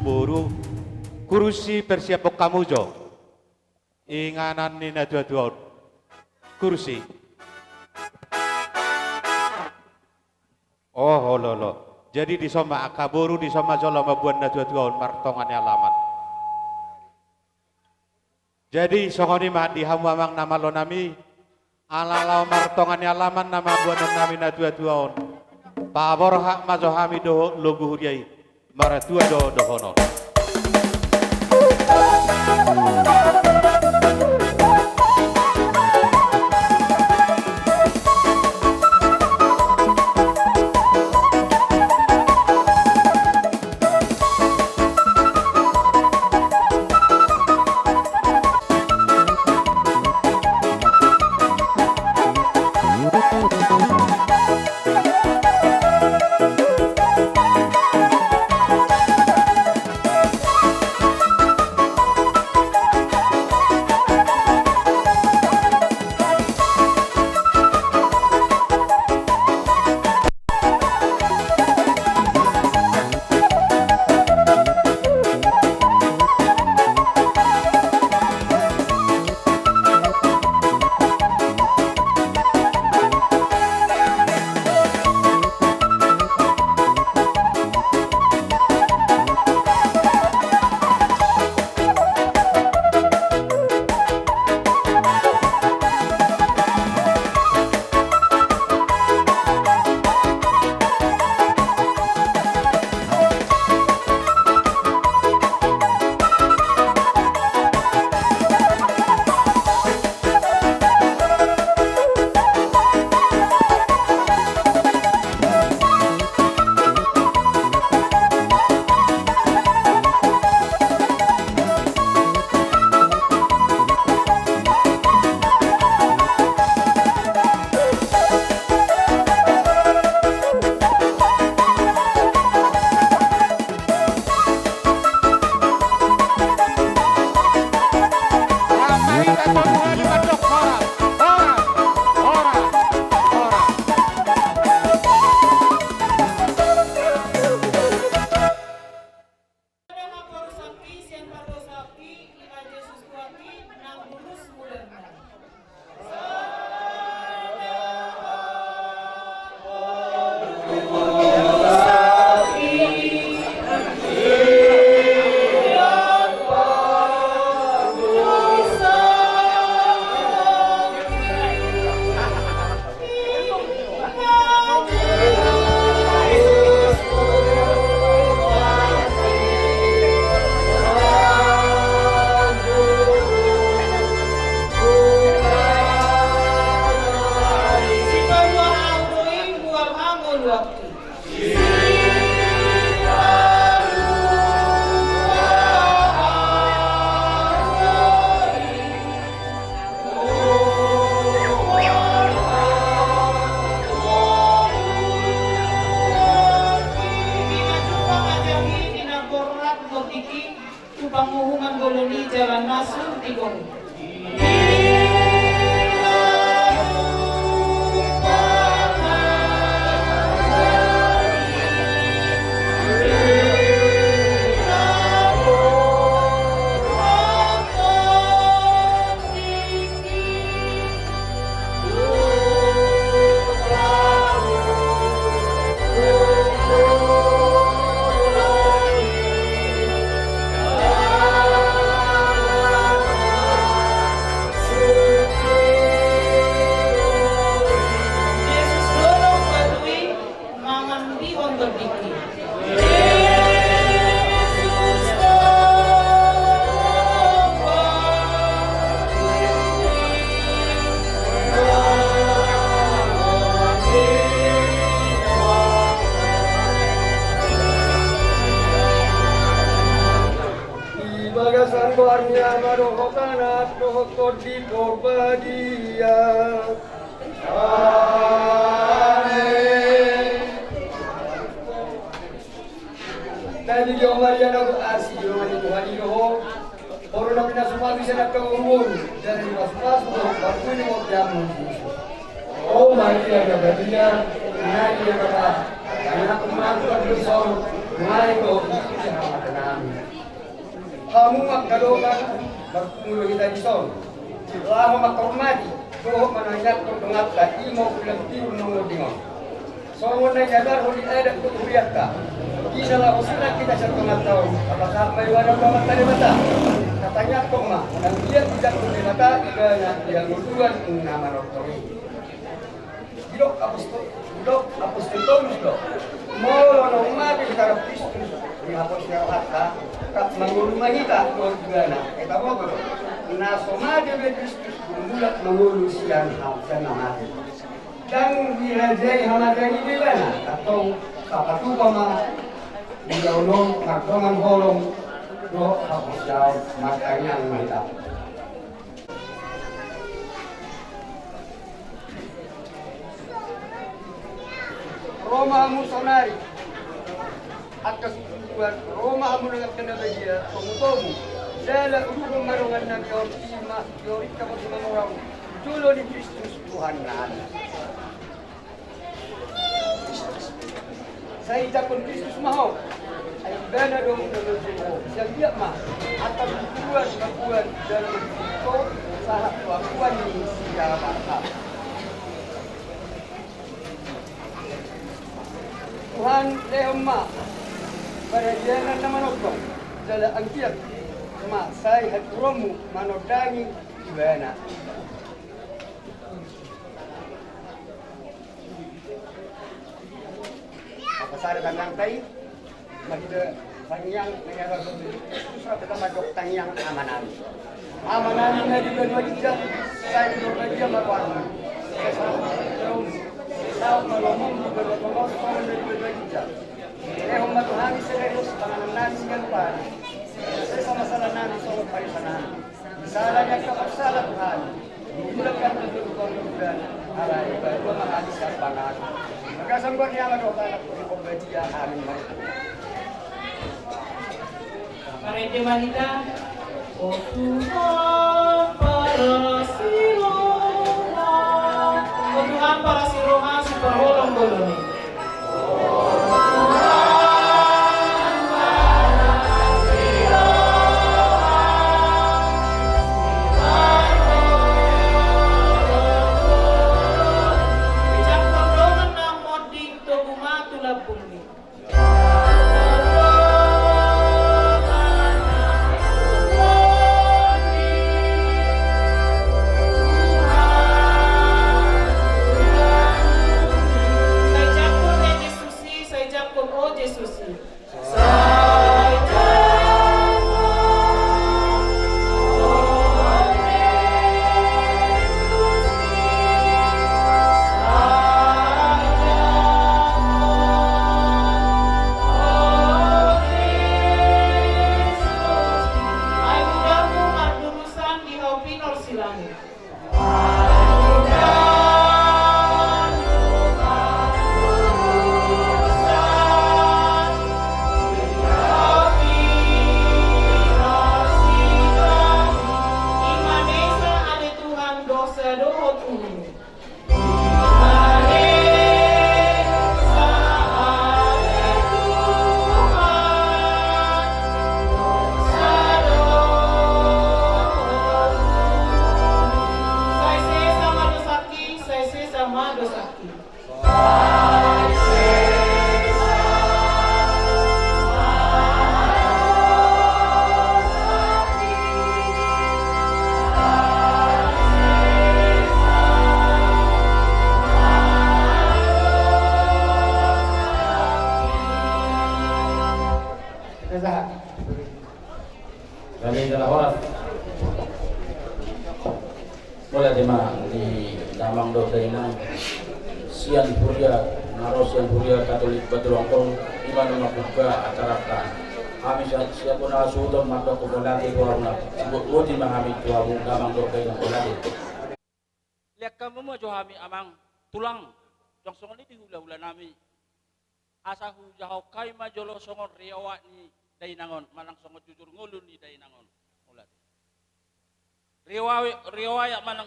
buru kursi persiapok kamu jo inganan ni na dua kursi oh lolo jadi di soma akaburu di soma jolo mabuan na dua martongan alamat jadi songoni ma di hamwamang nama lo nami alalau martongan alaman nama buanan nami na dua pabor hak mazohami doho logu huriai maratua do honor Panguhungan Goloni Jalan Nasur Tigong. Bagasan warnya marohokanat rohot di porbadia. Amin. Tadi dia Maria naku asio ni Tuhan yo. Orang nak pindah semua bisa nak keurun dari mas-mas untuk waktu ini mau jamu. Oh Maria berartinya naik dia kata, karena aku mampu bersama, naik kau itu sama dengan kami. Hamuak kadokan berkumulu kita di son. Laho makormati doh mananyak kodongat ka imo kulang tiun mangudingon. Songon na jadar huli edak kutubiyata. Kisa la usila kita sa tumatao. Apakah mayuana ko matali mata? Katanya ko ma, ang dia tidak kundi mata ikanya yang nguduan nama roktori. Dok apostol dok. Molo no mati kita Kristus. Ni apos ya kata kap mangulu mahita ko gana. Eta mo ko. Na somade be Kristus mulat mangulu sian hausa namate. Dan dirajai hamadani di mana? Atau kapatupa ma diyaulong kartongan holong roh hapus jauh makanya mantap. Roma musonari akas buat Roma amu dengan kena bagia pemutomu jala urung marungan na yorima yorika mo sa orang tulo ni Kristus Tuhan na saya jakon Kristus maho ay bana dong dalam jiwa siya mah atau bukuan dalam itu sahat wakuan ni siya mata Tuhan lehma barajanan naman ako dala ang tiyak ma say at uromu manodangi ibana pasar tanang tay magda pangyang nangyari sa madok tangyang amanan na di ba wajib sa ito ba marwan sa malomong di ba malomong sa di ba wajib hum matuhani serius panganan siyan pa sa masalah namin sa parisanan misalan yang kapasala Tuhan mulakan berkorban alai baru menghadis banget magkasanggot niya magkakanak ko si Pagbajiya amin marito Para wanita, O Tuhan para si Roma, O Tuhan para si Roma, si Pangulong Goloni. Kami adalah orang mulai di damang dosa ini sian Huria Sian Huria Katolik Badurongkol di mana membuka acara kami siap pun asuh mata kebolati tuaruna sebut di mahami tuaru damang dosa yang bolati lihat kamu mau johami amang tulang yang songon ini hula-hula nami asahu jauh kai majolo songon riawa ni dainangon manang songon jujur ngulun ni dainangon ulat riwaya manang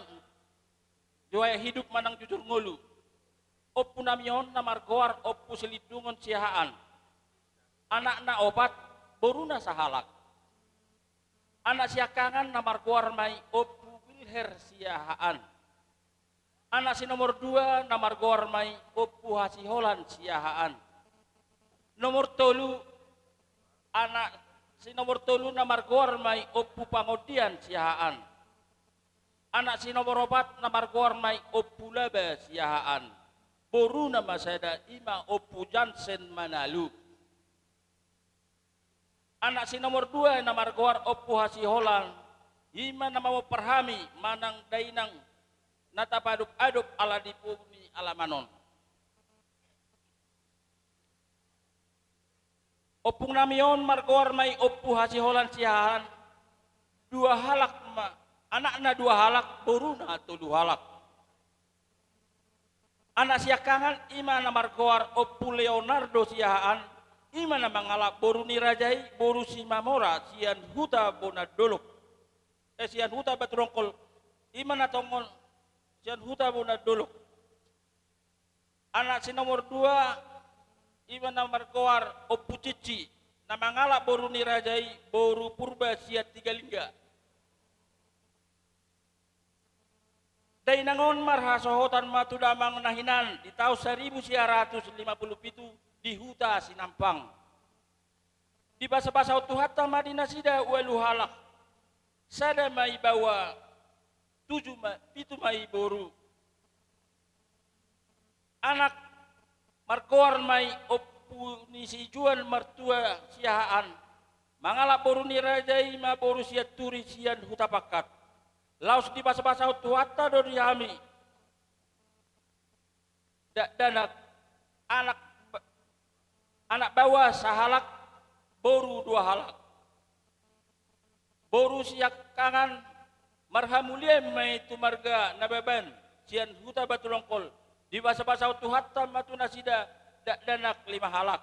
riwaya hidup manang jujur ngulu oppu namion namargoar oppu selidungon siahaan anak na obat boruna sahalak Anak siakangan namar gormai opu wilher siahaan. Anak si nomor 2 namar gormai opu hasiholan siahaan. Nomor 3 anak si nomor 3 namar gormai opu pangodian siahaan. Anak si nomor 4 namar gormai opu laba siahaan. Boru nama sada ima opu Jansen Manalu. Anak si nomor 2 namar goar opu hasiholan. Ima nama mau perhami manang dainang natapadup adup ala dipumi alamanon. Opung namion margoar mai opu hasiholan siahan. 2 halak ma anakna 2 halak boruna 3 halak. Anak siakangan ima namar goar opu Leonardo siahan. Ima nama ngalak boru ni rajai boru si mamora sian huta bona dolok. Sian huta baturongkol. Ima na tongon sian huta bona dolok. Anak si nomor 2 ima namar goar opu cici. Nama ngalak boru ni rajai boru purba sian 3 lingga. Dai nangon marha sohotan matu damang nahinan di tahun 1957 di huta Sinampang. Di basa-basa utuhata Madinah sida walu halak. Sada mai bawa 7 mai boru. Anak markoar mai opu ni si juan mertua siahaan. Mangalak boru ni rajai ma boru sia turi sian huta pakat. Laos di basa-basa utuhata do diami. Danak anak bawa sahalak boru 2 halak. Boru siak kangan marhamulia mai tu marga nababan sian huta batulongkol. Di basa-basa utuhata matuna sida danak 5 halak.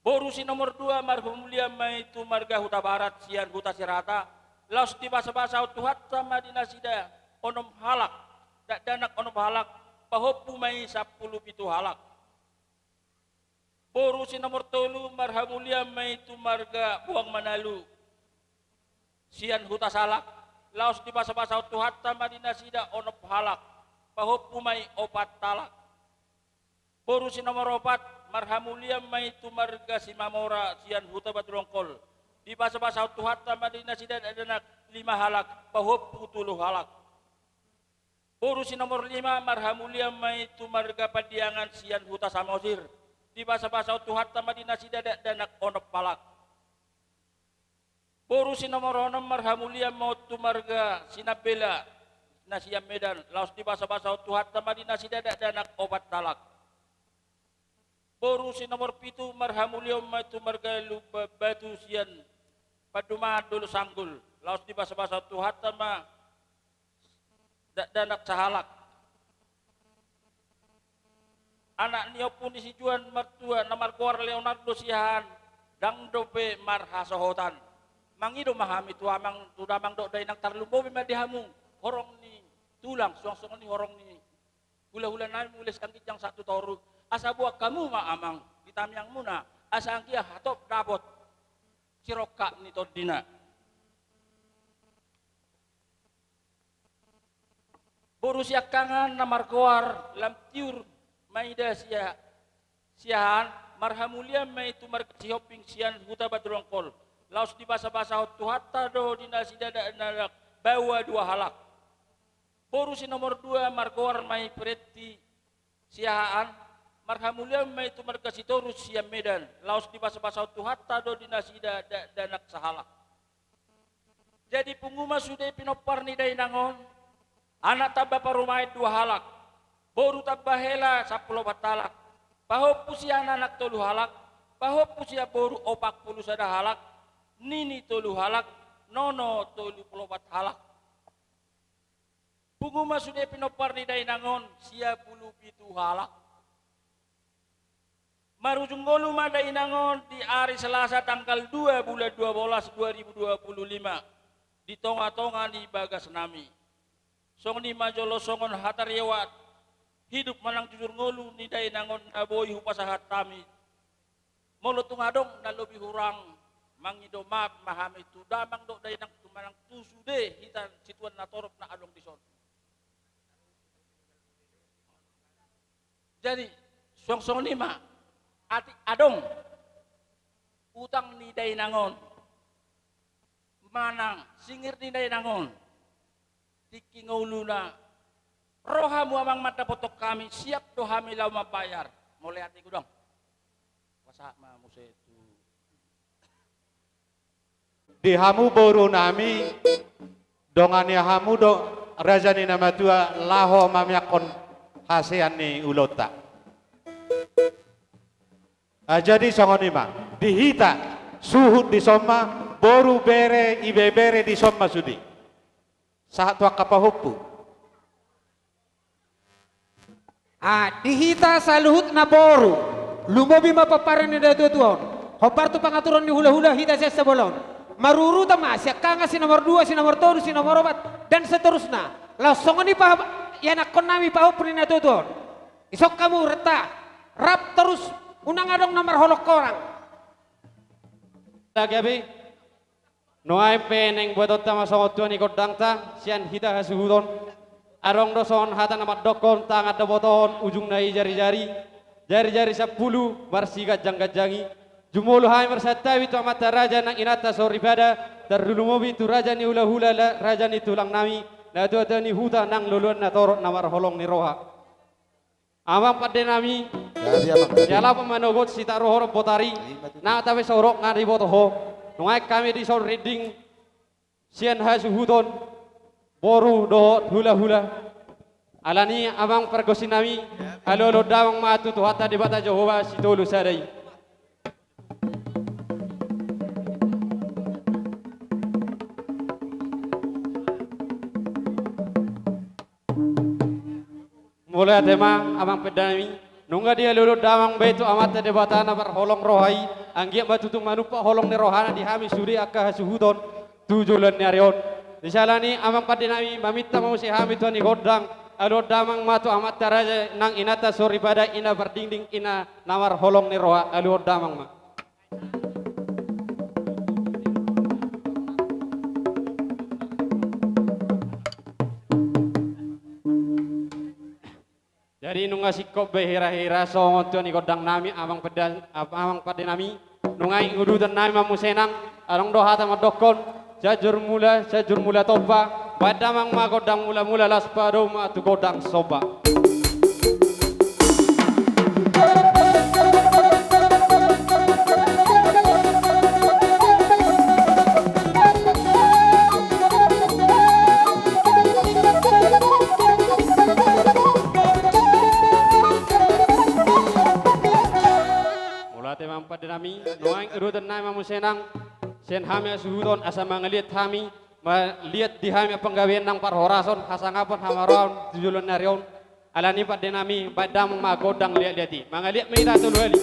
Boru si nomor 2 marhamulia mai tu marga huta barat sian huta sirata. Laos di basa-basa utuhata Madinah sida onom halak. Danak onom halak pahopu mai 10 halak. Boru si nomor 3 marhamulia mai tu marga Buang Manalu. Sian huta salak. Laos di basa-basa utuhata Madinah sida onop halak. Pahopu mai 4 talak. Boru si nomor 4 marhamulia mai tu marga Simamora sian huta Batulongkol. Di basa-basa utuhata Madinah sida danak 5 halak. Pahopu 3 halak. Boru si nomor 5 marhamulia mai tu marga Padiangan sian huta Samosir. Di basa-basa utuhata Madinah sida danak onop palak. Boru si nomor 6 marhamulia mau tu marga Sinabela nasiam Medan. Laos di basa-basa utuhata Madinah sida danak 4 talak. Boru si nomor 7 marhamulia mau tu marga Batu sian Paduma dulu sanggul. Laos di basa-basa utuhata ma danak sahalak. Anak niyo pun si juan mertua namar kuar Leonardo siahan dang dope marha sohotan. Mangido mahami tu amang tu damang dok dai nang tarlumbo bima dihamung horong ni tulang suang-suang ni horong ni hula-hula nami mules kang kijang 1 toru asa buak kamu ma amang ditamiang muna asa angkia hatop dapot siroka ni todina. Boru siakangan namar kuar lam tiur maida siahan marhamulia mai tu marga Cihoping sian huta Batulongkol. Laos di basa-basa utuhata do dinasi dadak bawa 2 halak. Boru si nomor 2 margoar mai Preti siahaan marhamulia mai tu marga Sitorus sian Medan. Laos di basa-basa utuhata do dinasi dadak sahalak. Jadi punguma sudah pinopar ni dai nangon anak tabba parumait 2 halak. Boru tabbahela 10 talak. Pahopu si anak 3 halak. Pahopu si boru 40 sada halak. Nini 3 halak. Nono 34 halak. Punguma sudah pinopar ni dainangon sia 17 halak. Marujung golu ma dainangon di hari Selasa tanggal 2 bulan 12 2025 di tonga-tonga di Bagas Nami. Song ni majolo songon hatarewat hidup manang jujur ngolu ni dai nangon aboy hupasahat tami molo tungadong na lobi hurang mangido map mahami tu damang do day nang tumanang tusude hitan situan na torop na along dison. Jadi song-song lima ati adong utang ni day nangon manang singir ni day nangon tikinguluna roha mu amang mata potok kami siap do kami lau mabayar mulai hati ku dong wasa ma muse tu di hamu boru nami dongani hamu do rajani nama tua laho mamyakon hasian ni ulota. Jadi songonima dihita suhut di soma boru bere ibe bere di soma sudi saat tua kapahupu dihita saluhut na boru lumobi mapaparan ni datu tuon hopar tu pangaturan ni hula-hula hita saya sebolon maruru tama siya kanga si nomor 2 si nomor 3 si nomor 4 dan seterusnya lah songoni pa yana konami pa hoprin na tuon isok kamu reta rap terus unang adong nomor holok korang lagi abi noai peneng buat utama songot tuan ikut dangta sian hita hasuhudon arong doson hata nama dokon tangan ada boton ujung nai jari-jari 10 barsigat jangga-jangi jumulu hai mersatawi tu amat raja nang inata sori pada terdulu mobi tu raja ni hula-hula raja ni tulang nami na tu ni huta nang luluan na torot namar holong ni roha amang pada nami jala pemanogot sita rohor botari na tawe sorok ngari botoho nungai kami di sor reading sian hasuhudon boru do hula-hula alani amang pergosi nami alolo dawang matu tu hatta di bata Jehovah situlu sadai mulai tema amang pedami nungga dia lulu dawang betu amat de bata na holong rohai anggia batu tu manupa holong ni rohana di hami suri akka hasuhudon tujulan nyarion disalani amang padinami mamita mau si hami tuan godang alo damang matu amat taraja nang inata sori pada ina berdingding ina namar holong ni roha alo damang ma jadi nunga sikop behira-hira songon tuan godang nami amang padinami nungai ngudutan nami mamusenang arong doha tama dokon jajur mula toba badamang ma godang mula las pado ma tu godang soba mula temang padenami noang urutan nai mamusenang sen hami suhudon asa mangeliat hami melihat di hami penggawean nang parhorason hasangapon hamaron tujulan narion alani padenami badam ma godang lihat-lihati mangeliat meita tuluali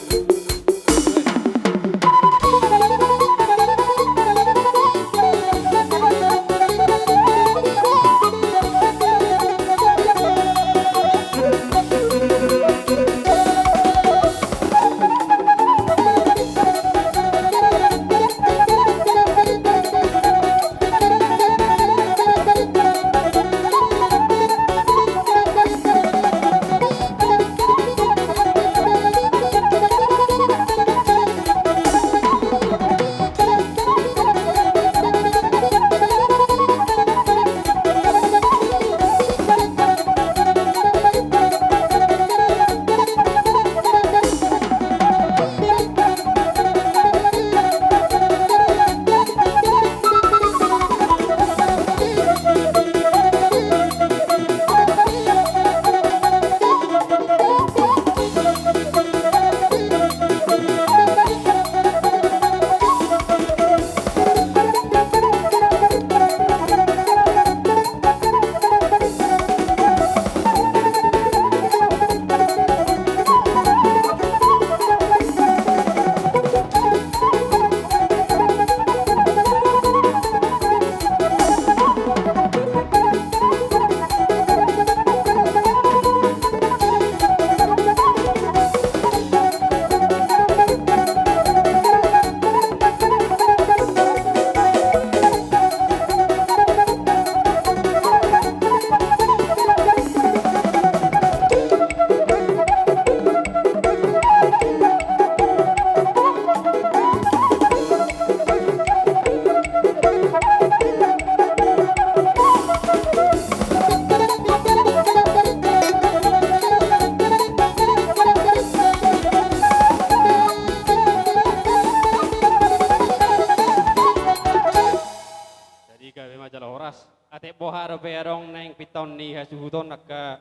tahun ni hasuhuton nakka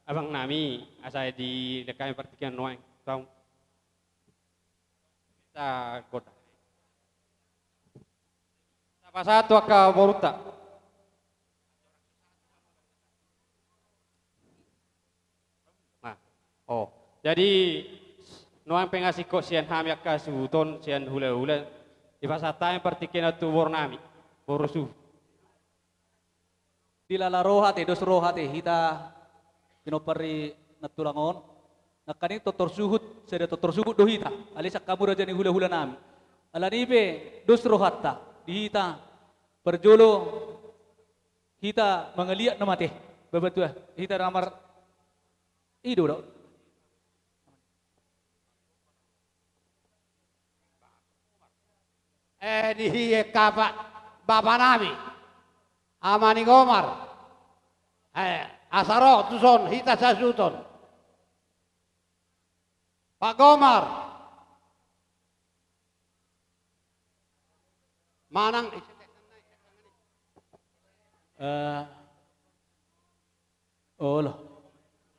abang nami asai di dekai pertikian noai tahu kita kota apa satu akka boruta nah oh jadi noai pengasih kok sian hami akka suhuton sian hula-hula di pasata yang pertikian tu bornami borusu Dilala rohate dos rohate hita pinopari natulangon nakani totor suhut seda totor suhut do hita alisa kamu raja ni hula-hula nami alanibe dos rohatta di hita perjolo hita mangeliat namate bebetua hita ramar ido do di kapa bapa nami Amani Gomar, Asaro Tuson, Hita Sasuton, Pak Gomar, Manang, loh.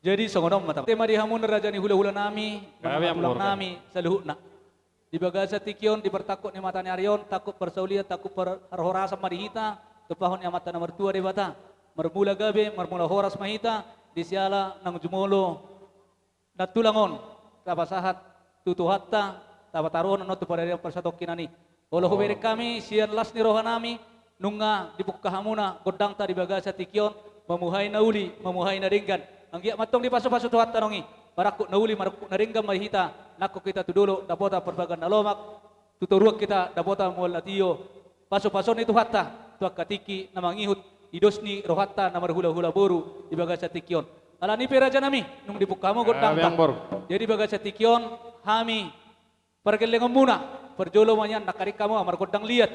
Jadi songonom mata. Tema di hamun raja ni hula-hula nami, ulang nami saluhutna. Di bagasa tikion di pertakut ni mata ni Arion, takut persaulia, takut perhorasa marihita, tepahon yang mata nomor 2 di bata. Mermula gabe, mermula horas mahita, di siala nang jumolo. Natulangon, tapa sahat tutu hatta, tapa taruhan no tu pada dia persatok kinani. Olo hubere kami sian las ni rohanami, nunga di hamuna godang ta di bagasa tikion, memuhai nauli, memuhai nadenggan. Anggia matong di paso-paso tu hatta nongi. Barakut nauli, marakut nadenggan mahita, nakuk kita tu dulu, dapota perbagan nalomak, tuturuak kita dapota mual latio. Paso-paso itu hatta, tuak katiki namangihut, idosni rohatta namar hula-hula boru di bagasa tikion. Alani peraja nami nung dibuka mo godang ta. Jadi bagasa tikion hami pergelengan muna perjolo manyan nakarik kamu amar godang liat.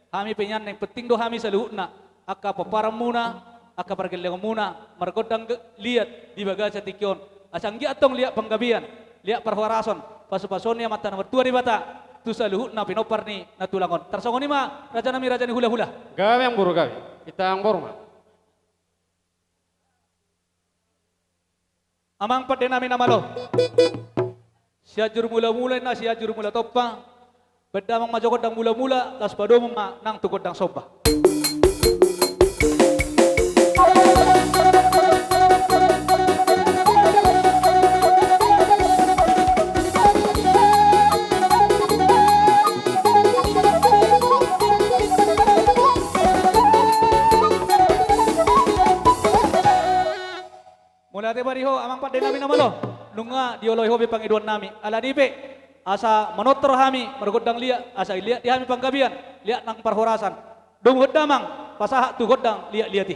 Hami penyan yang penting do hami saluhutna akka paparam muna akka pergelengan muna mar godang liat di bagasa tikion. Asang gi atong liat panggabian, liat perhorason, pasu-pasonya mata nomor 2 di bata. Tu saluhutna pinopar ni natulangon. Tarsongoni ma raja nami hula-hula. gawe yang buru gawe kita yang buru mah Amang pade nami namalo. Siajur mula-mula na siajur mula topa. Bedamang majo godang mula-mula las padomo ma nang tu godang soba. Mula te bariho amang pade nami namalo. Nunga dioloy hobi pangiduan nami. Ala dipe asa manotor hami mergodang liat asa liat di hami panggabian liat nang parhorasan. Dong godamang pasaha tu godang liati.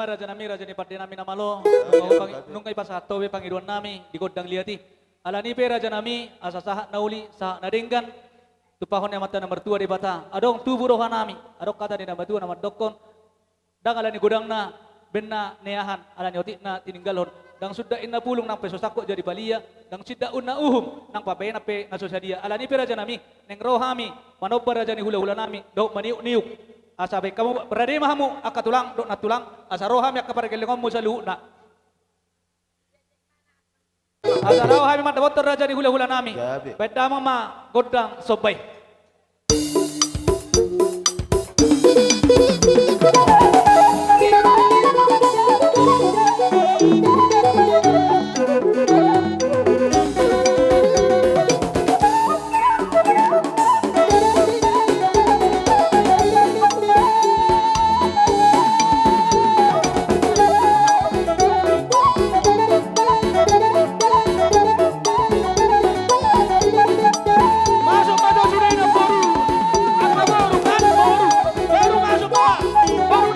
pertama raja ni padde nami namalo nungkai pasato be pangiduan nami di godang liati alani pe raja nami asa sahat nauli sahat nadenggan tupahon yang mata nomor 2 di bata adong tubuh roha nami adong kata di nomor 2 nomor dokon dang alani godang na benna neahan alani otik na tininggalon dang sudah inna pulung nang peso sakok jadi balia dang sida unna uhum nang papena pe ngaso sadia alani pe raja nami neng rohami manobar raja ni hula-hula nami dok maniuk-niuk asa baik kamu berade mahamu akatulang dok na tulang asa rohami akapargelengom sa luhuna asa rohami madabotor raja ni hula-hula nami beda mama godang sobay Masuk sudah ini baru. Baru masuk Pak. Baru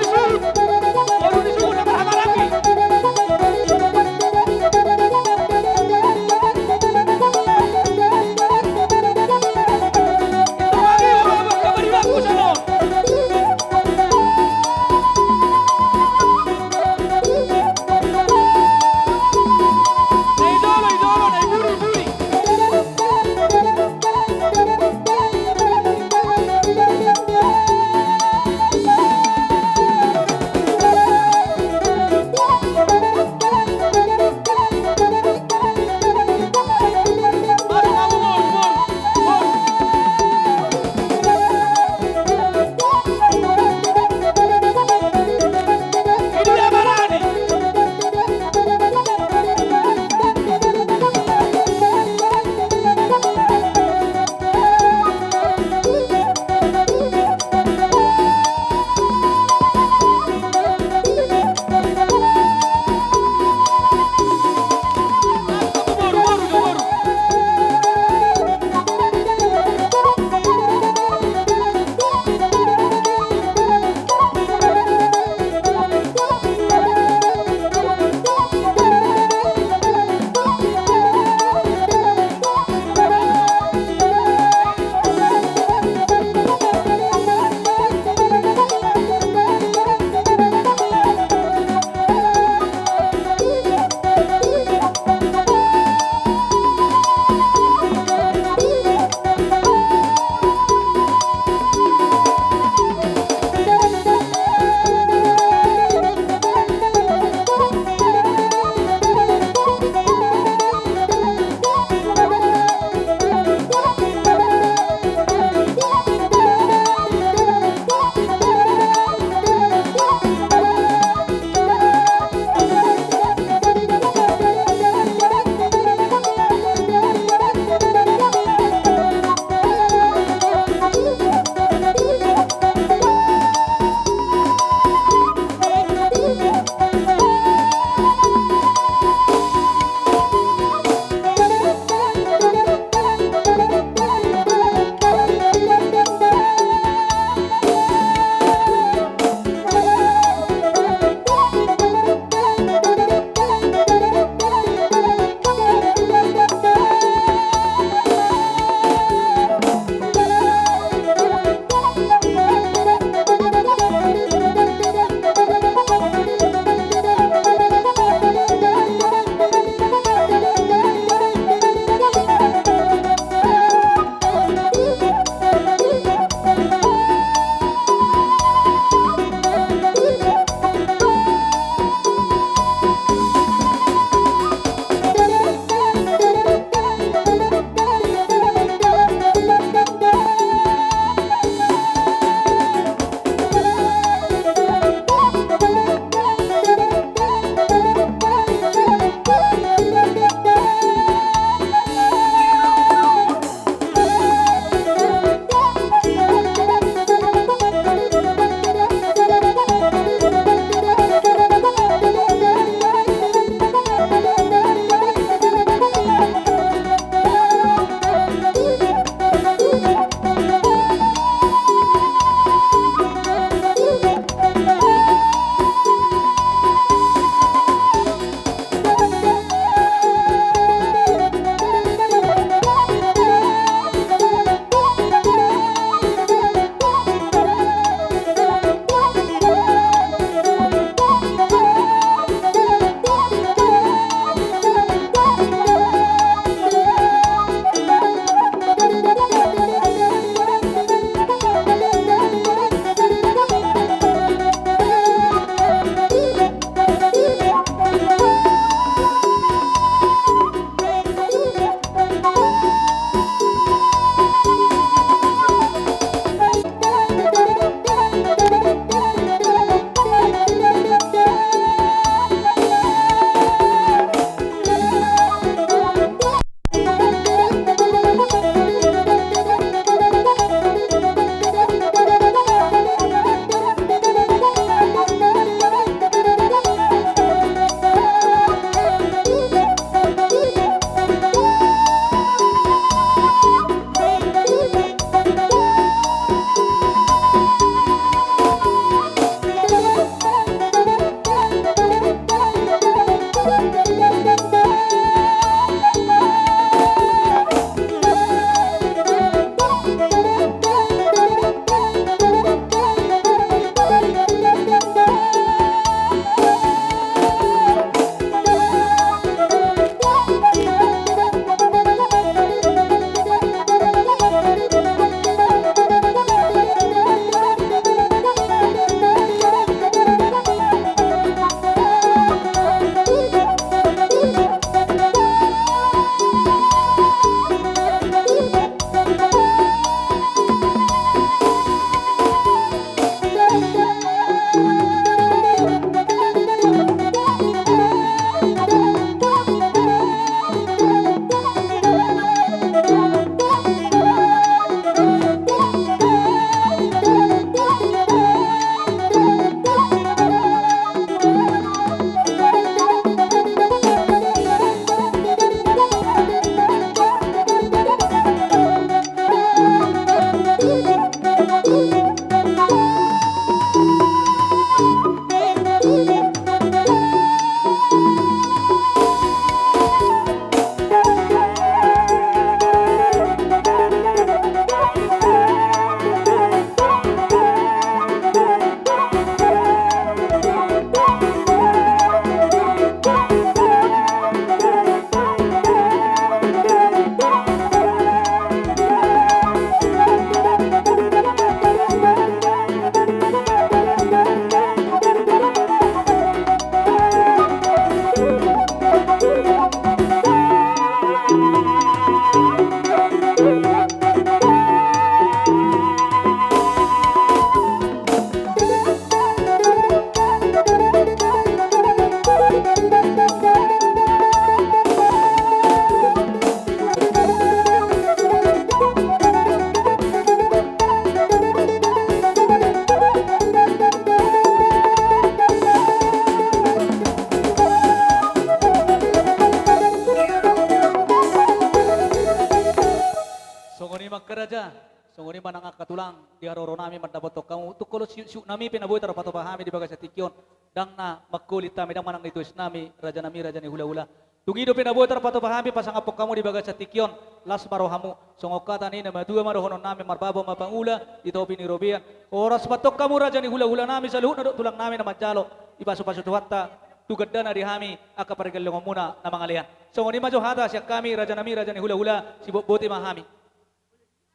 magkaraja. Sunguni man ang katulang di aroro nami madabotok kamu. Tukolo siu nami pinabuhi tarapato pahami di bagas tikyon. Dang na magkulit tami dang manang nituis nami raja ni hula-hula. Tungido pinabuhi tarapato pahami pasangapok kamu di bagas tikyon. Las marohamu songokata ni na madua marohonon nami marbabo mapangula ito pinirobian. Oras patok kamu raja ni hula-hula nami sa luhut na tulang nami na madjalo. Ipaso-paso tuhatta tugad na di hami akaparigallong muna na mga lihan. So ngoni majo hata siya kami raja ni hula-hula si buti mahami.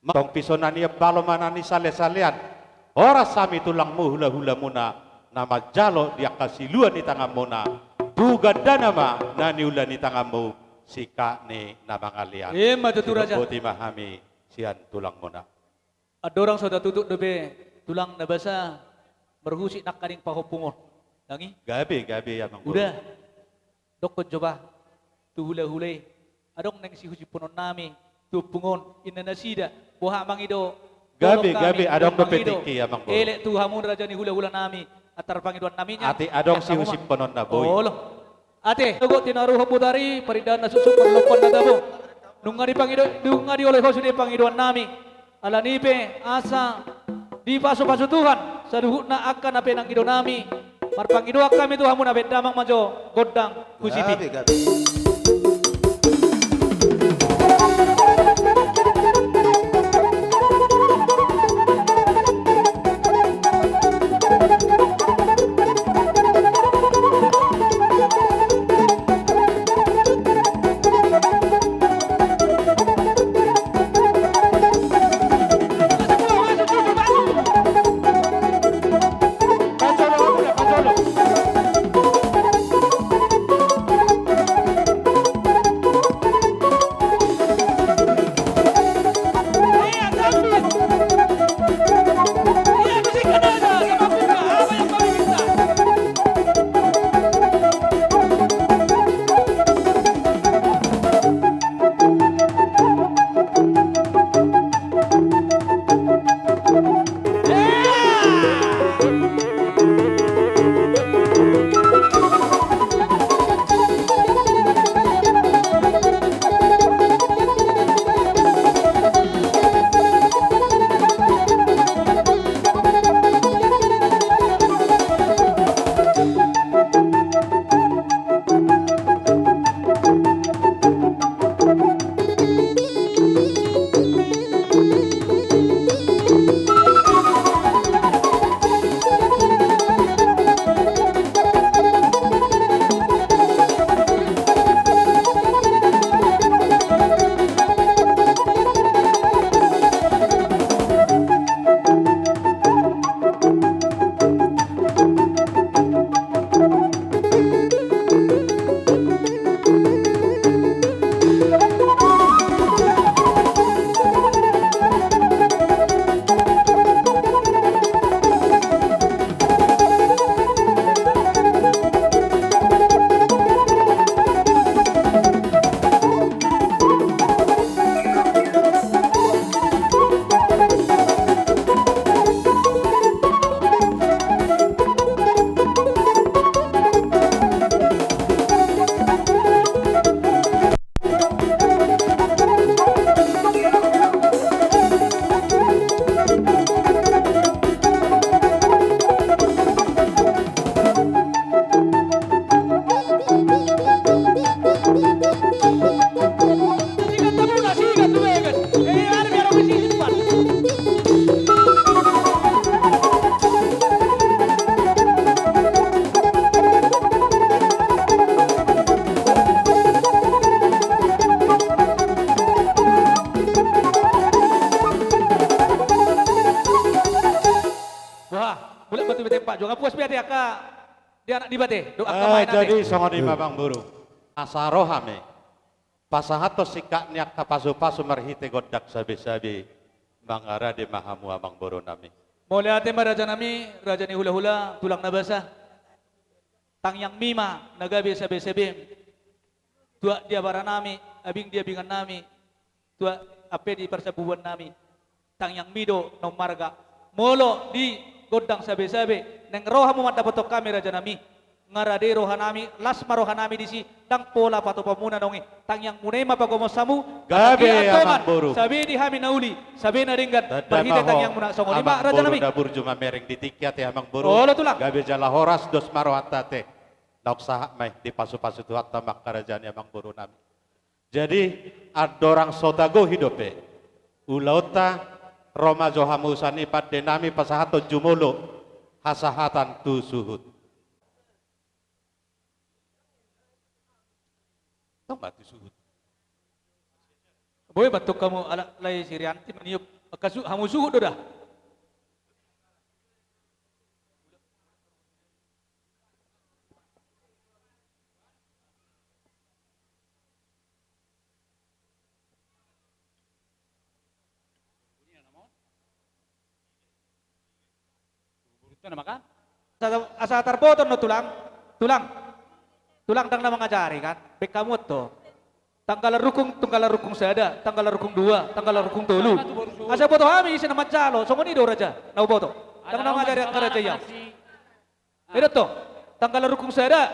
Tong pisonan niya balomanan ni sale-salean. Oras sami tulang mo hula-hula muna na majalo dia kasiluan ni tangam muna. Tugad na nama na niulan ni tangam mo sika ni na mga lihan. Matutu raja. Si buti mahami siyan tulang muna. Adorang sudah tutup dobe tulang nabasa berhusi nak kaning pahopungon. Langi? Gabi ya Mang Buru. Udah. Dokon coba. Tu hula-hulay. Adong nang si husi punon nami. Tu pungon inanasida. Boha mangido. Gabi adong do petiki ya Mang Buru. Elek tu hamun raja ni hula-hula nami. Atar pangiduan naminya. Ati adong si husi penon na boy. Olo. Ate, tugo tinaruh putari paridan na susuk perlokon na dabo. Nungari oleh hosu di pangiduan nami. Ala nipe asa di paso-paso Tuhan. Saduhut na akan ape nang kido nami. Marpangidoa kami tu hamun abet damang majo godang kusiti. Dia anak dibate, doa kamain Jadi songoni Mang Buru. Asarohame. Pasahato sikak niak kapasu-pasu marhite godak sabi-sabi. Mangara di mahamu Mang Buru nami. Mulai ate raja nami, raja ni hula-hula, tulang nabasa. Tang yang mima, nagabi sabi-sabi. Tua dia bara nami, abing dia bingan nami. Tua ape di persabuan nami. Tang yang mido no marga. Molo di godang sabi-sabi. Neng roha mo matapotok kami raja nami. ngarade rohanami lasma rohanami disi tang pola pato pamuna nongi tang yang munai mapagomo samu Gabe ataki atongan, amang buru. sabi di hami nauli sabi na ringgan berhita tang yang muna songo lima raja nami Dabur cuma mereng ditikyat ya amang buru. Oh, lo tulang. Gabe jala horas dos marohatate. Lauk sahak may di pasu-pasu tuhat tamak kerajaan amang buru nami. Jadi adorang sotago hidope. Ulauta Roma Johamusan ipat denami pasahato jumulo hasahatan tu suhut. Tahu nggak tu suhut? boy batuk kamu ala lay sirianti maniup kasu hamu suhu dah asa tarboton no tulang tang na mangajari kan bek kamu to tanggal rukung sada tanggal rukung dua tanggal rukung tolu asa boto hami isi nama calo songo ni do raja nau boto tang na mangajari raja ya itu to tanggal rukung sada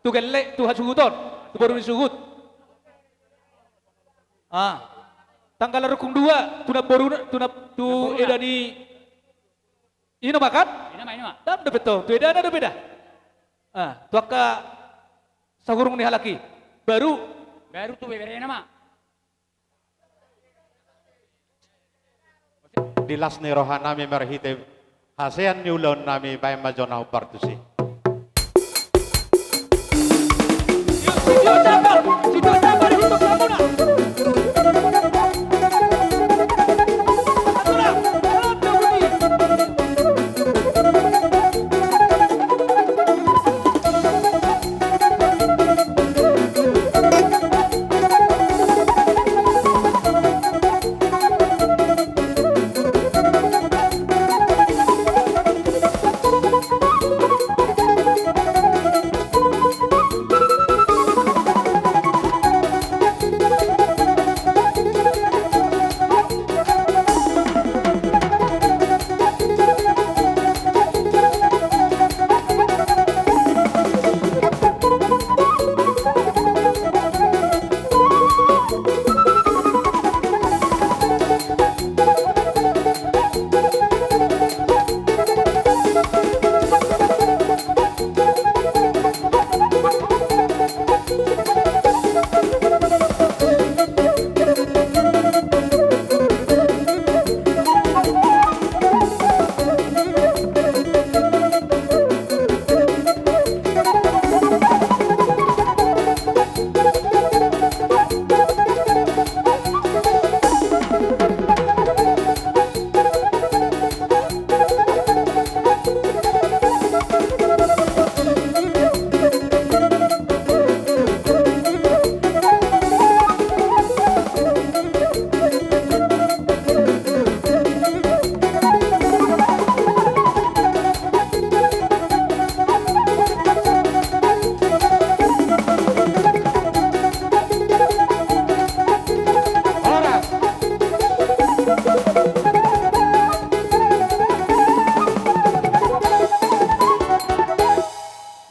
tu gelle tu hasuguton tu baru disugut tanggal rukung dua tu edani ini makan tam do beto tu edana do beda tuaka sagurung ni halaki baru tu bebere nama Dilas ni rohanami merhite hasean ni ulon nami bay majonau partusi. si dua sabar hidup kamu nak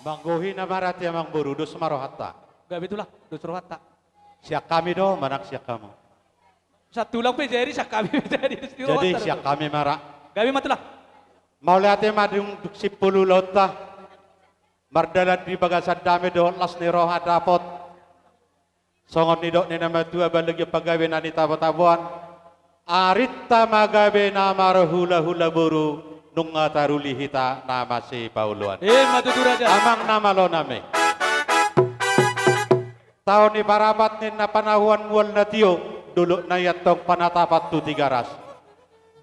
Manggohi na marati amang buru dos marohata. gak betulah dusur watak Siak kami do manak siak kamu. satu lang pe jadi sak kami jadi Jadi siak kami marak. gabi matulah Mau lihat madung si puluh lota. Mardalat di bagasan dami do las ni roha dapot. Songon ni dok ni nama tua balagi pagawe nani tabuan. Arita magabe nama hula hula buru nunga taruli hita nama si Pauluan. matu tu raja Amang nama lo name. Tahun ni parapat ni na panahuan mual na tiyo dulu na yatong panatapat tu tiga ras.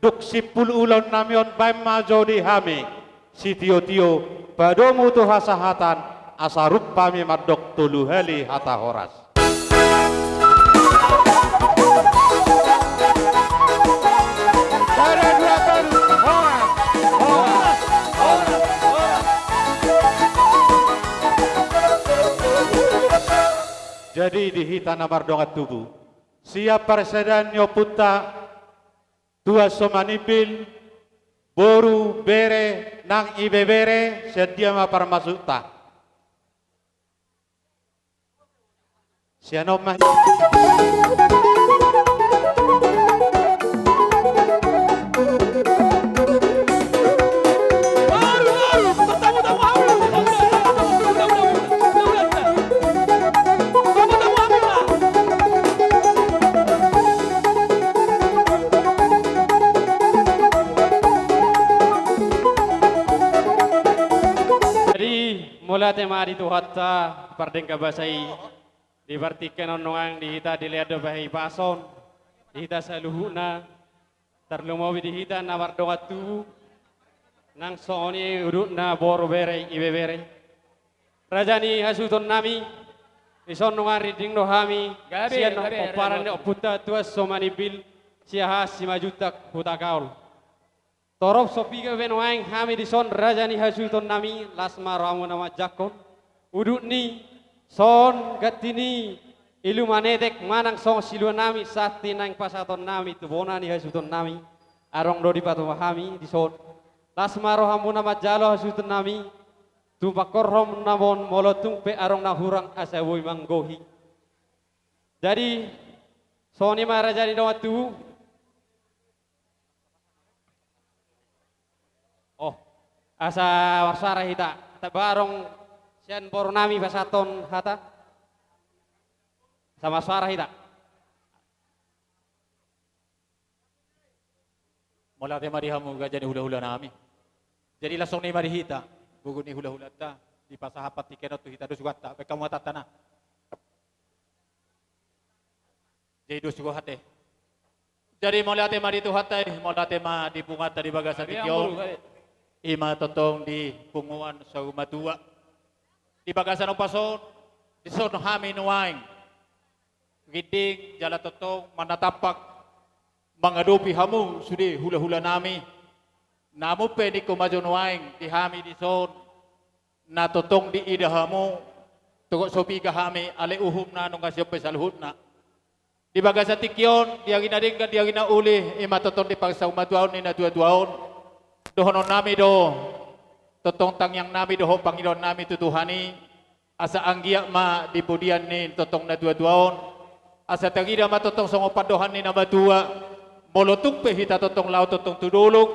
Duk si pululon namion baim majo di hami si tiyo padomu tu hasahatan asarup pami madok tulu heli hata horas. Ada dua baru horas. Jadi di hitana mardongat tubuh siap persedan nyoputa tua somanipil boru bere nang ibe bere sedia ma parmasukta Siano mah Mula tema di tuhatta pardeng kabasai dibartikan onong dihita dilihat bahi pason dihita saluhuna terlumawi dihita nawar dongatu nang sooni urut na boro bere ibe bere rajani hasuton nami ison nongan riding dohami sian oparan oputa tuas somani bil siaha simajutak hutakaul Torop sopiga benoang hami di son rajani hasuton nami lasma ramu nama jakon uduk ni son gatini ilu manetek manang song siluan nami sati nang pasaton nami tu bonani hasuton nami arong do di patu hami di son lasma rohamu nama jalo hasuton nami tu pakorrom namon molotung pe arong nahurang asawoi manggohi jadi soni ma rajani doa tu asa warsara hita tabarong sian bornami pasaton hata sama suara hita mula te marihamu gajani hula-hula nami jadi lasong ni marihita gugun ni hula-hula ta di pasahapat ti kenot tu hita dos guata pe kamu tatana jadi dos guate jadi mula te mari tu hatai mula te ma di pungat tadi bagasa tikyo ima totong di punguan sa umatua di bagasan ng pason di son hami nuaing giding jala totong manatapak mangadupi hamu sudi hula-hula nami namu pe di kumajo nuaing di hami di son na totong di ida hamu tukok sopi ka hami ale uhum na nung kasyo pe salhut na di bagasan tikyon di agina dingkan di agina uli ima totong di pagsa umatuaon ni na dua-duaon dohonon nami do totong tangyang nami doho Panginoon nami tutuhani asa anggiya ma di pudian ni totong na dua-duaon asa tagida ma totong songopadohan ni na matua molotung pe hita totong lao totong tudulog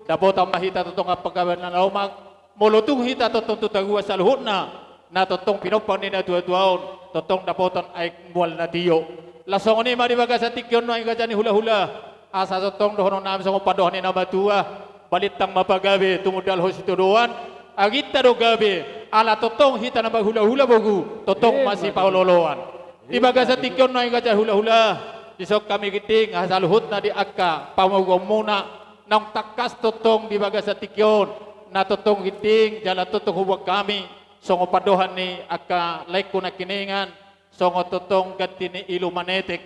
dabota ma hita totong apagawan na laumag molotung hita totong tutagua sa luhut na totong pinopang ni na dua-duaon totong dapotan ay mual na tiyo lasong ni maribaga sa tikyon no ay gajani hula-hula asa totong dohonon nami songopadohan ni na matua balitang mapagabe tumudal hosituduan agita do gabe ala totong hita na hula-hula bogu totong masih pauloloan di baga sa tikyon na gajah hula-hula isok kami giting hasaluhut na di akka pamugom muna nang takas totong di baga sa tikyon na totong giting jala totong huwag kami songo padohan ni akka like ko na kiningan songo totong ganti ni ilu manetek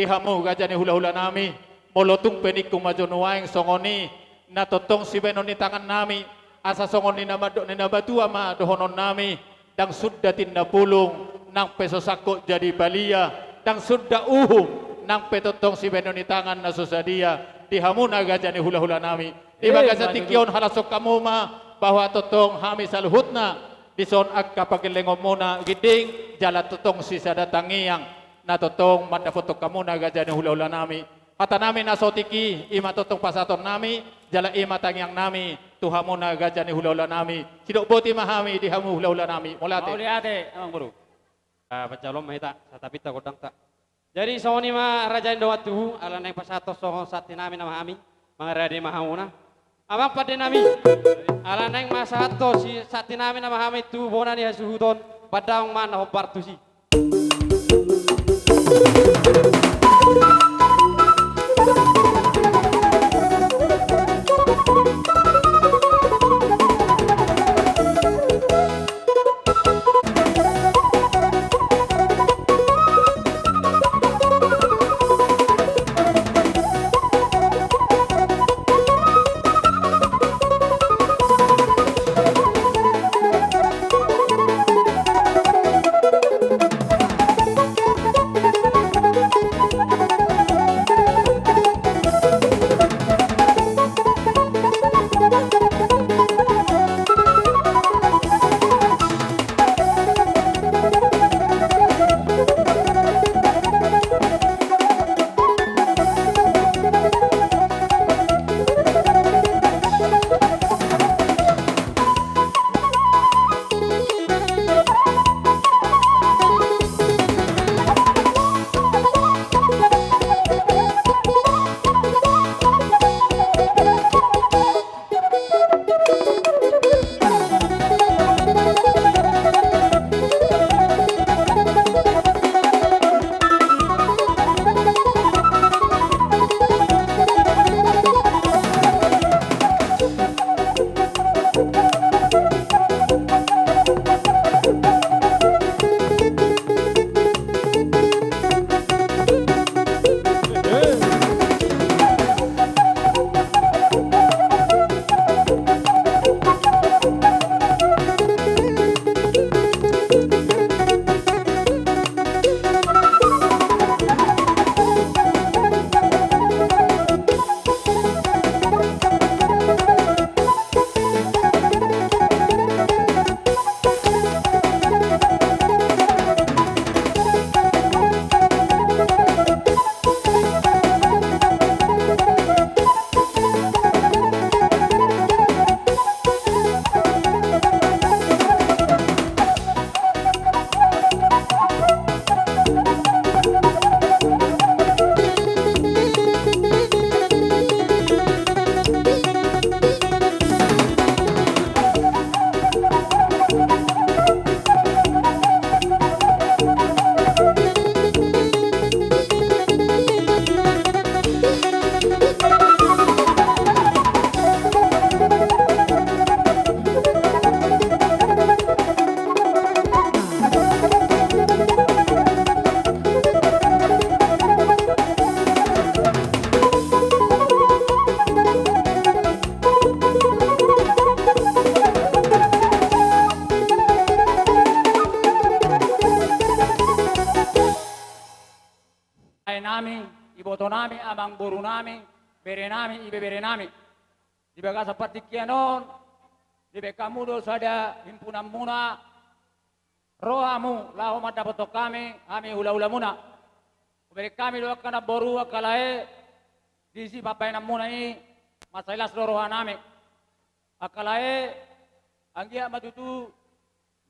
di hamu gajah ni hula-hula nami molotung penik kumajonuaing songo ni na totong si benon ni tangan nami asa songon ni nabatua ma dohonon nami dang sudda tinda pulung nang peso sako jadi balia dang sudda uhum nang petotong si benon ni tangan na susadia di hamuna gajani hula-hula nami di bagasa tikyon halasok kamu ma bahwa totong hami saluhutna di son akka pagilengom muna giding jala totong si sadatangiang na totong madapotok kamu na gajani hula-hula nami Kata nami nasotiki ima totong pasaton nami jala ima tangyang nami tuhamu na gajani hula-hula nami sidok boti mahami di hamu hula-hula nami mulate Mauliate amang guru pacalom mahita tetapi tak kodang tak jadi soni ma rajain doa tu ala neng pasato sohon sati nami nama kami mangarade mahamuna amang pade nami ala neng masato si sati nami nama kami tu bonani hasuhudon padang mana hopartusi iboto nami, amang boru nami, bere nami, ibe bere nami. Di baga seperti kianon, di bekamu dosada himpunan muna, rohamu lahu madapoto kami hula-hula muna. Beri kami doa kana boru akalae, di si papai namuna ini, masailas roha nami. Akalae, anggia matutu,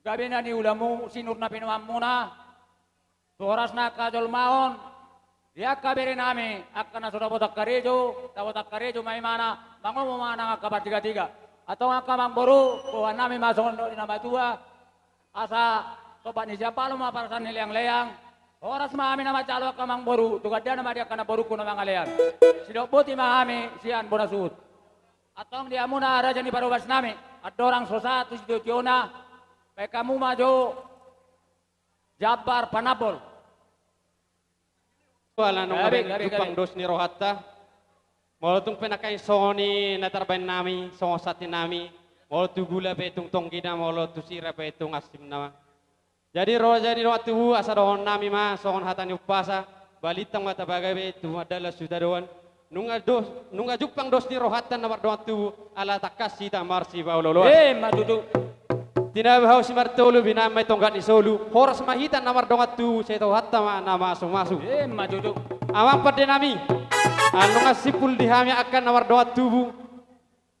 gabi na ni ulamu sinur na pinuam muna, suaras na kajol maon, dia kabere nami akan sudah botak karejo mai mana bangun mana kabar tiga atau ngaka mang boru bahwa nami masuk di nama tua asa sobat ni siapa lu mah parasan leang oras mami nama calo kamang boru tugas dia nama dia kana boru kuno mangalean sidok boti mami sian bonasut atau dia muna raja ni baru bas nami ada orang sosa tu sido tiona baik kamu maju Jabar Panabol Wala nung jupang dos ni Rohatta. Molo tung penakay soni natarbayan nami, songosatin nami. Molo tu gula pe tung tonggina, molo tu sira pe tung asim nama. Jadi roh asa rohon nami ma, songon hatan upasa. Balitang mata bagay pe tu adalah sudah doan. Nunga jupang dos ni Rohatta namar doan tu ala takas sita marsi baulolo. Matutu. Tinabahaw si Martolo binamay tonggat ni Solu. Horas mahitan namar dongat tu saya tahu hatta nama masuk. Matutu. Amang pada nami. Anu ngasipul dihami akan namar dongat tubuh.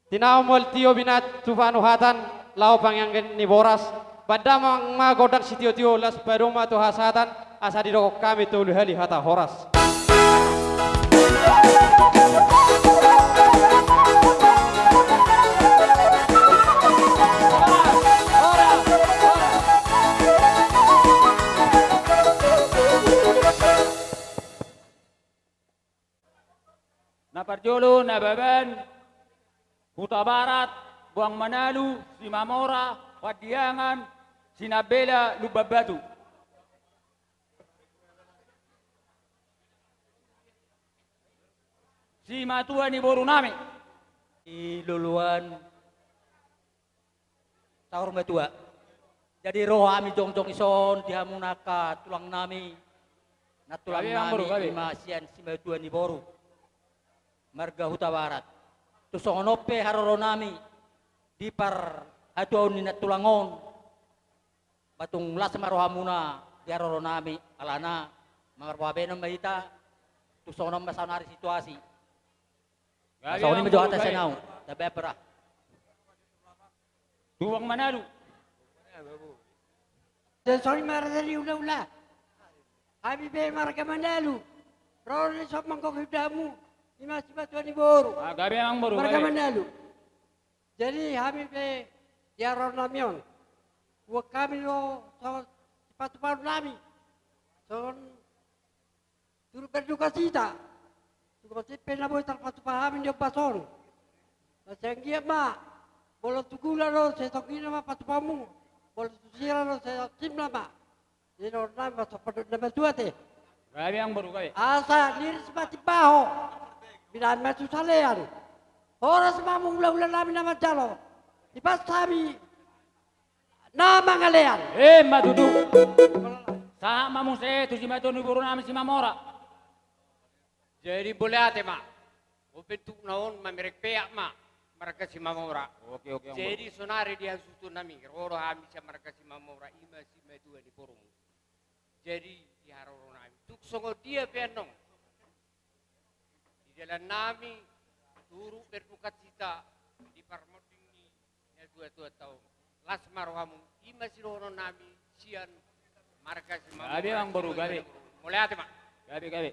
Tinamol tio binat tufanu hatan lau pangyang ni boras. Pada magodang si tio las padoma tu hasatan asa di rokok kami tu hali hata horas. Na Parjolo, na Baban, Huta Barat, Buang Manalu, Simamora, Padiangan, Sinabela, Lubabatu. Si Matua ni Boru nami. Luluan Tahur Matua. Jadi roh kami jong-jong ison dihamunaka tulang nami. Na tulang nami imasian si Matua ni Boru. Marga Huta Barat. Tusongonope haroro nami di par aduan ni natulangon. Batung las marohamuna di haroro nami alana mangarwabe ng mahita. Tusongonom masanari situasi. Sa ni medyo atas senau, tabi pera. Buang Manalu. Sorry maradali ula-ula. Abi be marga Manalu. Roro sa mangkok Imas Batuan ni Boru. Gabi ang Boru. Marga Manalu. Jadi kami be yaron namion. Huwag kami lo sa patuparon nami. So, turu berduka cita. Kasi penaboy tarpatupahamin yung pason. Nasanggiya ma. Bolo tugula lo sa tokina ma patupamu. Bolo tusira lo sa timla ma. Yun na masapadod na masuate. Gabi ang Boru gabi. Asa, liris matibaho. Binan matusalean. Oras mamong ula-ula namin na madyalo. Ipas sabi na mangalean. Matutu. Sama mo sa ito si Mato ni Boru namin si Mamora. Jadi boleh ate mak. Bentuk naon mamerek mak. Mereka si Mamora. Oke. Jadi sonari dia susu nami. Roro hami sa mereka si Mamora. Ima si Matua di Boru. Jadi di haroro nami. Tuk songo dia penong. Jalan nami turu berduka cita di parmoding ni ya 2 tahun. Las marhamu ima sirono nami sian marga si Mamora. Gabi ang Boru gabi. Mulai ate mak. Gabi.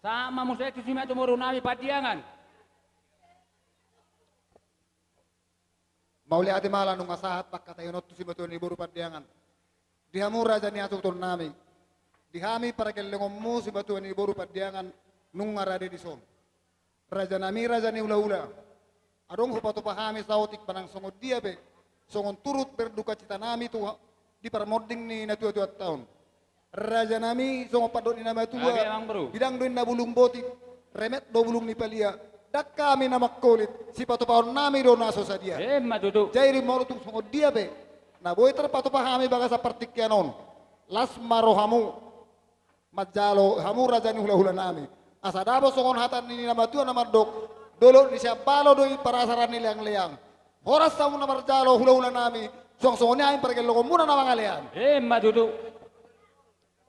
Sama mo sa ito si Mato Boru nami Padiangan. Mauli ate mala nung asahat pagkatayunot si Mato ni Boru Padiangan. Dihamura dyan niya tutun nami. Dihami para kelengom mo si Mato ni Boru Padiangan nung ngarade di som. Raja nami raja ni ula-ula. Adong hupato pahami sautik panang songod dia be. Songon turut berduka cita nami tu di parmoding ni na 2 tahun. Raja nami songo padot ni nama tua. Bidang doin na bulung botik. Remet do bulung ni palia. Dak kami na makulit. Si pato paon nami do naso sa dia. Matutu. Jairi moro tung songod dia be. Na boy terpato pahami baga sa partikyanon. Las marohamu. Majalo hamu raja ni hula-hula nami. Asa dabo songon hatan ini nama Tuhan nama dok. Dolo di siap balo doi parasaran liang-liang. Horas tamu nama jalo hula-hula nami. Song-songnya aing pergi logo muna nama ngalian. Mah duduk.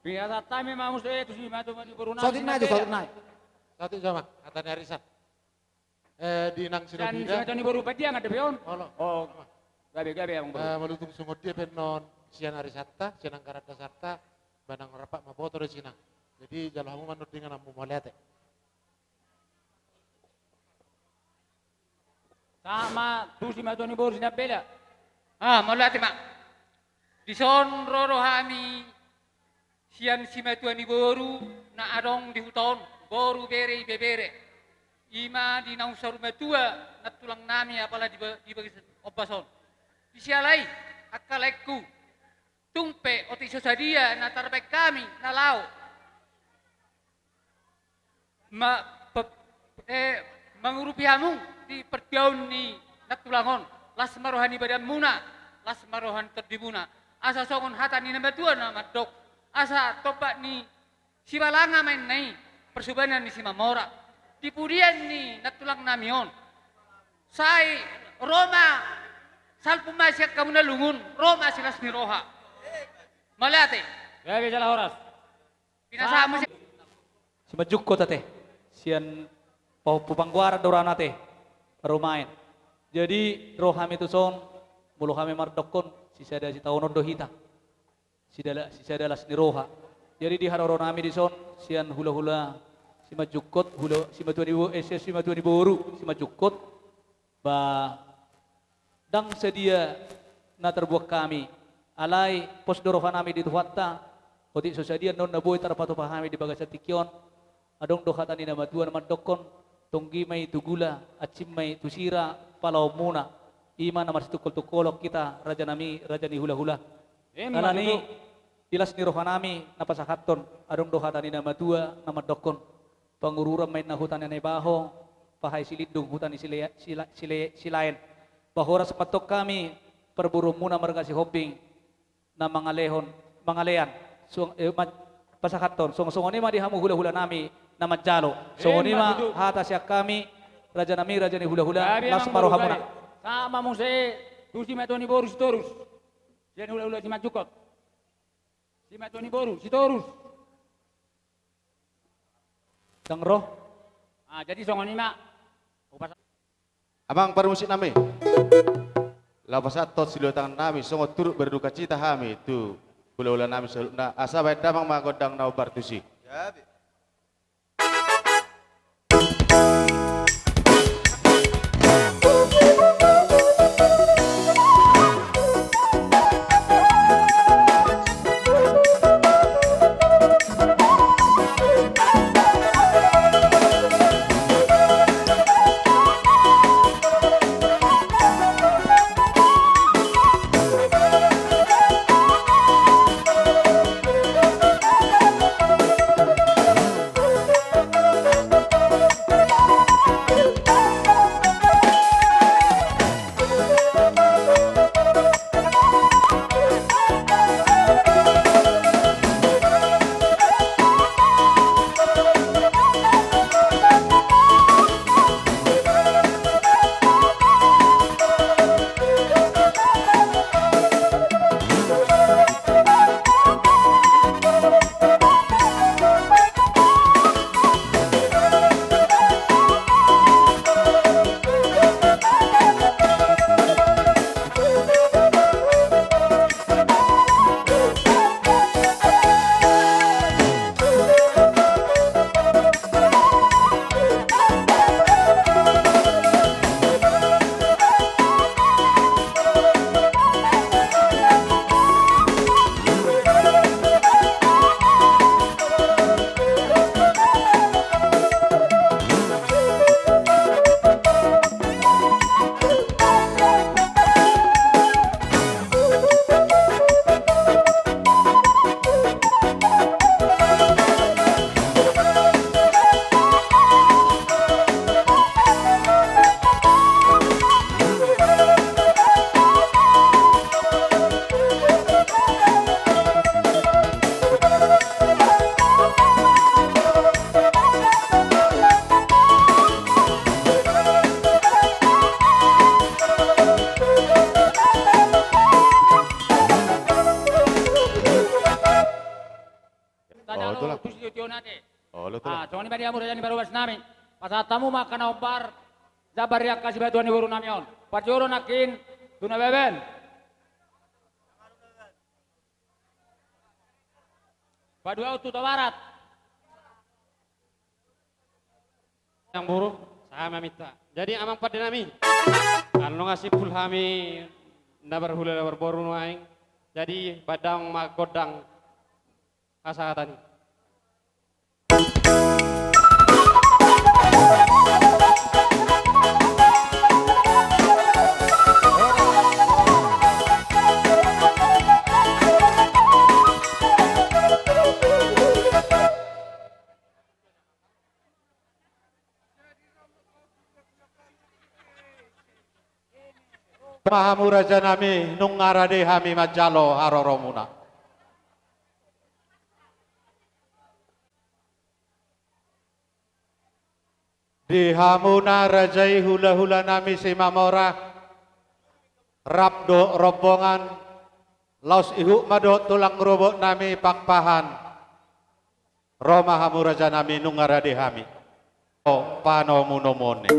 Biasa tami mamus itu sih matu mati berunang. Sotin naik, sotin naik. Satu sama, katanya Arisan. Di nang Dan sinobida. sinatoni baru pati yang ada pion. Oh, gabe yang baru. Melutung sungut dia penon. Sian Arisata, sian Angkarata Sarta, banang rapak maboto di sinang. Jadi jalo kamu manut dengan amu mau lihat. Sama tu si matoni baru sinap beda. Malati mak. Dison roro hami sian simatuani boru na adong di huton boru bere bebere. Ima di nausar matua na tulang nami apala di bagi opason. Di sialai akalekku tumpe oti sosadia na tarbek kami na lao. Mengurupiamu di perdaun ni natulangon las marohani badan muna las marohan terdimuna asa songon hata ni nama tua nama dok asa topak ni sibalanga main nai persubanan ni simamora dipudian ni natulang namion sai Roma salpu masyak kamu nalungun Roma silas ni roha malate Gabe jala horas. pinasa mo Simajuk ko tate. Sian pupangguara dorana te. Rumain. Jadi roh kami tu son mulu kami mardokon si sada si tawono dohita. Si sada las ni roha. Jadi di haroro nami di son sian hula-hula si majukot hula si matuani boru si majukot ba dang sedia na terbuat kami alai pos dorohan nami di tuhatta oti sosadia non na boy tarpato pahami di bagasa tikyon adong dohatan ni nama tuan madokon tonggi may tugula acim may tusira palau muna ima na tukol-tukolok kita raja ni hula-hula alani ilas ni rohanami napasakaton adong dohatan ni nama tua nama dokon pangururan may nahutan ni baho pahay silidung hutan ni silain bahora sepatok kami perburu muna margasi hobbing na mangalean pasakaton songo ni madi hamu hula-hula nami na majalo songo ni ma hata siya kami raja ni hula-hula las paro hamuna Sama mo se tu si matoni boru si torus. Sian hula-hula si majukot. Si matoni boru si torus. dang roh Jadi songo ni mak. Abang permusik nami. Lapasat tot silo tangan nami songo turut berduka cita kami tu hula-hula nami seluna asa baik damang magodang nau bartusi. nami. Pasatamu makan opar. Jabar ya kasih batuan di buru namion. Pacuro nakin tuna beben. Padua utu barat. Yang buruk sama minta. Jadi amang pada nami. Anu ngasih pul kami nabar hula nabar boru nuaing. Jadi badang magodang kasahatan. Mahamu raja nami nung ngarade hami majalo haroromuna. Di hamuna rajai hula-hula nami si mamora rabdo rombongan laus ihuk mado tulang robok nami pakpahan Roma hamu raja nami nung ngarade hami. O pano munomone.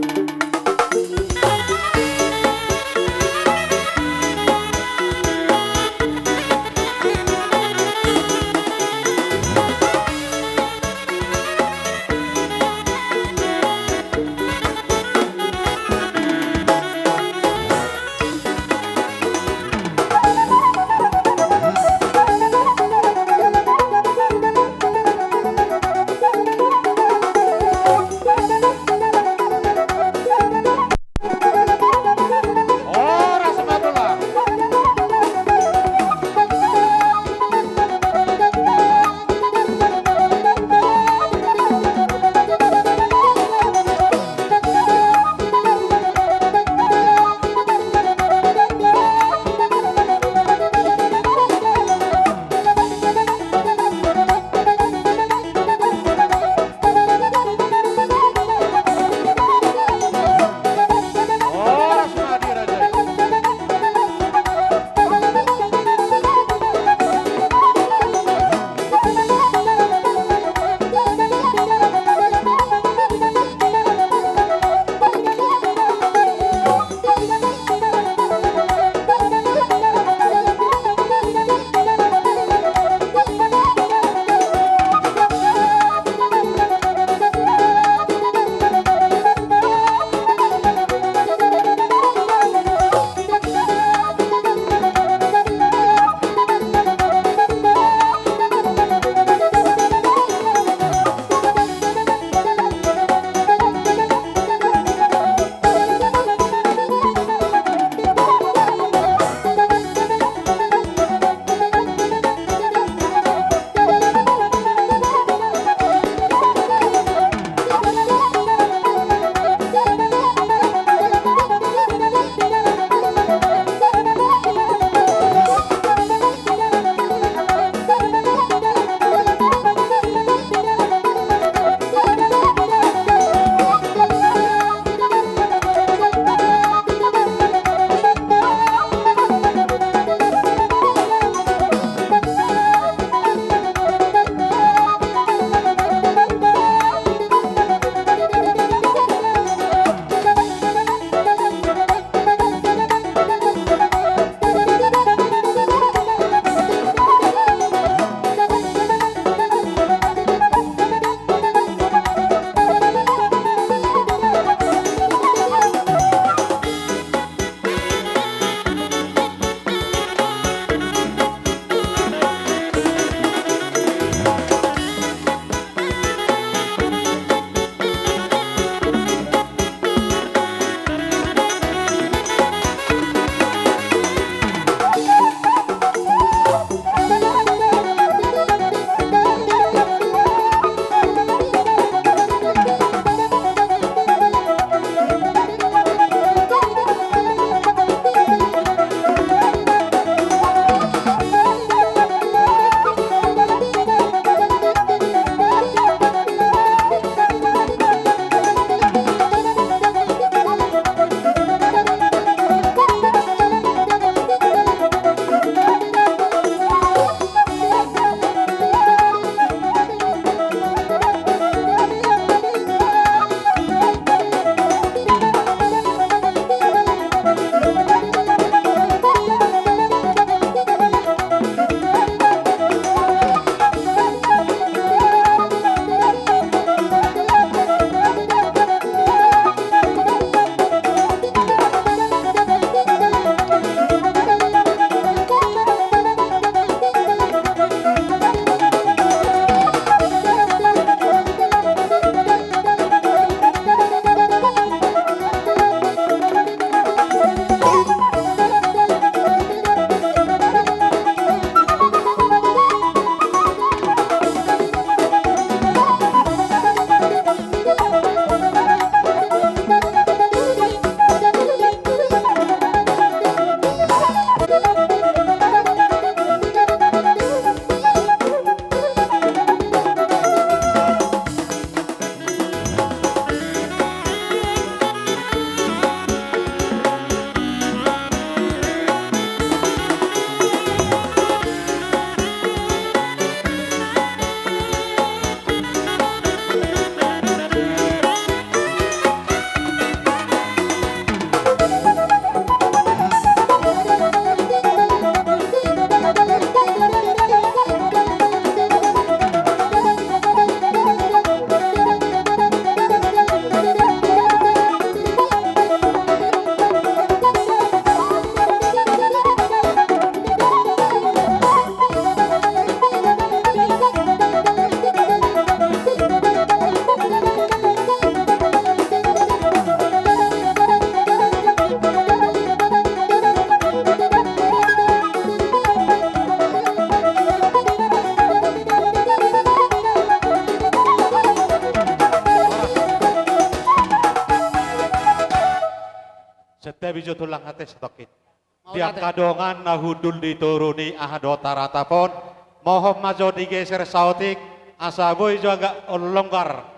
Setiap bijo tulang hati setokit. Mau Tiap late. kadongan nahudul dituruni ahadota ratapon. Mohon majo digeser sautik. Asaboy juga longgar.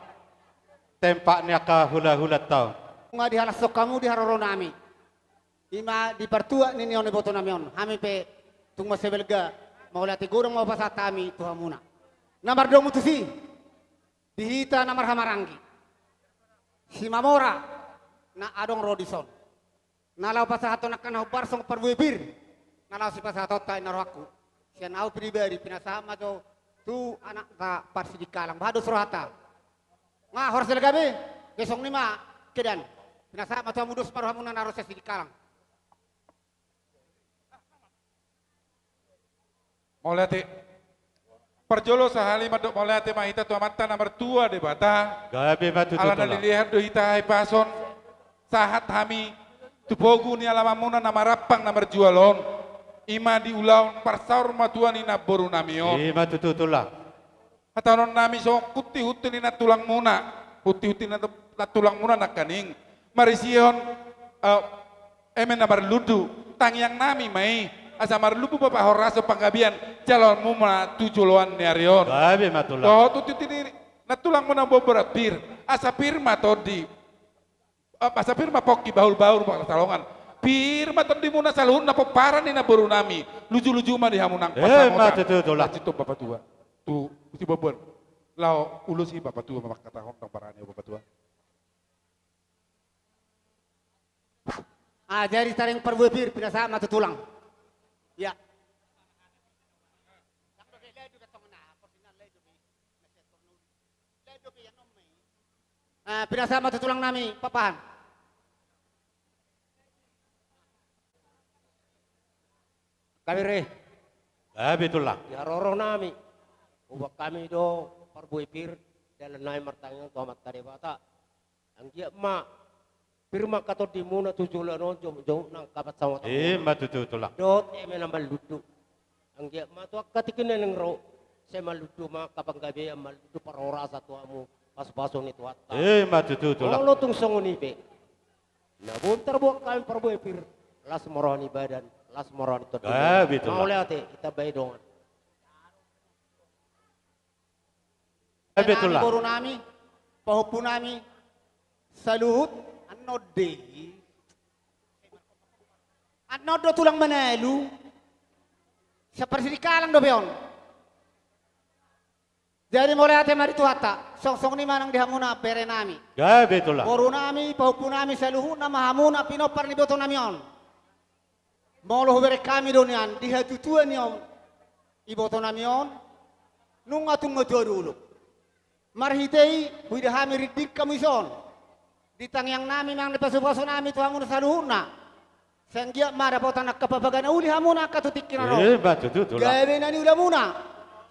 Tempaknya ka hula-hula tau. Nga dihalasok kamu diharoro nami. Ima di pertua ni nion iboto namion. Hami pe tung masebelga mau lati gurung mau pasat kami Tuhan muna. Namar dong mutusi. Dihita namar hamarangi. Si Mamora na adong Rodison. Nalau pasahato nakkan hau barsong perwebir. Nalau si pasahato tay narohaku. Sian au pribadi pinasama jo tu anak ta parsi di kalang bahado surata. Nga horas gabe gesong lima kedan. Pinasama to mudus paruhamuna naros di kalang. Maulati perjolo sahali madok maulati mahita tua mata nomor 2 de bata. Gabi matu Ala tutulah. nalilihat do hita hai pason sahat hami tupogu ni alamamuna nama rapang nomor jualon ima di ulaun parsaur matuan ina boru namion. Ima tutulah. Atanon nami so kuti huti ni na tulang muna huti na tulang muna na kaning marision emen nabar ludu tangyang nami mai asa marlupu bapak horaso panggabian calon muna tujuluan ni arion. Gabi matulah. Toh tuti tini na tulang muna bobora pir asa pirma todi asa pirma poki baul-baul pak talongan pirma todi muna salun na poparan ni na boru nami luju-luju ma di hamunang matu tutulah. Cito bapak tua tu si bobon lao ulu si bapak tua mamak kata hong tang parani bapak tua. Ah jadi taring perwebir pinasama tutulang. Ya. Pinasama tutulang nami, papahan. Kabire, Gabi tulah. ya roro nami. Ubah kami do parbuipir dalam naik martanya tuamat tadi bata. Anggia ma firma kato di muna tujulan jom nang kapat sama tamu. Ima tutulah. Dot eme nambal ludu. Anggia ma tu katikin neng ro. Saya maludu ma kapang gabe maludu parora satu amu pas-paso ni tuata. Ima tutulah. Kalau tung songoni be. Nah buntar buat kami parbuipir. Las moroni badan, las moroni to. Gabi tulah. Mau lihat kita bayi dongan. Gabi tulah. Boru nami, pahupu nami, saluhut, anode. Anodo tulang manalu. Seperti di kalang do beon. Jadi mulai ate mari tuata, song ni manang dihamuna pere nami. Gabi tulah. Boru nami, pahupu nami, saluhut nama hamuna pinopar ni boto namion. Molo bere kami donian, dihatutuan yon. Iboto namion, nunga tunga dulu. Marhitei, huida hami ridik kamison. Ditang yang nami mang lepasu-pasu nami tu hamun saluhuna. Sanggia mara botan nak kapabagana uli hamuna katutik kinaro. Ima tutulah. Gawe nani udah muna.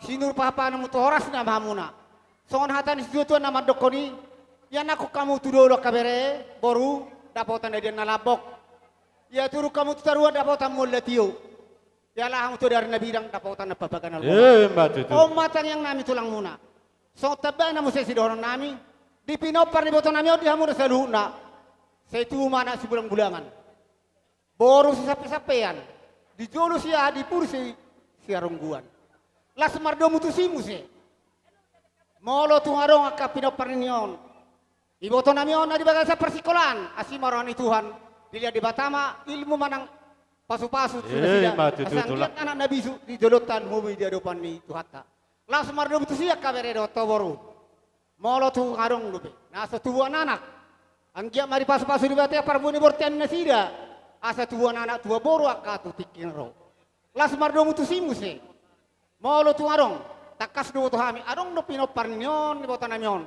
Sinur papa namu tu horas na hamuna. Songon hatan istutuan nama dokoni. Ya naku kamu tu dolo kabere boru dapotan dari nalabok. Ya turu kamu tu tarua dapotan mulatio. Ya lah kamu tu dari nabidang dapotan napabagana. Ima tutulah. Oh matang yang nami tulang muna. So tabay na mo sa sidoron nami. Di pinopar ni boto nami o di hamuna sa luhuna. Sa itumana si bulang-bulangan. Boro si sapi-sapian. Di jolo siya, di pursi siya rungguan. Las mardo mutusimu si. Molo tungarong akka pinopar ninyon. Iboto nami o na di bagal sa persikolan. Asimaron ni Tuhan. Dilihat di Batama, ilmu manang pasu-pasu. Tutulah. Asangkiat anak nabisu di jolotan mobil di hadapan ni Tuhata. Langsung mardo butuh siap kabere do toboru. Molo tu ngarong lupe. Nasa tubuan anak. Anggia mari pas-pasu di batia parbuni bortian nasida. Asa tubuan anak tua boru akatu tikin ro. Langsung mardo butuh simuse. Molo tu ngarong. Takas do tu hami. Arong do pinopar ninyon di botan namyon.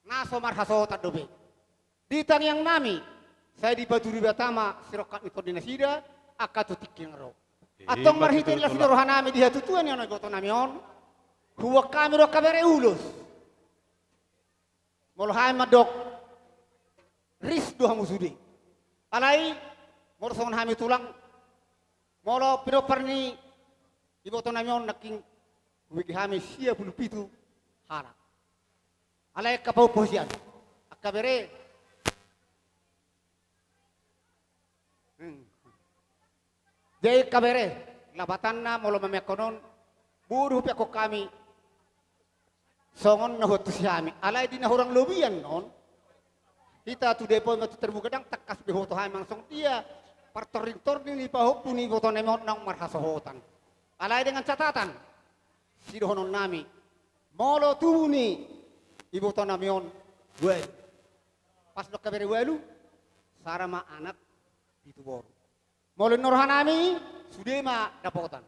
Naso marhasota dobe. Ditang yang nami. Saya di batu di batama sirokat ni koordinasida akatu tikin ro. Atong marhitin la sidorohan nami di hatutuan yon di botan namyon. Huwag kami ro kabere ulos. Molohay madok. Ris do hamusudi. Alay, morson hami tulang. Molo pinopar ni iboto namyon naking wigi hami siya bulupitu hara. Alay kapaw posian. Akabere. Jai kabere, labatan na molo mamekonon, buru ko kami, songon na hotu siyami. Alay di na hurang lubiyan non. Kita tu depo nga tu terbuka dang takas behoto hay mangsong dia. Partoring-toring ni pahop puni boto nemot nang marhasohotan. Alay dengan catatan, sidohonon nami, molo tuni, iboto namion, gue. Pas dok kabere welu, sarama anak itu boru. Molo norhanami, sudema dapotan.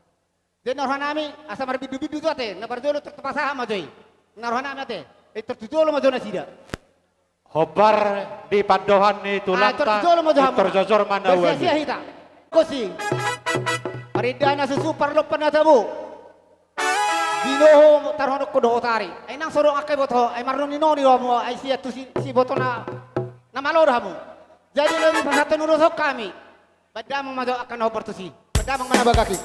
Jadi norhanami asa marbidu-bidu tu ate, na barjolo terpasah majoi. Norhanami ate, tertutolo majona sida. Hobar di padohan itu lanta, terjojor mana wali. Bersia-sia hita, kosi. Paridana susupar lopan na tabu. Dinoho tarhonok ko doho tari. Ay nang sorong akay boto, ay marunong ninoni mo, ay siya tu si boto na malor mo. Jadi lebih pasatan urusok kami. Badamang mado akan ho pertusi. Badamang manabagaki.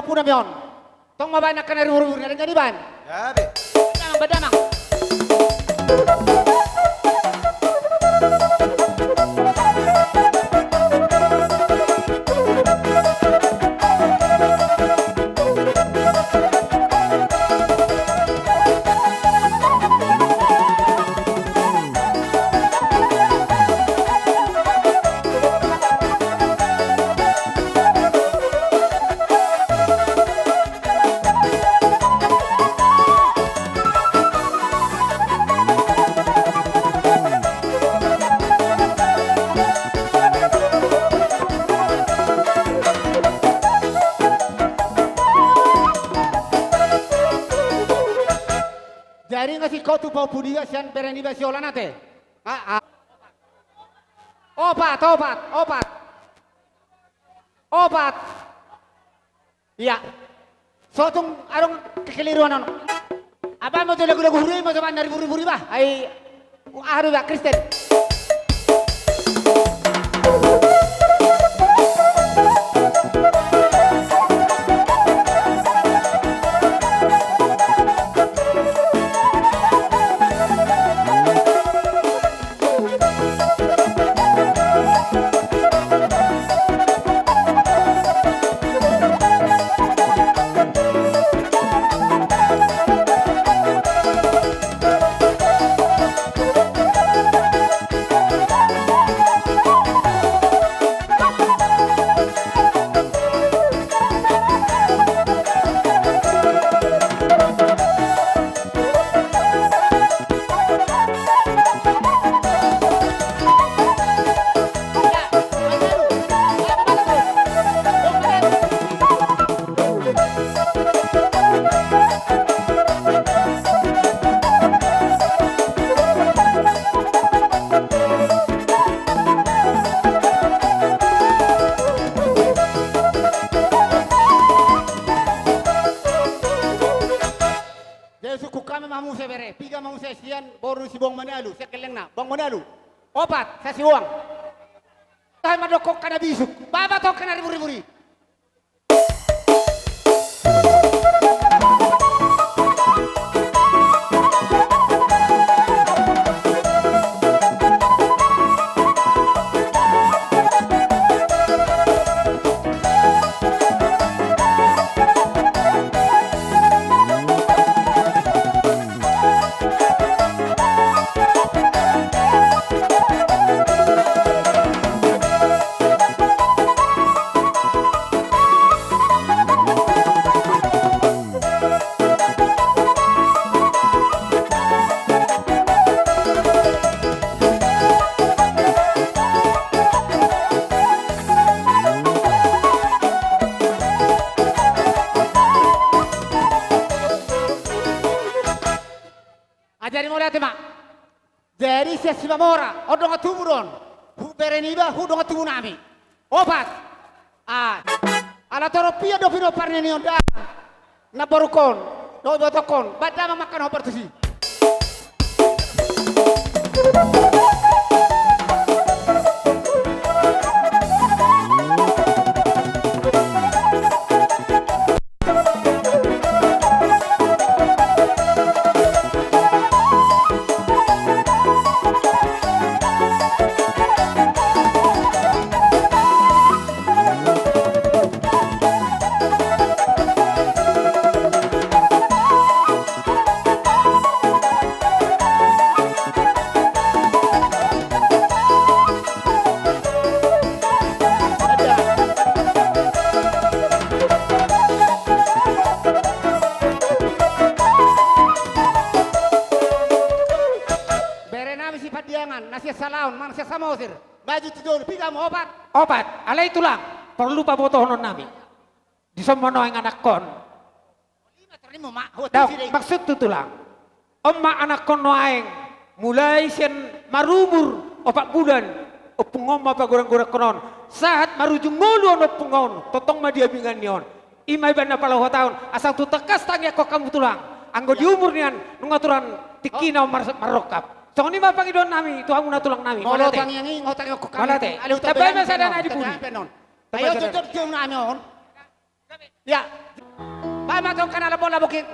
Puna bion, tong mabanak ka na rin na rin ganiban. Gabi. Badamang. Jadi ngasih kau tu pau pudiga sian berani basiola nate. Obat. Iya. Sotung arong kekeliruan on. Apa mau tu lagu-lagu huri mau coba dari buri-buri bah. Ai aduh bah Kristen. suku kami mamu sebere, piga mamu sesian, boru si bong manalu, sekeleng na, bong manalu. Opat, saya si uang. Tahan madokok kana bisuk, baba tok kana riburi-buri. Ajari mo natin ma. Dari siya si Mamora, o doon nga tumuron. Bereniba, hu doon nga tumunami. Opat. Ala toropia do pino parne niyon da. Na borukon, do botokon, badama makan hopar tusi. Nasi salaun, manusia samosir. Baju tidur, piga mo opat. Opat, alay tulang. Perlu pa botohonon nami. Di semua yang anak kon. Daw, maksud tu tulang. Oma anak kon noaeng. Mulai sen marumur 4 bulan. Opungom apa goreng-goreng konon. Saat marujung ngulu ono pungon. Totong ma dia bingan nion. Imay ban na palaho taon. Asal tu tekas tangi ako kamu tulang. Anggo di umur nian. Nungaturan tikinaw marokap. So ni mapangidon nami, Tuhan muna tulang nami. Ngolo tangi yang ngotang ako kami. Malate. Tapi masa ada na di budi. Ayo jujur jujur nami on. Ya. Ba matong kanala bola bukit.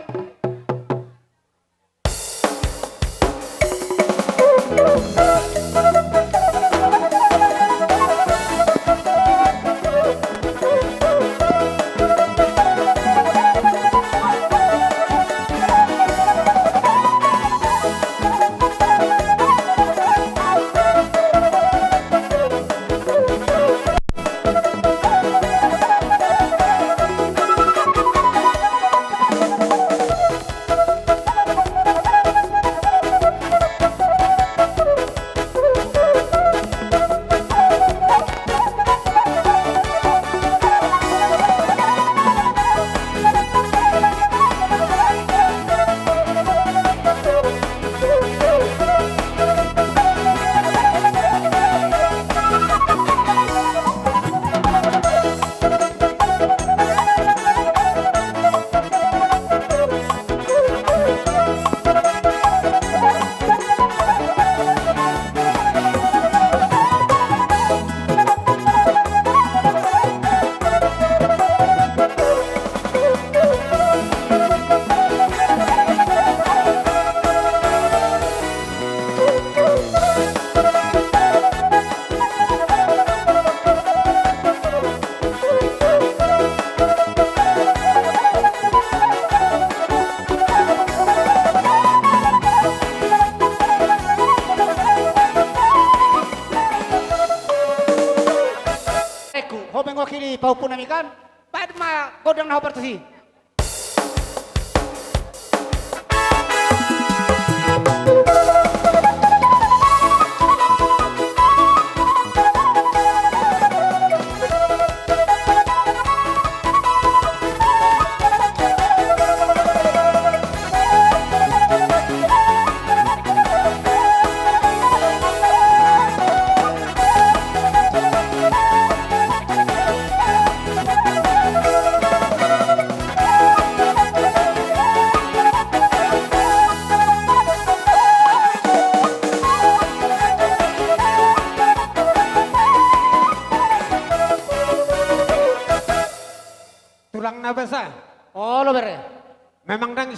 Kiri paupun namikan, pad ma godang na operasi.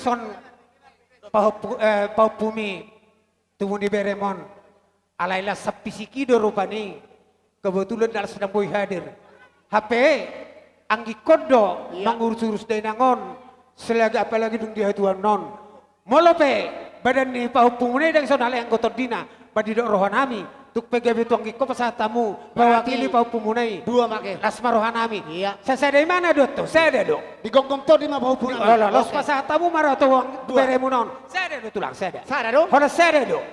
son paupumi tumuni beremon alailah sapisikido rupani kebetulan dalam sedang boy hadir HP anggi kodo mangurus-urus dainangon selagi apalagi dung dia tuan non molope badan ni paupumune dan son alai anggotor dina badidok rohanami tuk PGB tuang kiko pasatamu mewakili paupumunai dua make lasma rohanami iya saya dari mana dot tuh saya ada dok di gonggong to di mah paupunami los pasatamu marah tuang beremunon saya ada tulang saya ada dong hola saya ada dok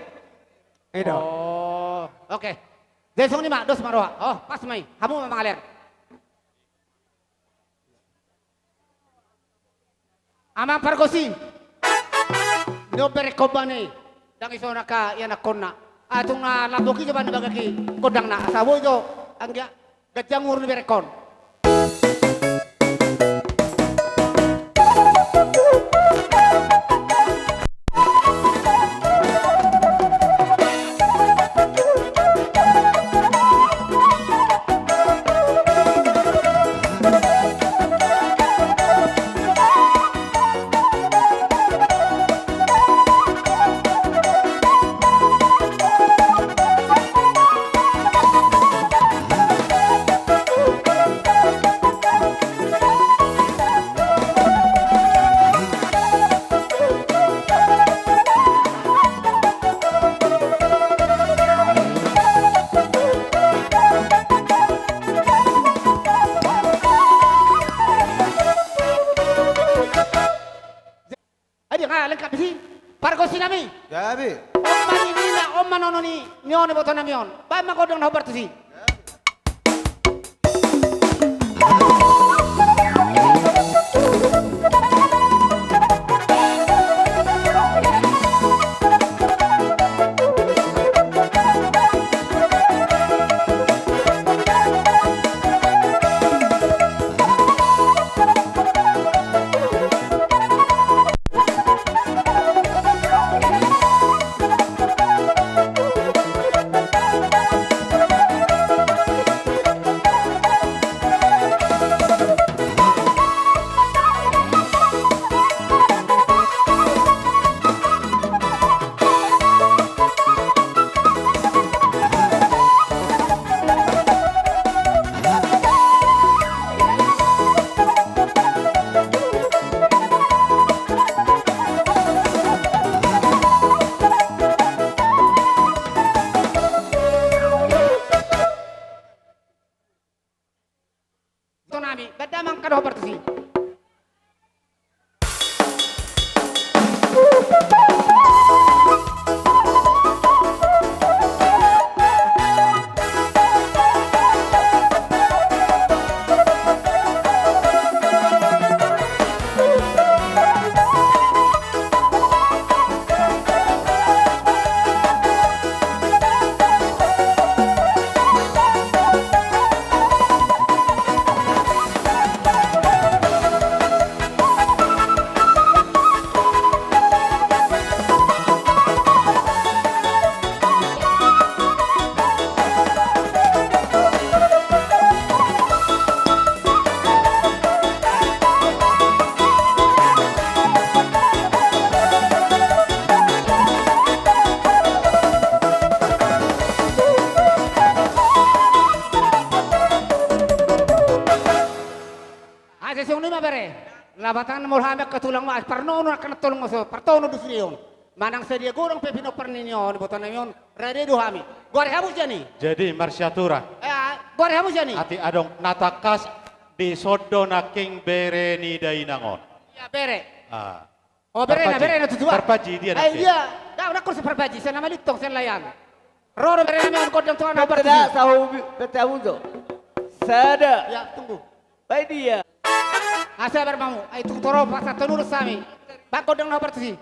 itu oh oke desong ni mak dos maroha oh pas mai kamu memang aler amang pargosi no berekobane dang isona ka yana konna atong na laboki sa banda bagaki kodang na asawo ito ang gadyang urno berekon Gabi. Omman ini na omman ono ni nione boto na mion. Ba makodong na operasi. Labatan mo hamek katulang mas parnono akan tolong maso partono du sinion manang sedia gorong pepino perninyo ni botan nayon rede du hami gore hamu jani jadi marsyatura gore hamu jani ati adong natakas di sodona king bere ni dainangon ya bere oh bere na tutua perpaji dia nanti iya dah udah kursi perpaji sana malitong sen layan roro bere na on kodong tuan obat Tidak tahu bete amundo. Sada. ya tunggu Baik dia. asa bermamu ay tutoro pasa tenur sami bak kodong na obat si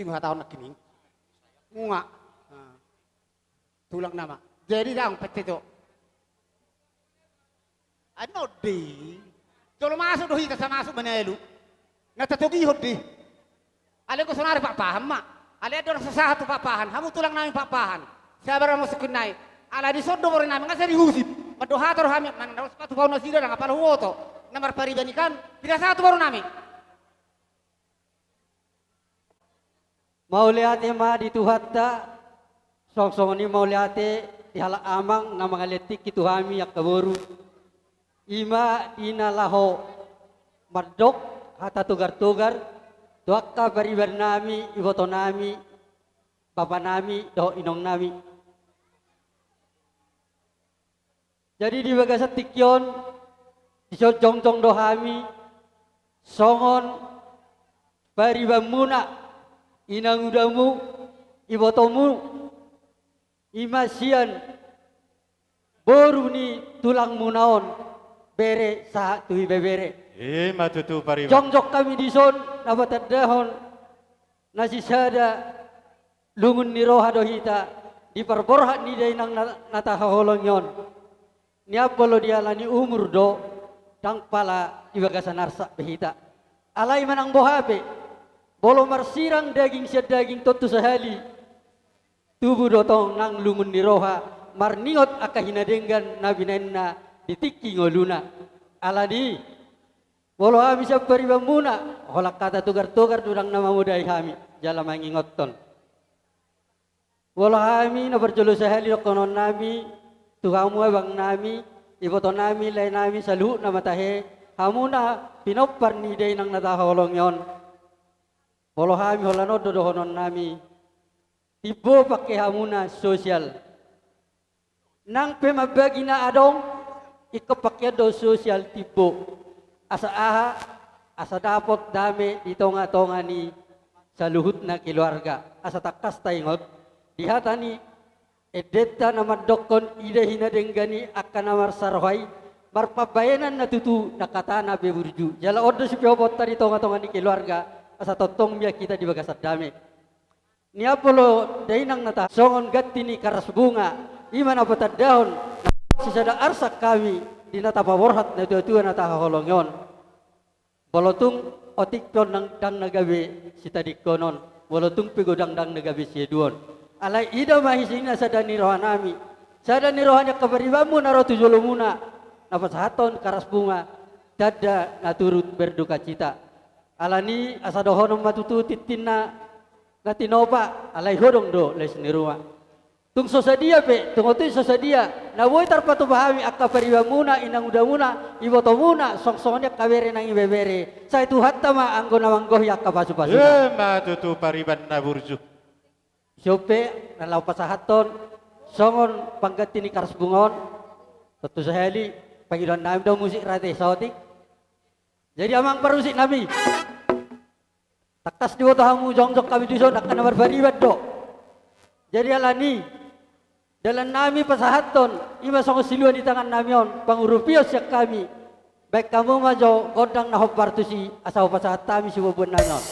singo tahun gini. Bunga. Tulang nama. Jadi dang peti tu. Ano di? Jolo masuk doh kita sama masuk menelu. Nata togi hodi. Ale ko sonari papahan mak. Ale ada sesah tu papahan. Hamu tulang nami papahan. Saya baru masuk nai. Ala di sodo baru nami ngasih dihusip. Padoha taruh hamil. Nang dapat sepatu bau nasi dah ngapal huoto. Nomor paribanikan. Tidak satu baru nami. Mau lihat ema di Tuhatta, song-song ni mau lihat di hala amang na mga letik itu kami yak kaburu. Ima inalaho mardok hata tugar-tugar, tuakka baribar nami, iboto nami, bapa nami, doh inong nami. Jadi di bagasat tikyon, di jong-jong doh kami, songon baribar muna. Inang udamu, ibotomu, imasian, boru ni tulang munaon, bere saat tuhi bebere. Matutu pariba. Jongjok kami di son, nabatat dahon, nasi sada, lungun ni roha dohita, di perborhat ni day nang natahaholong yon. Niap bolo dialani umur do, tang pala di bagasan arsak behita. Alai manang bohabe. Bolo marsirang daging siya daging totu sahali. Tubuh dotong nang lungun ni roha. Marningot akahinadenggan nabinenna ditiki ngoluna. Aladi. Bolo kami siya paribang muna. Holak kata tugar-tugar durang nama muday kami. Jala mangingot ton. Bolo kami na berjolo sahali konon nami. Tuhamu abang nami. Iboto nami lay nami salu na matahe. Hamuna pinopar ni day nang nataholong yon. Bolo kami holano dodohonon nami tibo pakai hamuna sosial nang pemabagi na adong ikapakya do sosial tibo asa aha asa dapot dami di tonga-tonga ni sa luhut na keluarga asa takas taingot dihatani edeta na madokon ide hinadenggani akan namar sarhoy marpabayanan na tutu nakatana beburju jala odo si piobot tadi tonga-tonga ni keluarga asa totong biya kita di bagasat dami. Ni apolo dainang nata songon gatti ni karas bunga iman apatad dahon sisada arsak kami di nata paborhat na tuwa nata holongon. Bolotung otik pion nang dang nagabe sitadik konon. Bolotung pigodang dang nagabe sieduon. Alay ida mahisina sada ni rohanami. Sada ni rohanya kabaribamu naro tujolo muna. Napasahaton karas bunga dada naturut berduka cita. Alani asa dohonom matutu titinna natinopa alay hodong do les ni rumah. Tung sosadia pe, tung otu sosadia. Na boy tarpatu bahami akka pariba muna inang uda muna iboto muna sok-soknya kawere nang ibebere. Sa itu hatta ma anggo namanggoh yak kapasu-pasu. Matutu pariban na burju. Siope nalau pasahaton songon panggati ni karas bungon. Tentu sahali panggilan nami do musik rate saotik. Jadi amang parusik nami. Takas di hamu jongjok kami di sana akan berbaribat do. Jadi alani dalam nami pasahaton ima songo siluan di tangan nami on pangurupios yak kami. Baik kamu majo godang na hopartusi asau pasahat kami sibubuan nami on.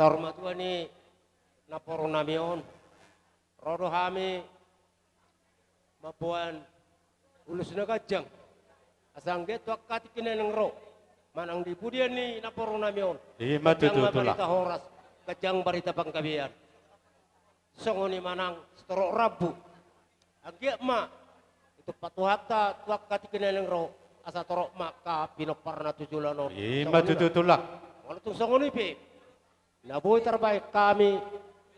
hormatuan ni naporo namion. Rodo hami mapuan ulus na kajang. Asangge tuak kati kineneng ro. Manang di pudian ni naporo namion. Ima Kajang tututulah. barita horas. Kajang barita pangkabian. Songoni manang setorok rabu. Agia ma itu patuhata tuak kati kineneng ro. Asa torok maka pinoparna tujulano. Ima tututulah. Walau tu songoni pe. Naboy terbaik kami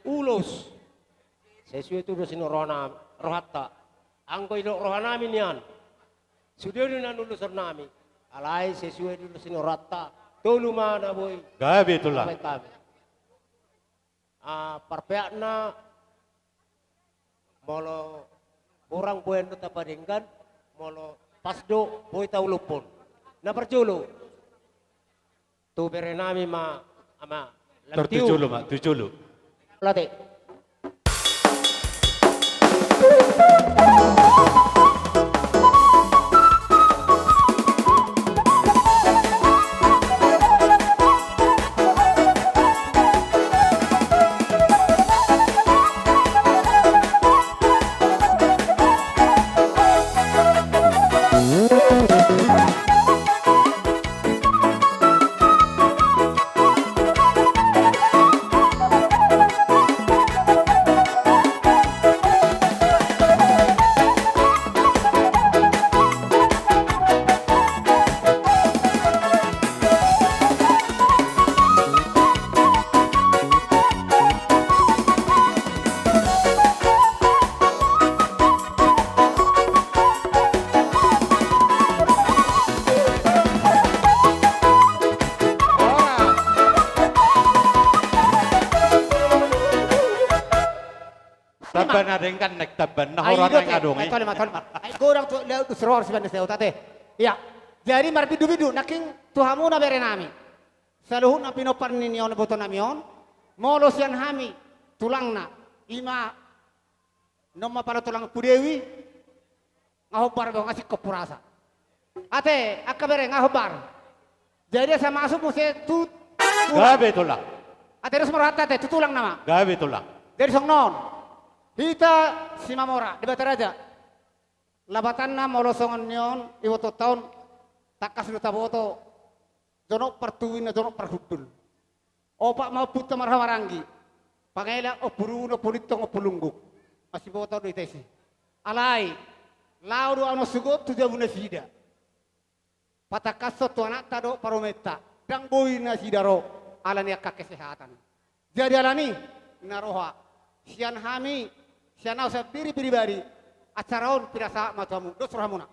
ulus. Sesuai itu dosin rohana rohata. Angkoi do rohana nian. Sudah dinan ulus nami. Alai sesuai itu dosin rohata. Tolu mana boy. Gabi itulah. Kami. Perpeakna molo orang boy tetap padingkan. Molo pasdo boy tahu lupun. Na perjulu. Tu berenami ma ama. Tertujulu mak, tujulu. Latih. Taban ada yang kan nek taban, nah orang yang ngadong. Ay gorang tu leo usror si banda seo tate. Ya. Jadi mar bidu naking tuhamu na bere nami. Saluhun na pinopar ninyo na boto namion. Molo sian hami tulang na ima noma para tulang pudewi ngahobar ba ngasih kepurasa. Ate akka bere ngahobar. Jadi sa masuk mo se tut. Gabi itulah. Ate terus merata te tutulang nama. Gabi itulah. Dari songnon. Hita si Mamora di Bataraja. Labatan na molosongan nyon iwoto tahun takas lu taboto. Jono pertuwin na jono perhudul. Opak mau puta marhawarangi. Pangela o buru no politong o pulungguk. Masih boto do itesi. Alai. Lauro ano sugot tu jabuna sida. Patakaso tu anak tado parometa. Dang boy na sidaro alani akka kesehatan. Jadi alani naroha. Sian hami sian au sabiri pribadi acaraon pirasa matamu dos rahamuna.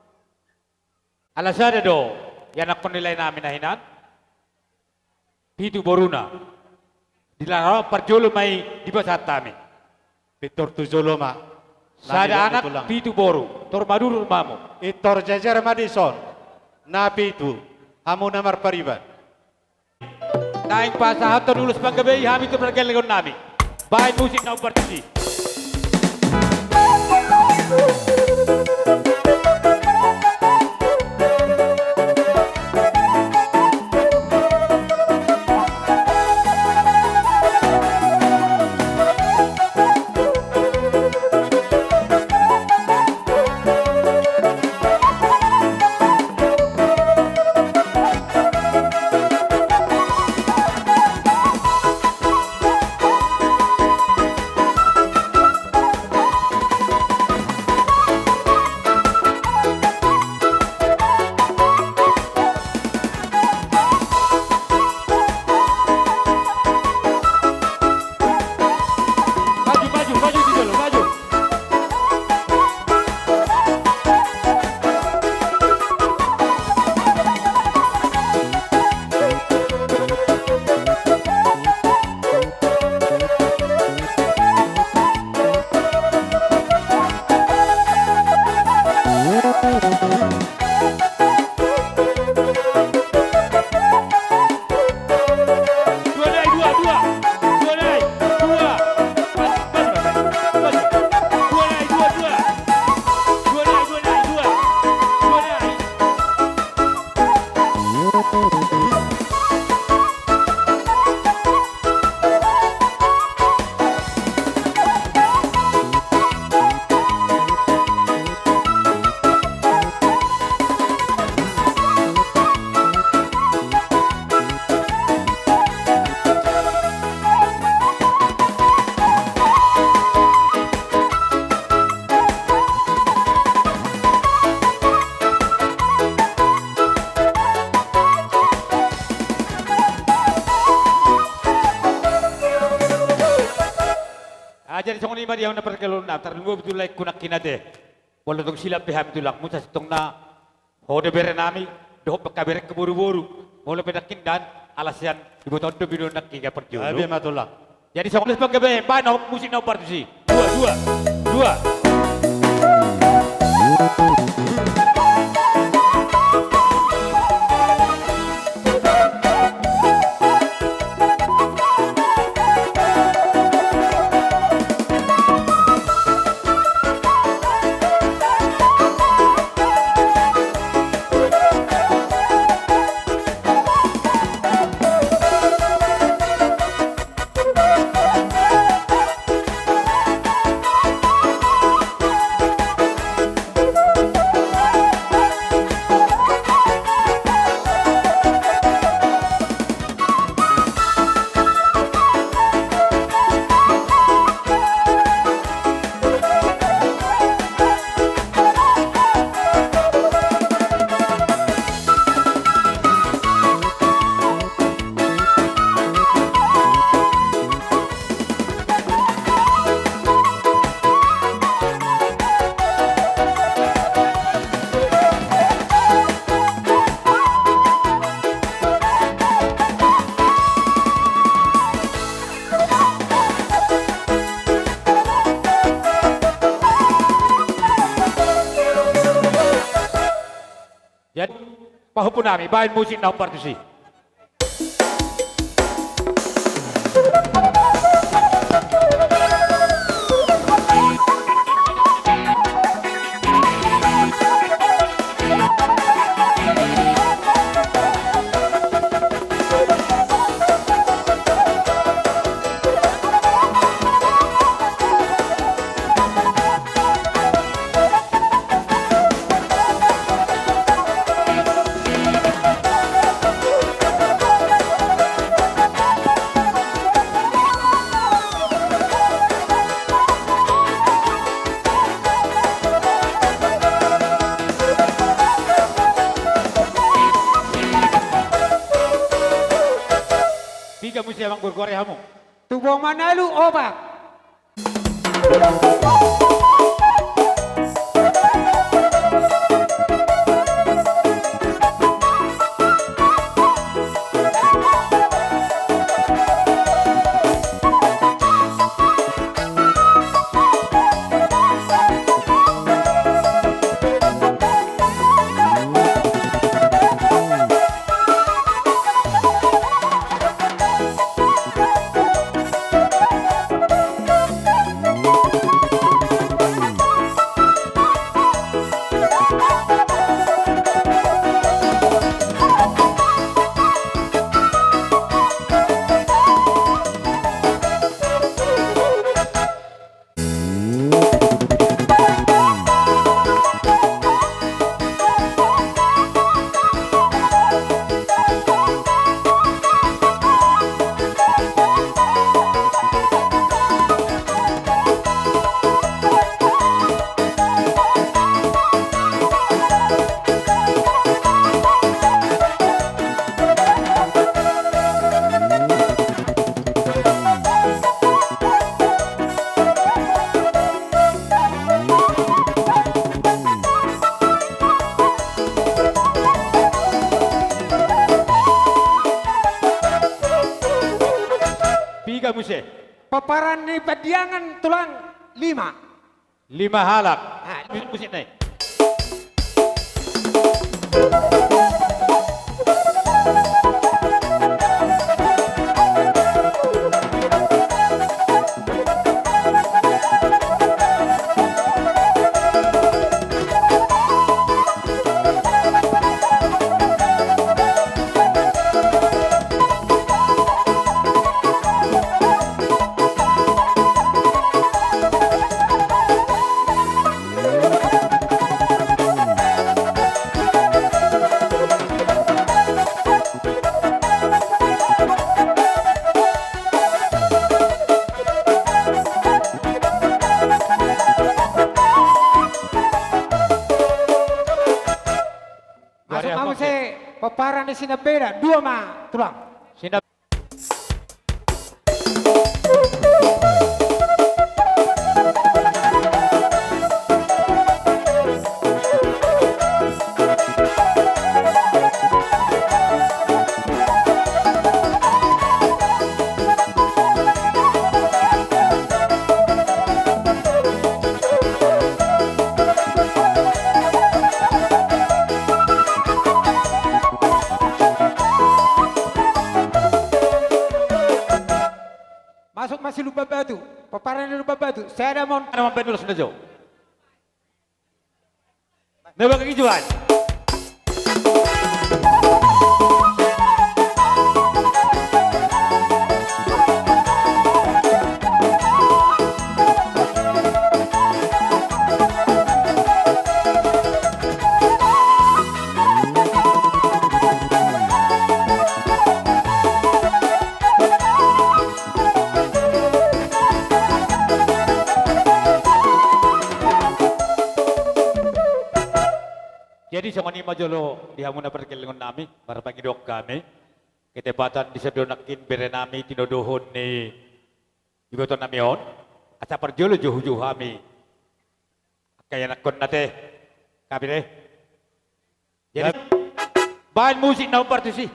Alasada do yanak penilai namin nahinan pitu boruna dilarang perjolo mai di basatami Pitor tujolo mak. sada anak pitu boru tor maduru mamu Itor jajar Madison. Napi itu hamu namar pariban. naing pasahat terulus panggabai hami tu pergelegon nami baik musik nau bertisi. yang na perkelon na tarungo betul like kunak kinade. Wala tong silap piham tulak musa sitong na hode bere nami doh pekabere keburu-buru. Wala pedakin dan alasian ibu tonto binu nak kiga perjulu. Abi matulak. Jadi sokolis penggabe ba na musik na partisi. Dua. Jadi pahupun nami bain musik na partisi. Tiga musik abang bergore hamu. Tubuh mana lu obat? Tiga musik. Paparan ni padiangan tulang 5. 5 halak. Musik naik. Kamu se paparan di sini beda 2 mah tulang. Sini Saya ada mau pendulos na jo. Nebak kijuan. Jadi sangat ni majolo di hamuna perkelingon nami para pangidok kami ketepatan di sedonakin bere nami tinodohon ni iboton nami on asa perjolo juhu kami kaya nakon nate kami deh. Jadi bahan musik na partisi.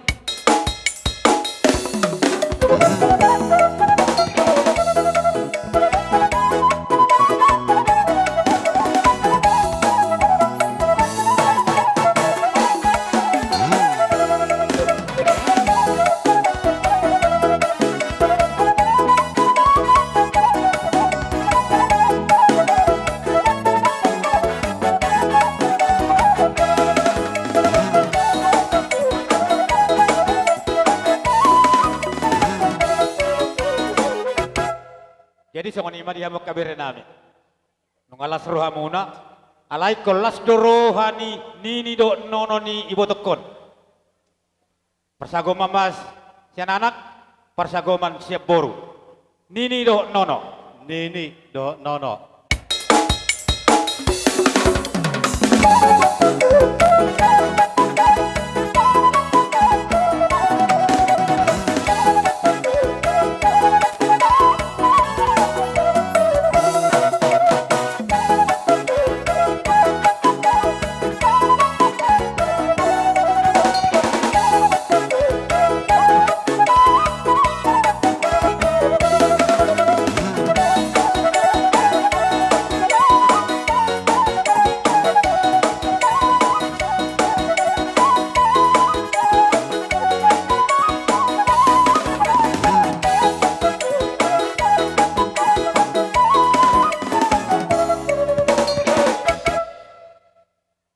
Jadi sangat ima dia makabere nami. Nung alas roha muna, alay kolas do rohani nini do nono ni ibotokon. Persagoma mas sian anak, persagoman siap boru. Nini do nono. Nini do nono.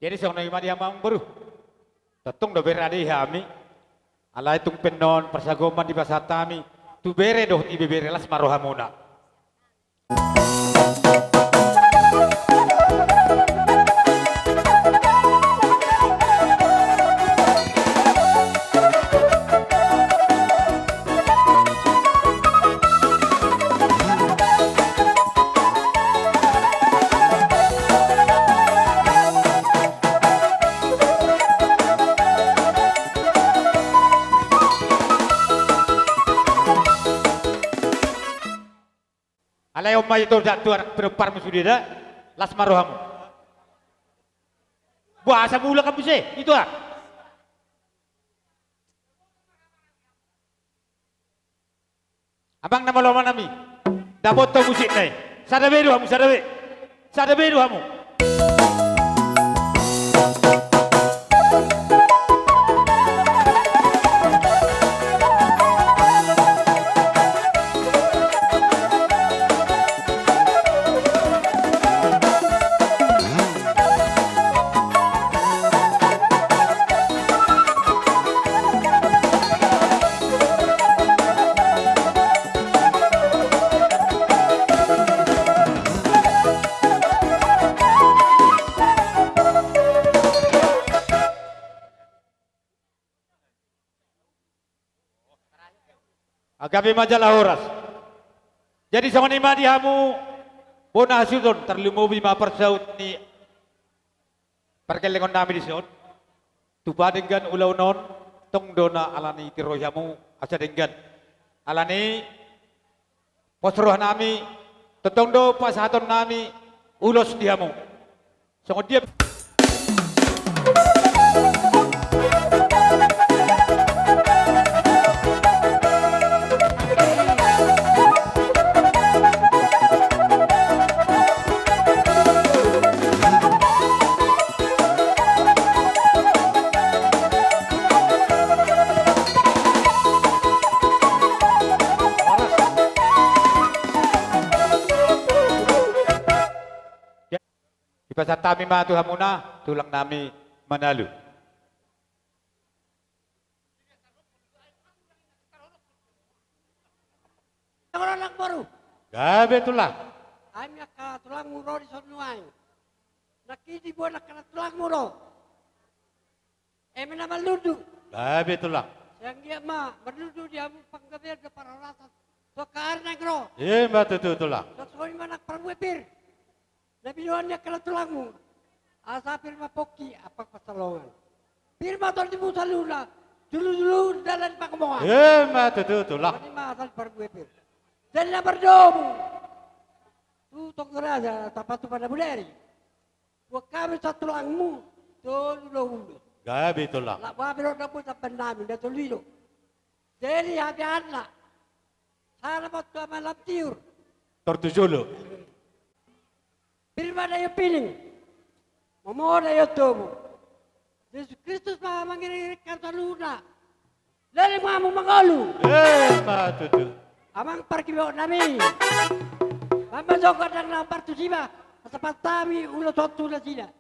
Jadi seorang ima dia mang baru. Tatung do berade hami. Alai tung penon persagoman di basatami. Tu bere doh ibe bere las marohamuna. Alay umay itu jatuh perempar musudida las marohamu. Bahasa mula kamu sih itu ah. Abang nama lama nami. Dapat tahu musik nih. Sadabe kamu sadabe kamu. Agapi majalah horas. Jadi sama ni madihamu bona hasilon terlimu bima persaut ni perkelengon nami di sini. Tupa dengan ulau non tong dona alani tiroyamu asa dengan alani posroh nami tong do pasaton nami ulos dihamu. Sangat dia. pasatami matu hamuna tulang nami manalu. Orang baru. Gabe tulang. Kami akan tulang muro di sonuai. Nakidi buat nak tulang muro. Emi nama ludu. Gabe tulang. Yang dia mah berludu dia panggabir ke para rasa. So kaar negro. Matu tulang. So soalnya mana perbuepir. Nabi doannya kalau tulangmu. Asa firma poki apa pertolongan. Firma tol di musa luna. Dulu dalam pakemongan. Matu tulang. Ini mah asal perbuepir. Dan yang berdomu. Tutok raja tapat pada budari. Buat kami satu tulangmu. Tolu. Gabi tulang. Lah babi ro dapat tapan namin dah tolilo. Jadi habi anak. Sana mo tu malam tiur. Tortujolo. Firma na yung piling. Mamora yung tubo. Yesus Kristus pa mangirir ka sa luna. Lali mo among mangalu. Matu. Amang parkibo nami. Mamasok ka ng partusiba. Sa patami ulo sotu na sila.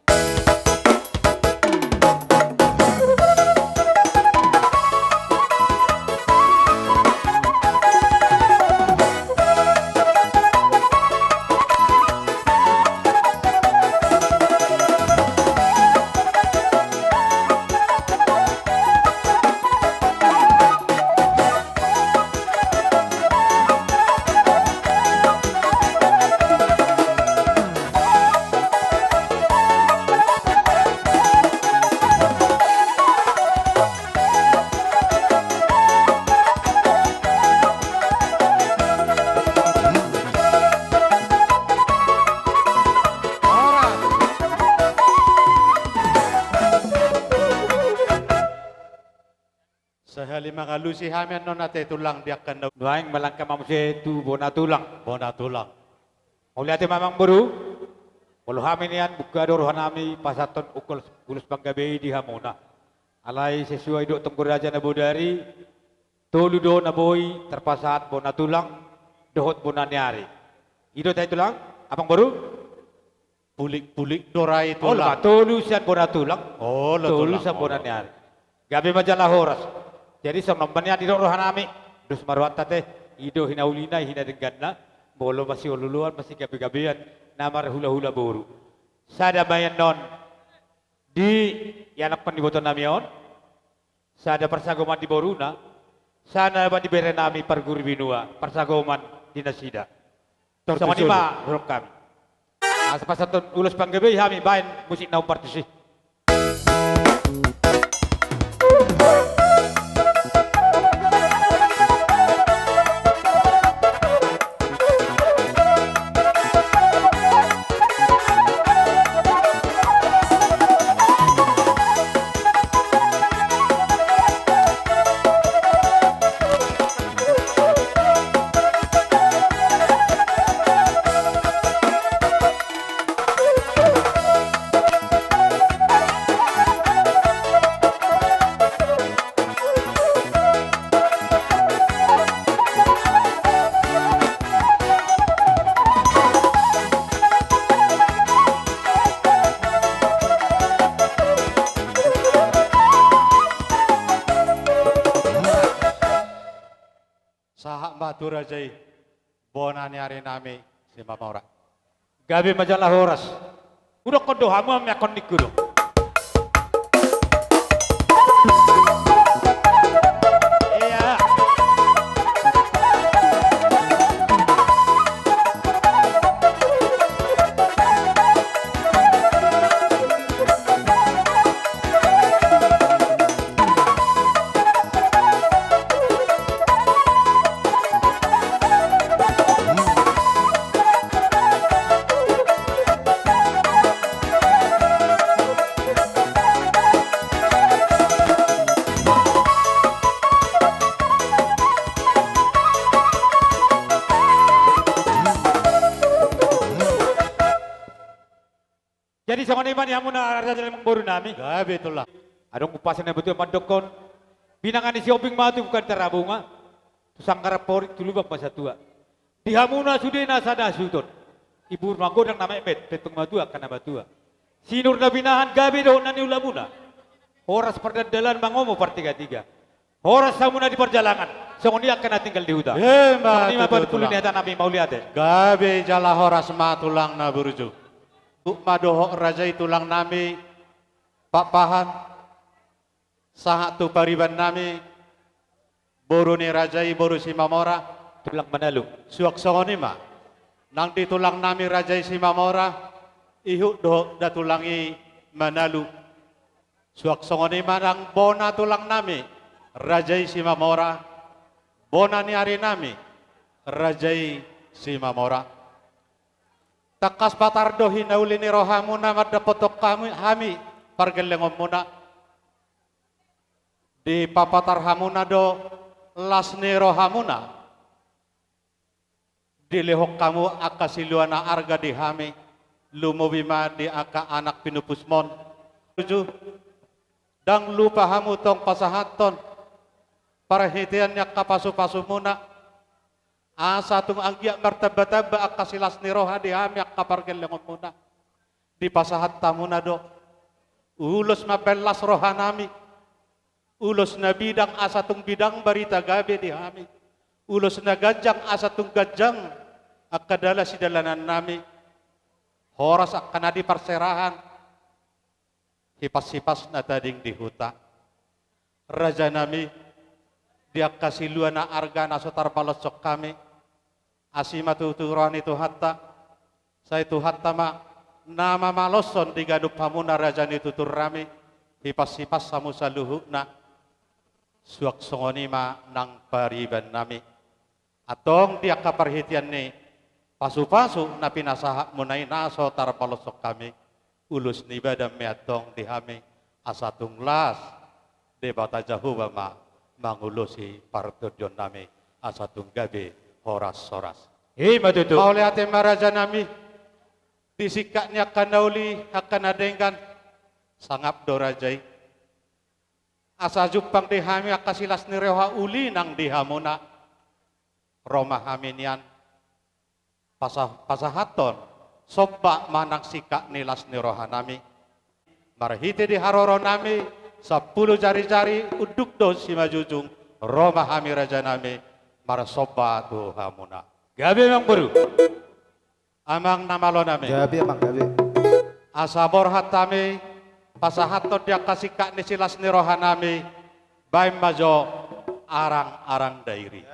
Sahali mga lusi hamen no nate tulang diak kan Nuaing malangka mamse tu bona tulang. Bona tulang. Uli ate mamang buru. Walau hamin yan buka dorohan nami pasaton ukol ulus panggabe di hamuna. Alai sesuai dok tengkur raja na budari. Tolu do na boy terpasat bona tulang. Dohot bona nyari. Ido tay tulang? Apang baru? Pulik dorai Oh, tulang. tolu sian bona tulang. Oh, tolu tulang. sian bona nyari. Gabi majalah horas. Jadi sonombannya di roh nami. Dus marwat tate. Ido hina ulina hina denganna. Bolo masih ululuan masih gabi-gabian. Namar hula-hula boru. Sada bayan non. Di yanak pendiboton nami on. Sada persagoman di boruna. Sana ba di bere nami perguri binua. Persagoman di nasida. Sama ni ma huruf kami. Asapasatun ulus panggabe kami bayan musik naum partisi. Sahak matura jay bona nyari nami si Mamaura. Gabi majalah horas. Udah kodoh hamu amyakon dikudo. Jadi sama ni mani hamu na arja dalam boru nami. Gabi itulah. Adong upasan na betul mandokon. Binangan ni sioping matu bukan terabunga. Sangkara pori tulu bapa satua. Di hamu na sudah na sada sutun. Ibu manggo dang nama emet petung matua kana batua. Sinur na binahan gabi doon na niulamuna. Horas perdadalan mangomo partiga-tiga. Horas sa muna di perjalanan. So kung akan tinggal di hutan. Ma Ni mapapulunin yata namin mauliate. Gabi jala horas matulang na burju. Madoho raja itulang nami papahan sahat tu pariban nami boru ni raja boru si mamora tulang manalu suak songoni ma nang ditulang nami raja si mamora ihu do datulangi manalu suak songoni ma nang bona tulang nami raja si mamora bona ni hari nami raja si mamora takas patardo hinauli ni rohamuna madapotok kami hami pargelengom muna di papatar hamuna do las ni rohamuna di lehok kamu akasiluana arga di hami lumobima di aka anak pinupusmon tujuh dang lupa hamu tong pasahaton para hitiannya kapasu-pasu muna satung anggiak martaba-taba akasilas ni roha di hami akapargel lengon muna di pasahat tamuna do ulos mabelas roha nami ulos na bidang asatung bidang barita gabe di hami ulos na gajang asatung gajang akadala si dalanan nami horas akana di perserahan hipas-hipas na tading di huta raja nami dia kasih luana arga nasotar palosok kami asima tuturan itu hatta saya itu hatta ma nama maloson di gadup hamuna rajani tutur rami hipas-hipas samu saluhukna suak songoni ma nang pariban nami atong dia kaparhitian ni pasu-pasu na pinasahak munay nasotar palosok kami ulus ni badam meatong di hami asatung las debata jahuba ma mangulusi partudyon nami asatung gabi horas-horas. Matutu. Oleh hati maraja nami disikaknya kanauli akan adenggan sangap dorajai asa jupang dihami akasilas nireha uli nang dihamuna Roma haminian pasahaton sobak manang sikak nilas niroha nami marhiti di haroro nami 10 jari-jari uduk dos si majujung Roma hami raja nami marasoba tu hamuna gabi mang buru amang namalo nami gabi amang gabi asabor hatami pasahaton dia kasih kak nisilas niroha nami baim majo arang-arang dairi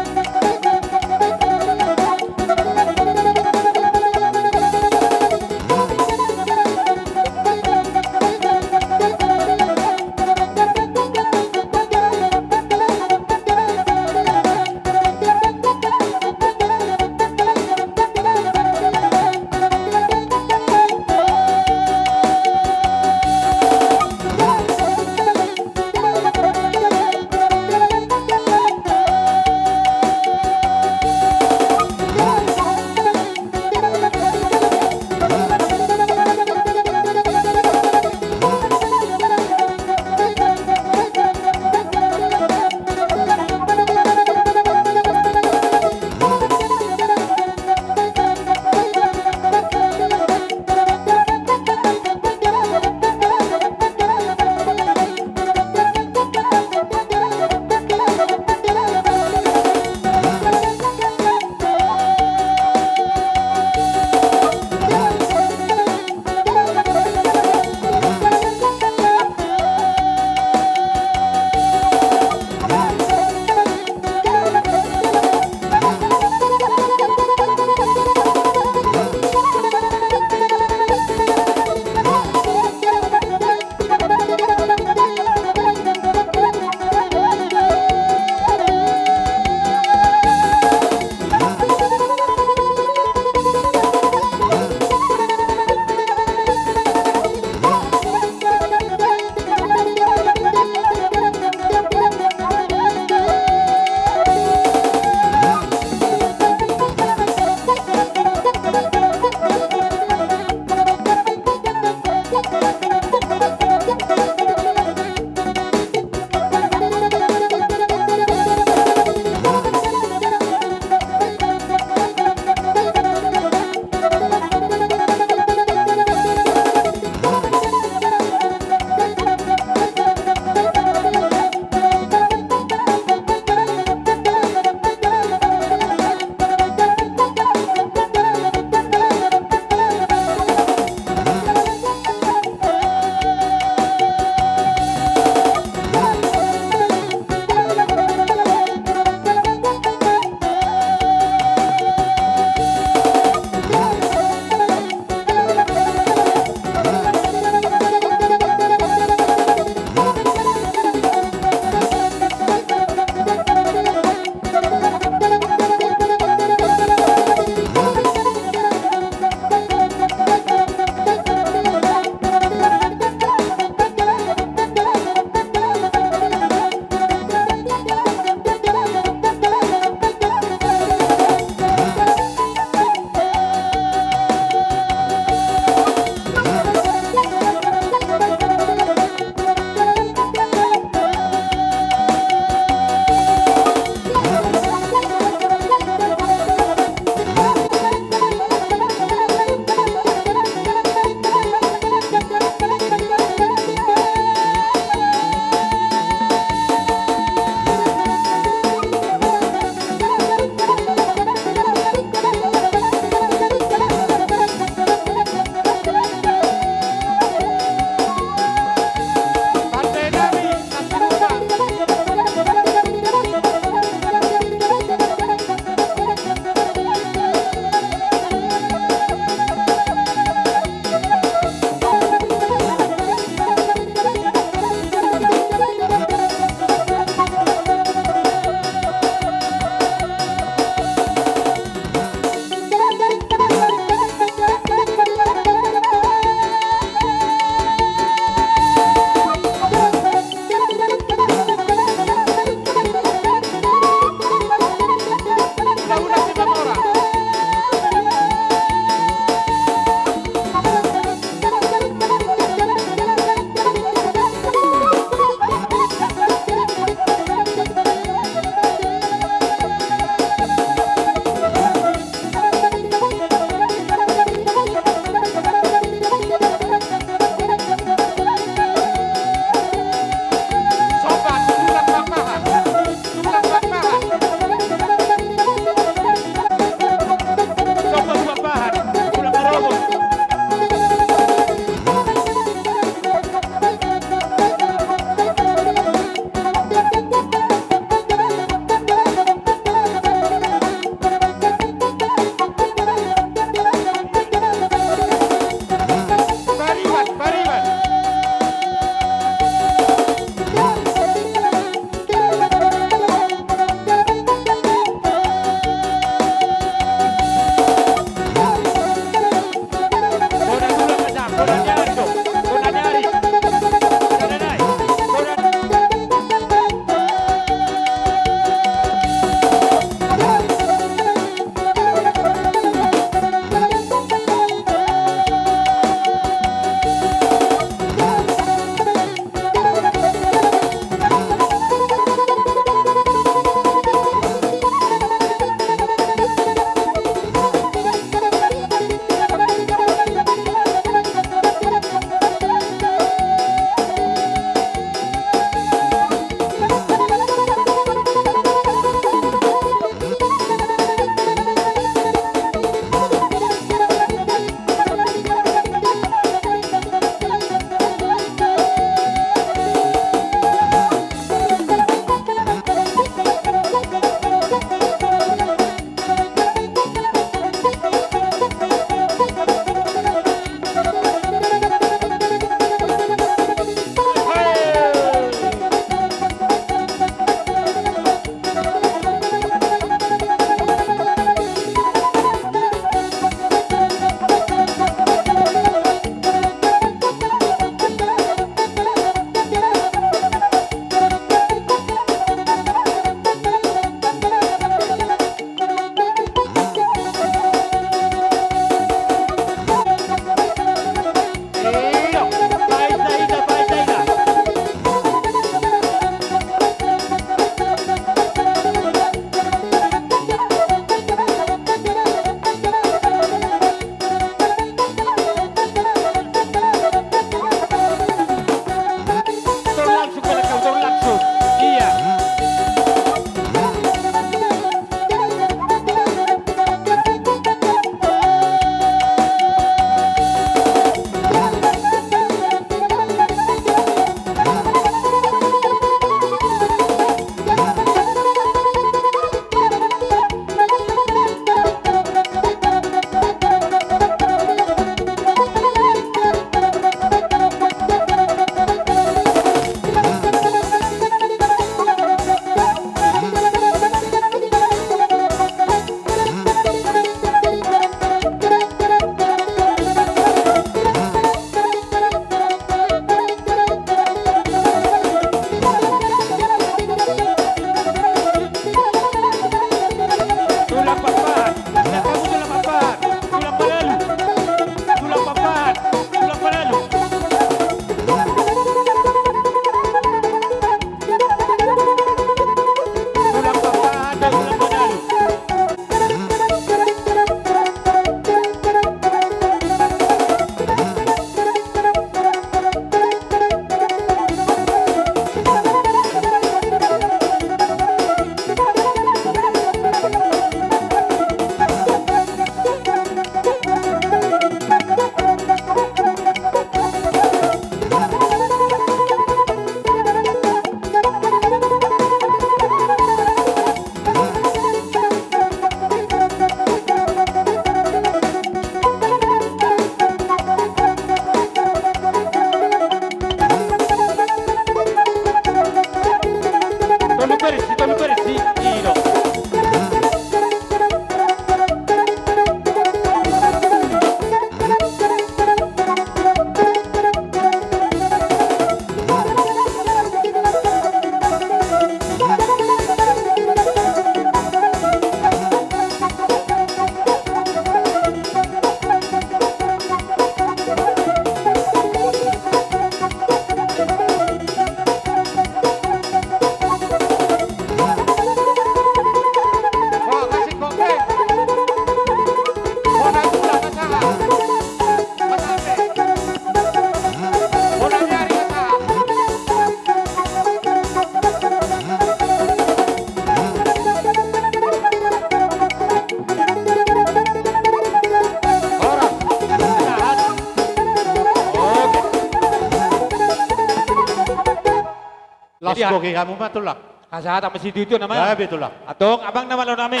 Jadi, koki kamu mah tulak. Kasahatan masih itu namanya. Ya betulak. Atong abang nama lo nami.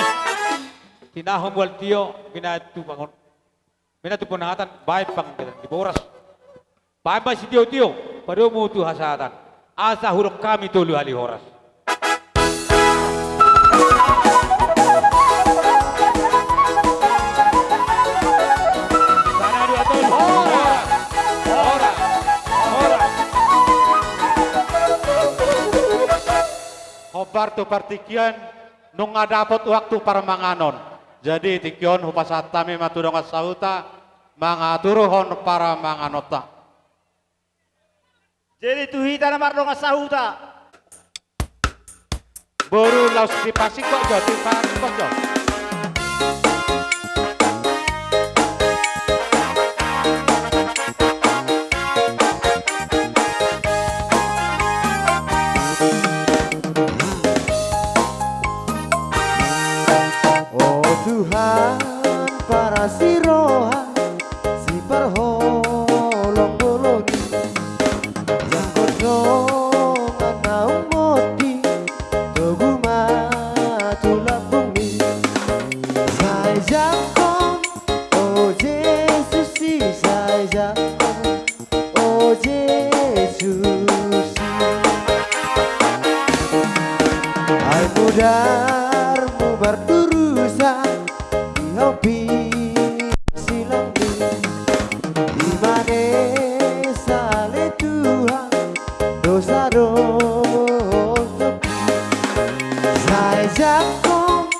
Tinahom wal tio binatu bangun. Binatu penahatan baik pang di boras. Baik ba si tio pada mutu hasatan. Asa huruf kami tolu ali horas. Hobar tu partikian nung dapat waktu para manganon. Jadi tikion hupasatami matudong sauta mangaturuhon para manganota. Jadi tuhita na marno nga sahuta. Baru laus di pasik kok jadi pasik kok jadi. Oh Tuhan para siroha si perholong goloni yang kodongan naung moti toguma tulak bumi saya jakon oh Yesus si saya jakon oh Yesus ay mudarmu berturusan di hobi silang di mana sale Tuhan dosa dosa saya jakon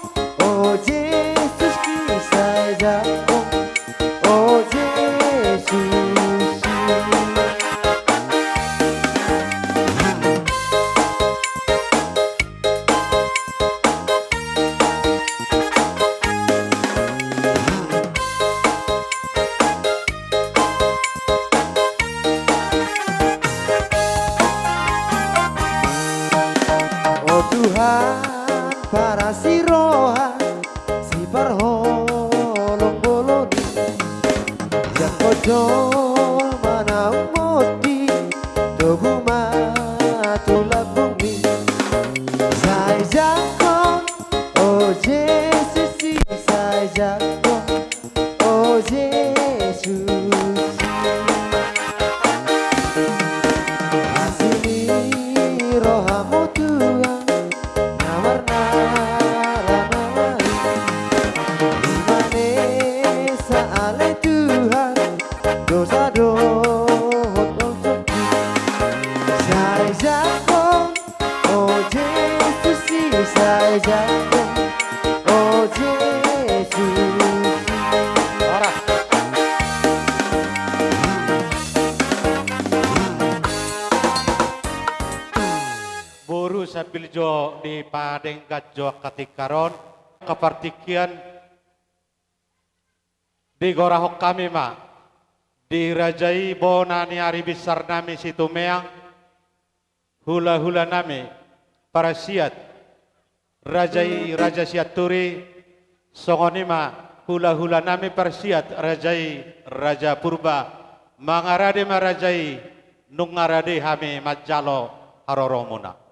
oh Yesus ki saya jakon oh Yesus Oh Tuhan para siroha si perholong boloni yang kojol manaung moti toguma tulak bumi saya jakon oh Yesus si saya jakon oh Yesus asini rohamu Tuhan nawarna ranamai dimane saale Tuhan dosa dohot olsoki saya jakon oh Yesus si saya jakon oh Yesus ora Buru sambil jo di padeng kajo katikaron kepartikian di gorahok kami ma dirajai bonani hari besar nami situ meang hula-hula nami para siat rajai raja siat turi songonima hula-hula nami persiat rajai raja purba mangarade marajai nungarade hami majalo haroromuna.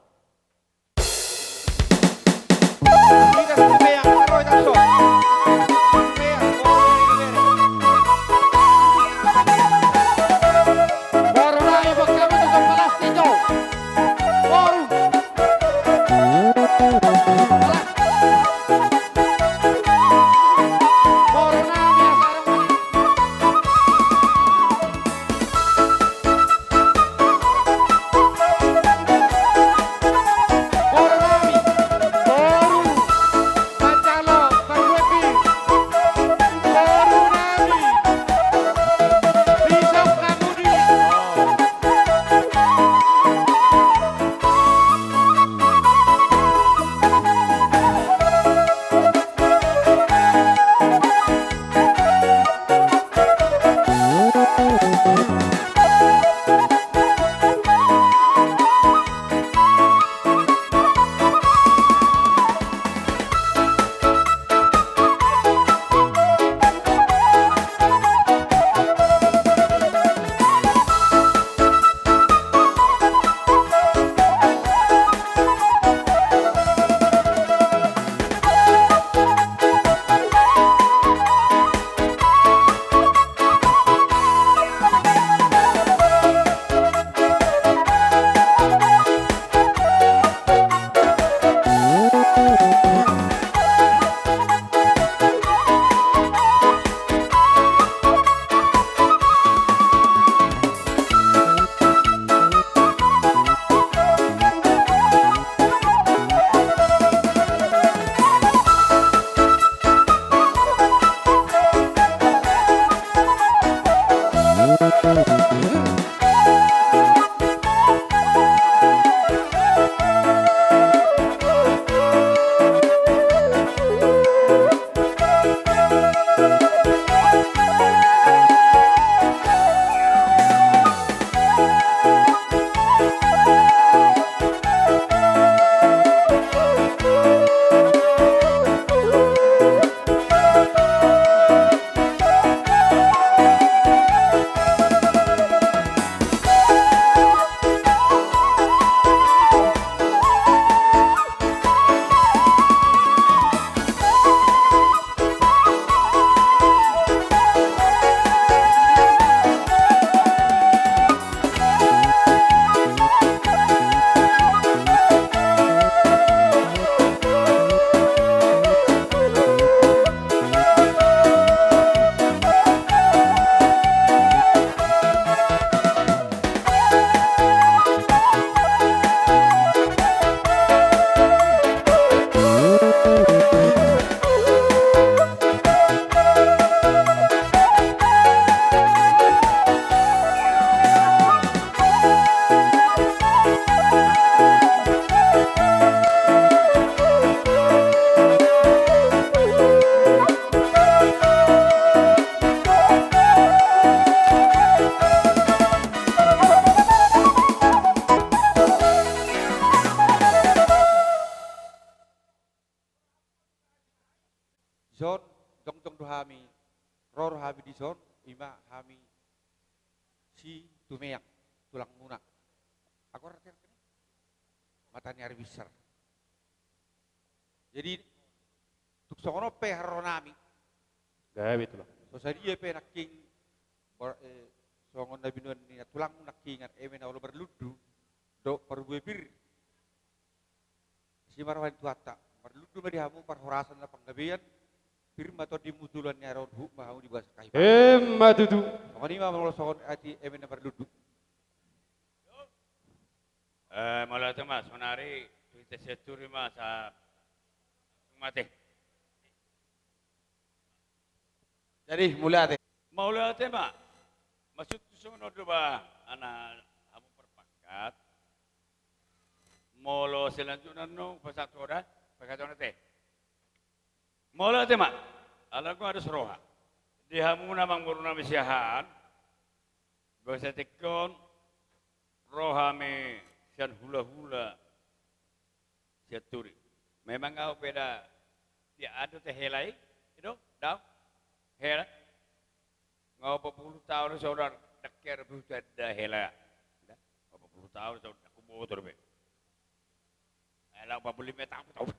son ima hami si tumeyak tulang muna. Aku artinya matanya ari besar. Jadi tuk songono pe haronami. Gawe itu lah. So sa dia pe naking songon na binuan ni tulang nakingan emen na ulo berludu do perbuepir. Si marwan tuata berludu merihamu perhorasan na panggabian firma to dimutulan nya ron hu mau di bahasa kai. Matutu. Kani ma mau songon ati emen na berludu. Malah tu mas, sonari kita seturi mas mati. Jadi mulai ate. Maula ate mak, maksud sunod ba ana amu perpakat. Molo selanjutnya no pasatora, pakatona te. Maula ate mak, ala ko ada seroha. Di hamu namang muruna misyahan. Bahasa tekon rohame sian hula-hula seturi. Memang kau beda dia ada teh helai, itu dah hela. Ngau 40 tahun saudara dekker buta dah hela. Dah 40 tahun saudara aku motor be. Alah 45 tahun.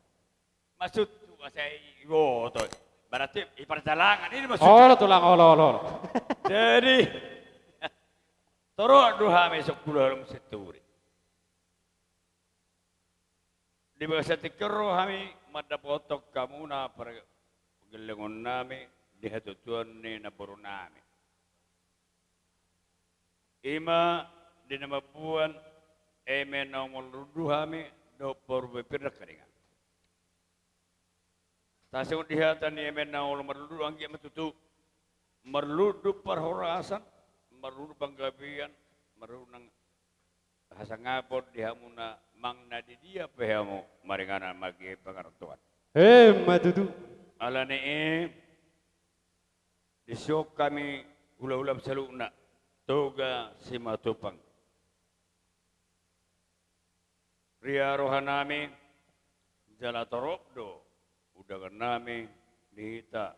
Maksud tu saya yo tu. Berarti perjalanan ini maksud. Oh, tulang olo. Jadi terus duha mesok pulang seturi. Di bahasa tikero kami madapotok kamu na pagalingon nami di hatutuan ni naboro nami. Ima di nama buan eme na umuludu kami do porbepir na karingan. Tasong dihatan ni eme na umuludu anggi matutu merludu perhorasan, merludu panggabian, merludu nang hasangapod dihamuna mangna di dia pehamu maringana magi pengartuan. Matutu. Ala ni disok kami hula-hula saluna toga simatupang. Ria rohanami jala torokdo udagan nami dihita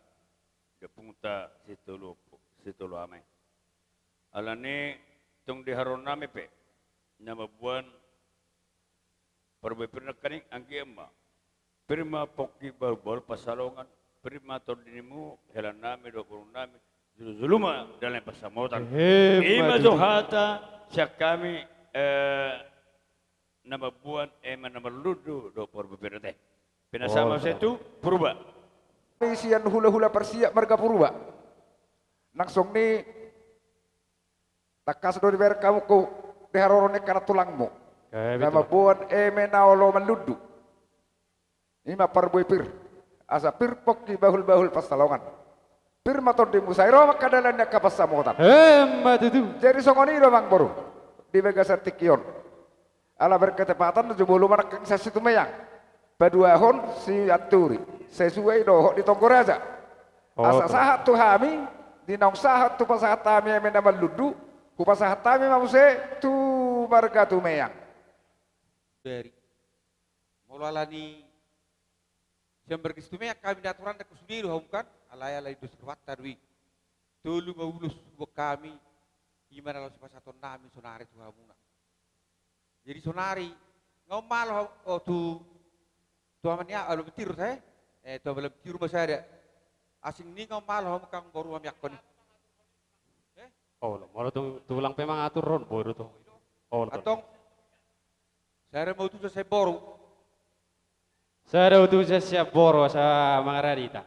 depungta situlu amai. Ala ni tung diharon nami pe namabuan perbepirna kaning anggi emma pirma pokki bal pasalongan pirma tordinimu helan nami do kurung nami zuluma dalam pasamotan ima johata syak kami namabuan ema namaludu do perbepirna teh pinasama setu purba isian hula-hula persiap marga purba langsung ni takas do diber kamu ko deharorone karena tulangmu. Nama buan emenaolo meludu. Ima parbuipir. Asa pirpok di bahul-bahul pasalongan. Pirmaton di musairo makadalannya kapasamotan. Matutu. Jadi songoni do mang boru. Di Vegas Tikion. Ala berketepatan jumulu manak kang sasi tumeyang. Baduahon si aturi. Sesuai dohok di Tonggораza. Asa sahat tu hami di nong sahat tu pasahat kami emena meludu. Kupasahat kami mamuse tu marga tumeyang. Dari mulala ni siang berkistumnya kami daturan tak kusudiri humkan alay dus kerwata dwi tulu maulus buat kami gimana lalu sepasaton nami sonari tu hamuna jadi sonari ngomal tu amannya alu betir saya tu belum betir masih ada asing ni ngomal humkan baru am yakon oh malu tulang memang atur ron baru tu oh atong saya mau tu saya boru. Saya tu saya boru sa mga rarita.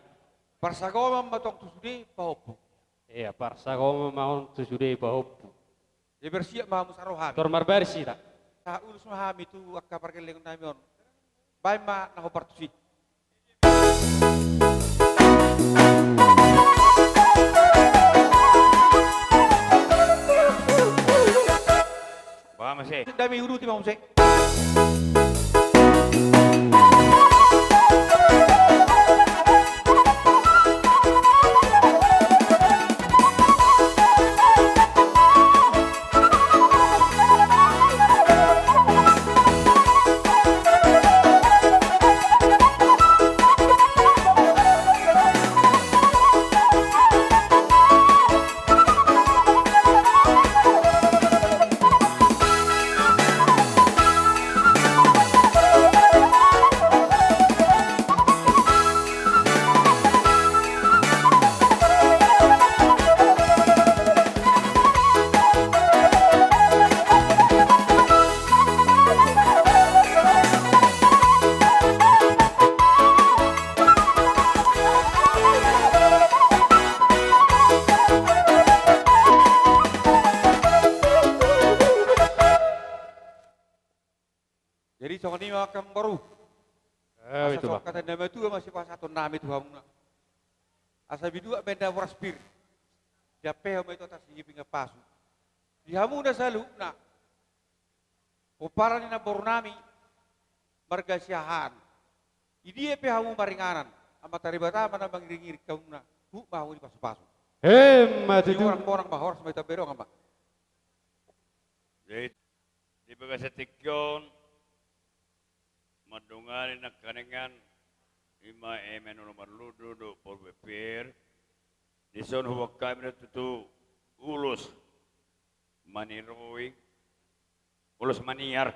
Parsagawa matong tusudi pahopu. Iya, parsagawa mau tusudi pahopu. Dia bersiap mahamu sarohami. Tor marbersi tak. Sa ulus mahami tu akka parkeling namion. Baik ma nako partusi. Paham sih? Dami uruti mau sih. songoni makam baru. Itu Asa kata nama tu masih pas satu nami tu hamuna. Asa bidua benda waraspir. Dia peho itu atas pinga pasu. Di hamuna selalu nak. Oparan na bornami marga siahan. Idi pehamu maringanan. Ama taribata mana bangiringir kauna. Bu mau di pasu-pasu. Hemat itu. Orang-orang bahor sampai taberong ama. Jadi di bagas tikyon madungan na kanengan ima nomor ludu do por bepir dison huwa kami tutu ulus maniroi ulus maniar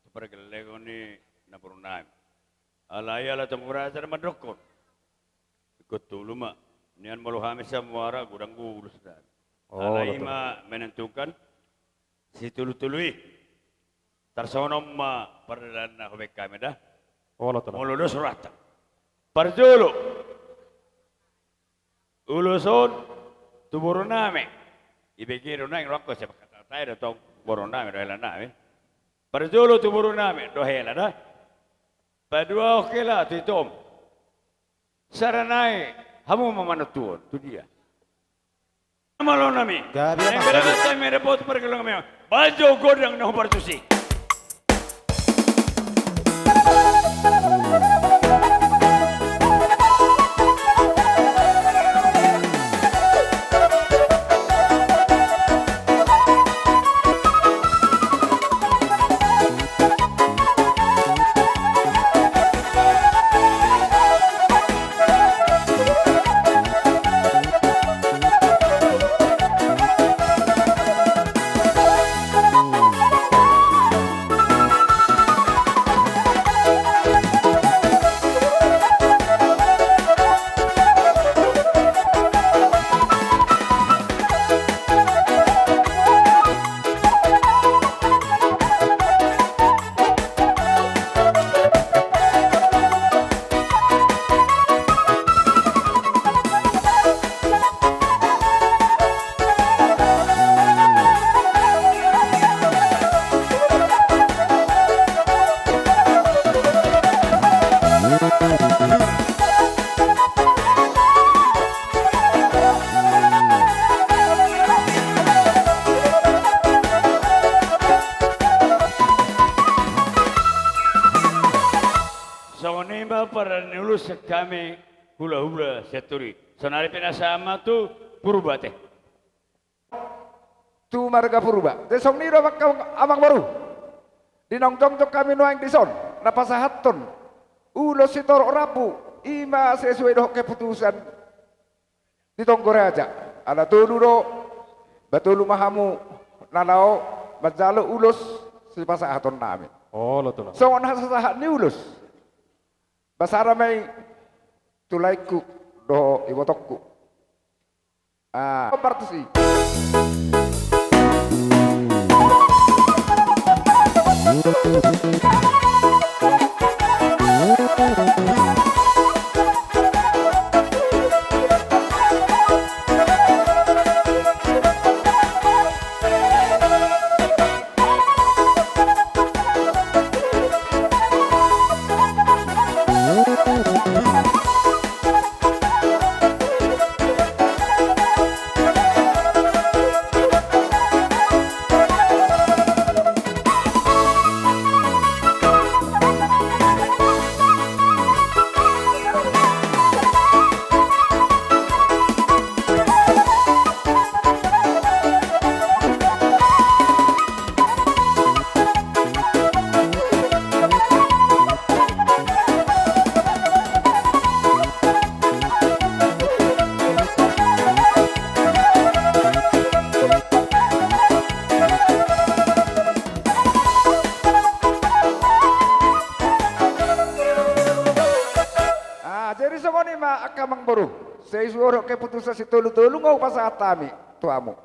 seperti legoni na purnam alaya la temurasa na madrokon ikut tuluma nian maluhami samuara gudang ulus dan alaima menentukan si tulu-tului tersonom ma perdana hubek kami dah muludo surata parjulu uluson tuburuname ibegiro na yung rangko siya tayo itong buruname dohela na parjulu tuburuname dohela dah padua okela titom saranay hamu mamanutuon tu dia malu nami yang kata mere pot pergelong me baju godang no partusi. Kami hula-hula seturi. Sonari pinasama tu purba teh. Tu marga purba. Desong niro amang baru. Dinongtong kami nuang dison. Napasahaton. Ulo sitor rapu. Ima sesuai doh keputusan. Ditonggo raja. Ala tuludo. Batulu mahamu. Nanao. Majalo ulus. Si pasahaton nami. Oh lo tuh. Songon hasasahat ni ulus. Basara may tulaiku do ibotokku. Partusi. Seisuoro keputusan si tulu-tulu ngau pasatami tuamu.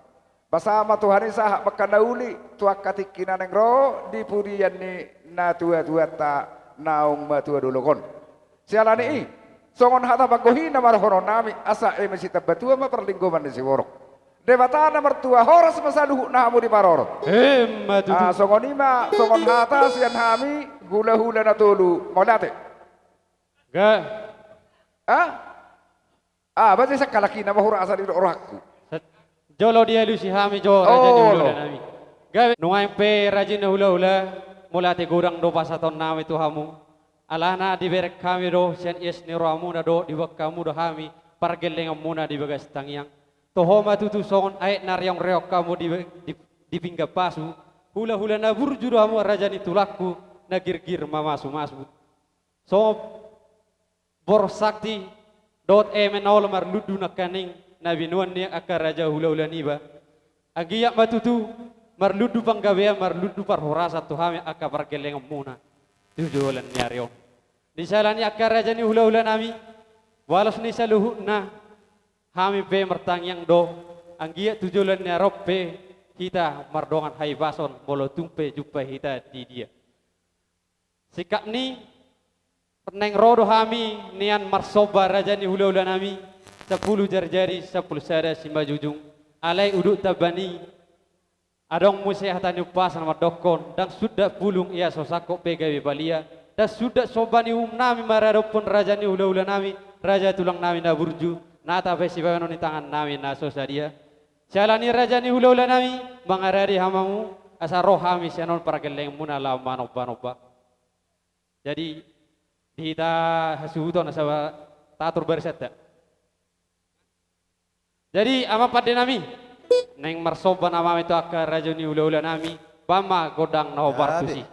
Basama Tuhan isaha makanauli tuak katikinan yang roh di pudian ni na tua-tua ta naung matua dulu kon. Sialani i songon hata bagohi na marhono nami asa masih tabatua ma perlingkuman ni si worok. Debatana mertua horas masaluhu namu di paror. Songonima songon hata sian hami gula hula natulu modate. Ga. Berarti sakalaki nama hura asal itu orangku. Jolo dia lu si hami jo raja ni hula nami. Ga nuai pe raja ni hula mulate gurang do pasaton nami tu hamu. Alana di berek kami do sian yes ni roamu na do di wak kamu do hami pargeleng muna di bagas tangyang. Tohoma tutu songon ayat naryong reok kamu di pinggir pasu. Hula na burjuru hamu raja ni tulakku na girgir mamasu. So bor sakti dot emenol mar ludu na kaning na binuan niya akar raja hula niba. Agiyak matutu mar ludu panggawean mar ludu parhorasa tuhami akar pargeleng muna. Tujuan niaryo. Di salani akar raja ni hula nami. Walau ni saluhu na kami pe mertangyang do anggia tujuan ni rope kita mardongan hai bason bolo tumpe jumpa kita di dia. Sikap ni peneng rodo kami nian marsoba raja ni hula nami 10 jari 10 sada simba jujung alai uduk tabani adong musehatan upasan madokon dan sudah pulung ia sosako pegawe balia dan sudah sobani nami maradopon raja ni hula nami raja tulang nami na burju nata festival ni tangan nami na sosadia jalani raja ni hula nami mangarari hamamu asa roh kami sianon parageleng muna la manoba jadi kita hasuhuton asa tatur berseta jadi ama pada nami neng marsoba nama itu akar raja ni hula nami bama godang na obartusi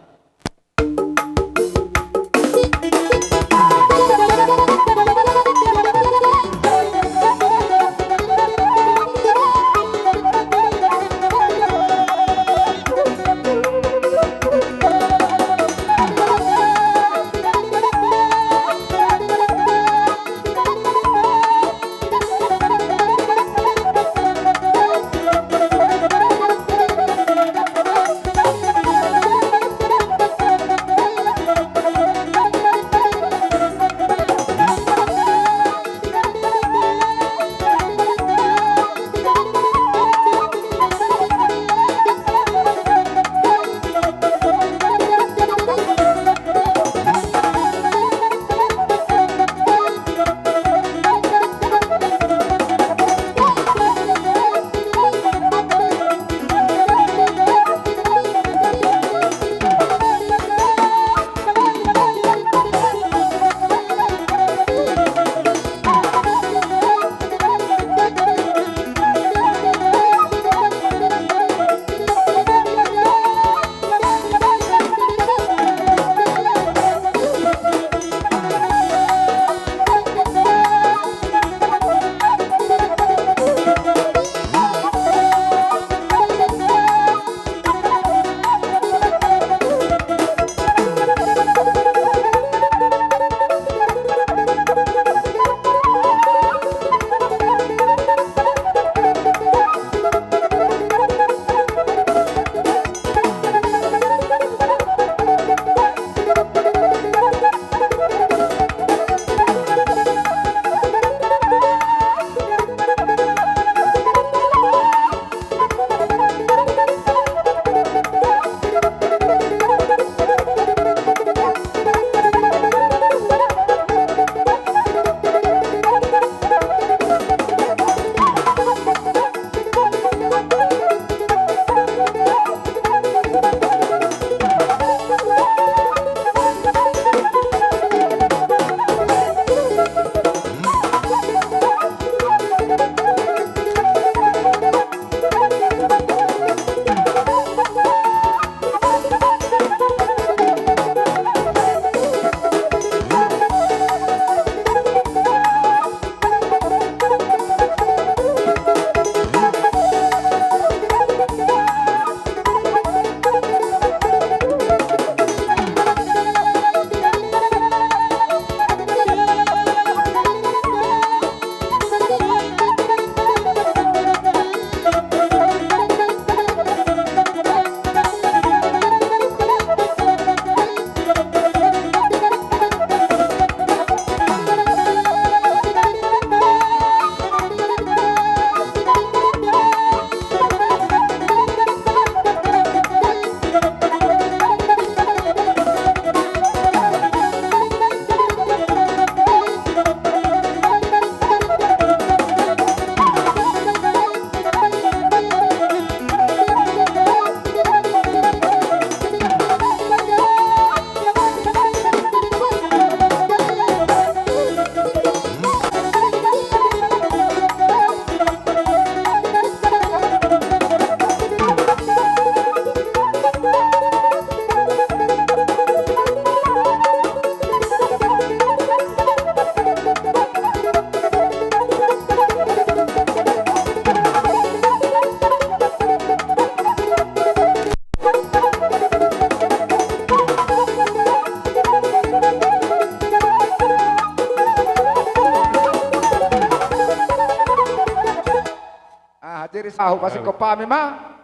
jadi sahu pasti kau pahami mah.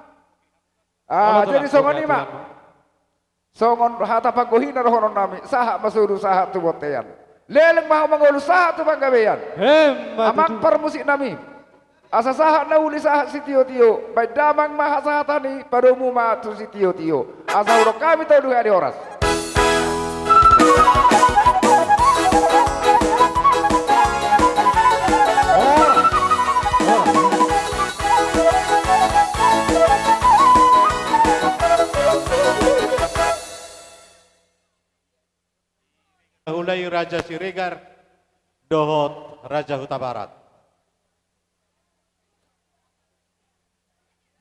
Jadi songon ini mah. Songon hata pagohin na rohonon nami. Saha masuru saha tu botean. Leleng maha mangulu saha tu panggabean. Amang permusik nami. Asa saha na uli saha si tio-tio. Baik damang maha saha tani. Padomu maha tu si tio-tio. Asa urok kami tahu duha di horas. Hulai Raja Siregar, dohot Raja Huta Barat.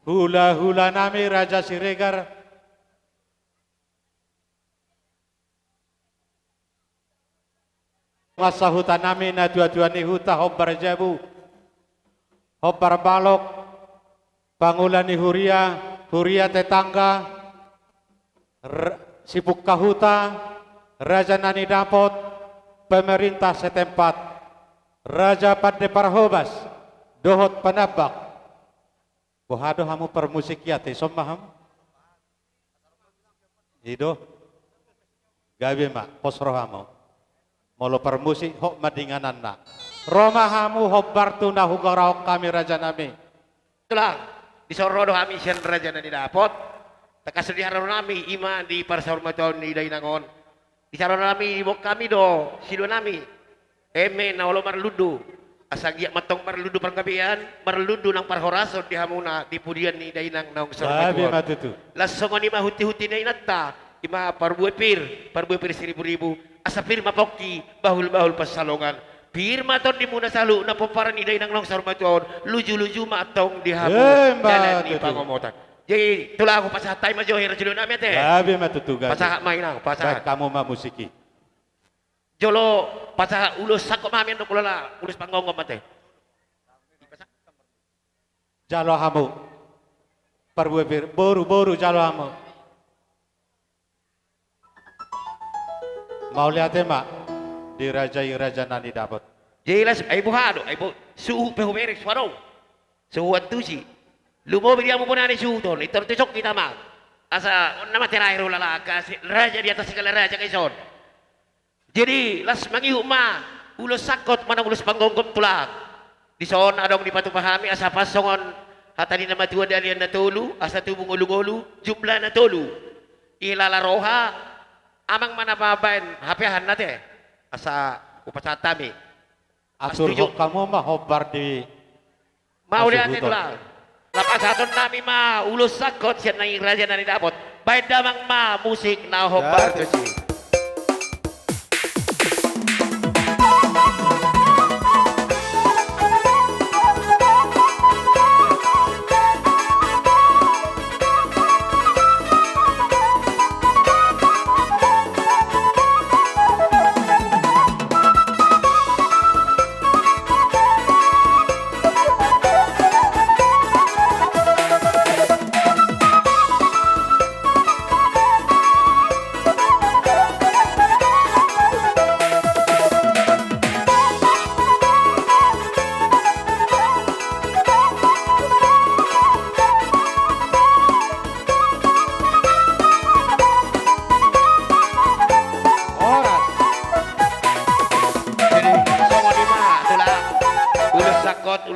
Hula-hula nami Raja Siregar, masa huta nami na dua-dua ni huta hobbar jabu, hobbar balok, pangulani huria, huria tetangga, sibuk kahuta, Raja Nani Dapot, pemerintah setempat, Raja Pade Parhobas, dohot panabak, bohado hamu permusik ya te sommaham, ido, gawe mak posro hamu, molo permusik hok madinganan na, Roma hamu hobbar tu nahu gorau kami Raja Nami, itulah disorodo kami sian Raja Nani Dapot, tekas diharon nami ima di parsahurmaton di dainangon. Bicara nami ibok kami do, sido nami. Eme na olo marludu. Asagya matong marludu panggabian, marludu nang parhorason di hamuna di pudian ni dainang naong sarmatuan. Lasongan ima huti-huti na inata, ima parbuepir seribu-ribu. Asa pirma poki, bahul-bahul pasalongan. Pirma ton di muna salu na poparan ni dainang naong sarmatuan, luju-luju matong di hamu jalan ni pangomotan. Jadi itulah aku pasah time aja hira jelo nami teh. Gabe matutu gabe. Pasah mainang, pasah. Kamu mah musiki. Jolo pasah ulus sakok mami untuk kulala, ulus panggongom teh. Jalo hamu. Parbuepir boru jalo hamu. Mau lihat mak di Raja Nani Dapot. Jelas ibu hado, ibu suhu pehu beres warung. Suhu antusi. Lumo beriamu pun ada suton, itu tertusuk kita mah. Asa nama terakhir ulala raja di atas segala raja kaison. Jadi las mangihu mah ulus sakot mana ulus panggonggom tulak. Di son adong di patu pahami asa pasongon hatani nama tua dari anda tolu asa tubung ulu jumlah na tolu. Ilala roha amang mana babain hapehan nate asa upacatami. Atur kamu mah hobbar di. Mau lihat itulah. Lapas aton nami ma ulus sakot sian nang Raja Nani Dapot. Baik damang ma musik na hobbar kesi.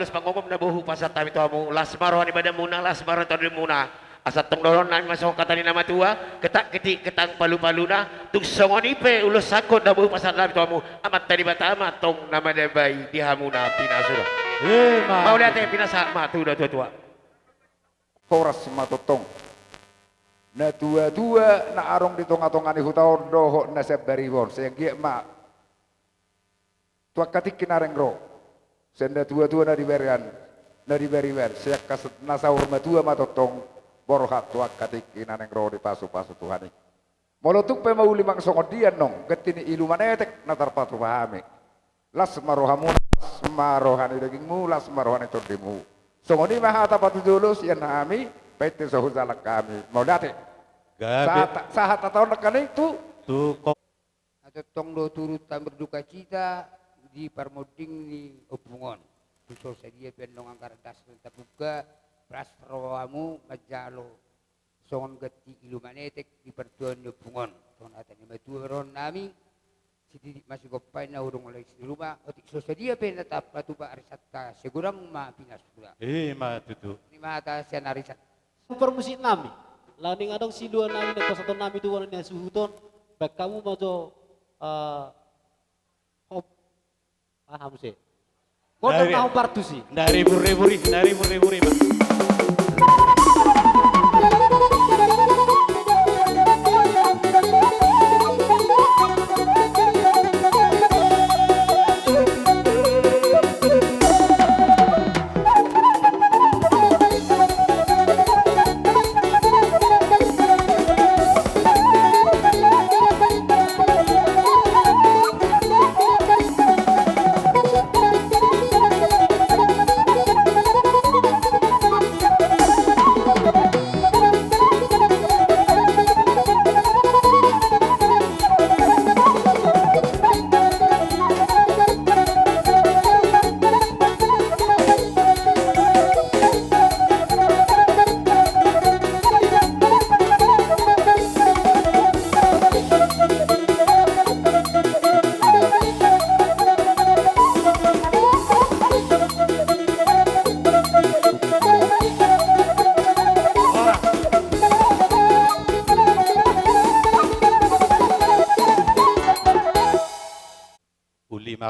ulus pangomom na buhu pasat tami tuamu lasmarohan ibadah muna lasmarohan tadi muna asat tong doron nami masuk kata ni nama tua ketak ketik ketang palu-palu na tung songon ipe ulus sakot na buhu pasat tami tuamu amat tadi batama tong nama debai dihamuna pinasura mau lihat pinasa matu dah tua-tua koras matotong na dua-dua na arong di tonga-tonga ni hutaon doho na sebaribon saya giak mak tua katik kinareng ro senda dua-dua na diberian saya kasut nasaur matua matotong borhat tua katik kinareng ro di pasu-pasu Tuhani molotuk pe mau limang songon dian nong ketini ilu manetek na tarpatu pahami las marohamu marohani dagingmu las marohani cordimu songoni mahata patu dulu sian hami pete sohuzalak kami mau date sahat atau nekane itu tuh kok atau tong do turut berduka cita di parmoding ni opungon suso sedia pendong angkar das terbuka pras roamu majalo songon geti ilumanetek di pertuan bungon ton atani maturon nami sididik masih gopai na urung oleh di rumah otik so sedia penetap batu ba arisat ka segurang ma pinas pula ma tutu ni mata sian arisat permusik nami laning adong silua nami ne kosaton nami tuwan ne suhuton bak kamu majo hop paham sih kodok mau partu sih dari buri Pak.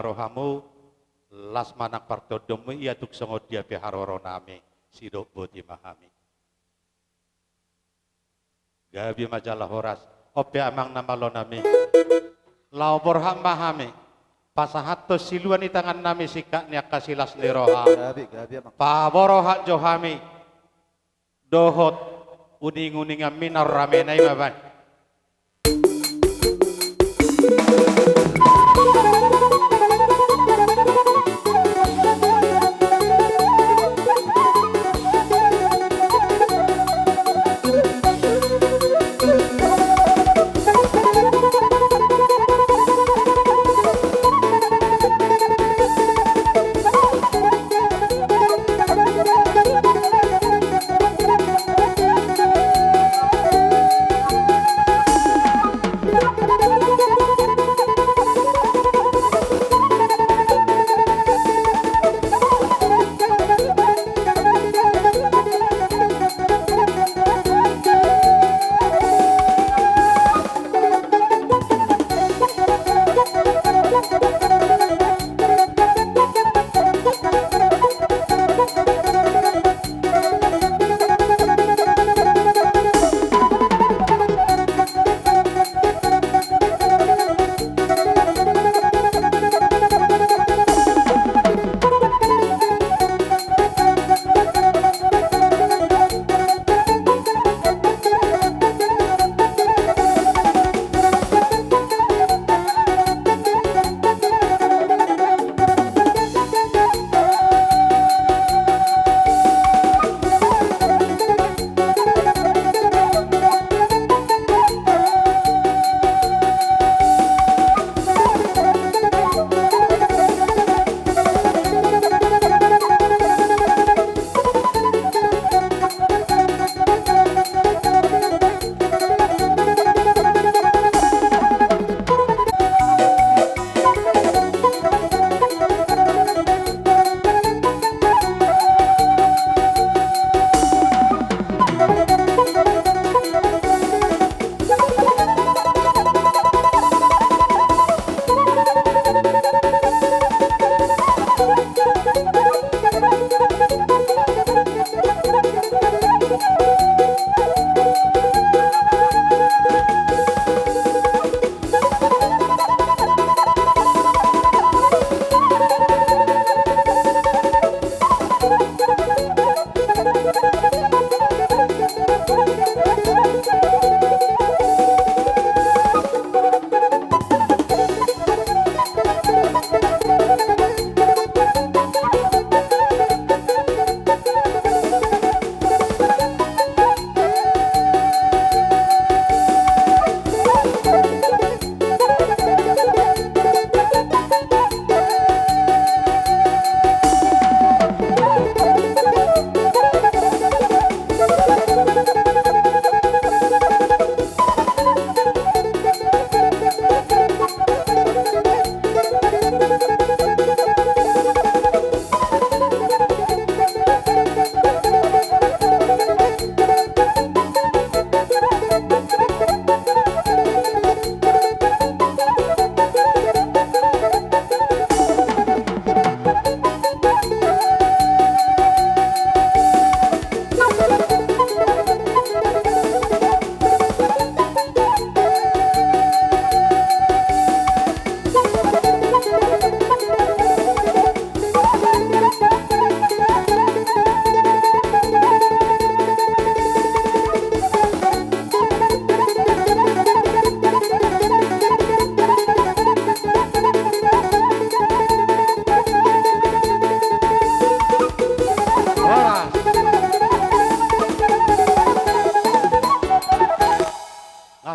Rohamu las manak partodomu ia tuk songod dia peharoro nami sidok boti mahami gabi majalah horas ope amang nama lo nami lau borham mahami pasahato siluan di tangan nami sikak niak kasilas ni roha paborohak johami dohot uning-uningan minar ramenai mabai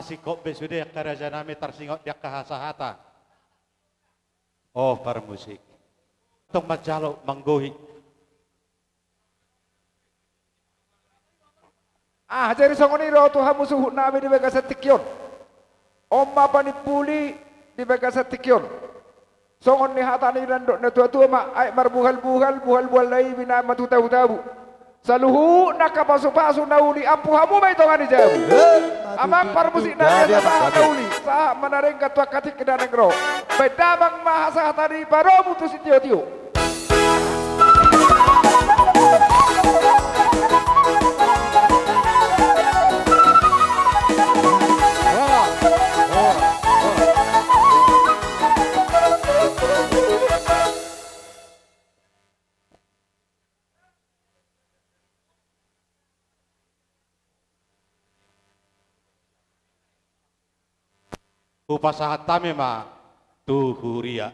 masih kok besude kerajaan nami tersingok dia kahasahata. Oh permusik. Tong majalo manggohi. Jadi songoniro Tuhan musuh nami di bagasa tikyon. Omma panipuli di bagasa tikyon. Songon ni hatani randok na tua-tua ma ay buhal lay bina matutabu-tabu. Saluhu nakapasu-pasu nauli ampu hamu may tongan ni jabu. Amang parmusik na dia sa nauli sa manareng katwa katik kedanang ro. Bedamang mahasa hatani paro mutus tio-tio. Upasahat tami ma tuhuria.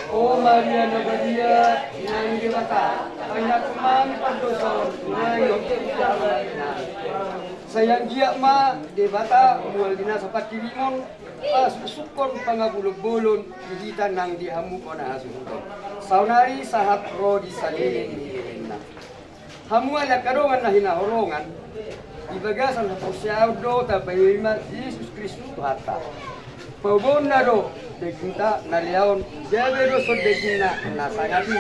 Oh Maria Nabadia, Nang Dewata, anak mami pandoson, ngayon sayang dia ma Dewata, mual dina sapat kirimon, susukon pangabulog-bulon, hihitan nang dihamu ko na asuhuton. Saunari sahap ro di salilin ni na. Hamu ala karongan na hinahorongan, ibagasan na po siya do tabayima Yesus Kristus hata. Pabon na do, dekinta naliaon, jabe do so dekina nasangati.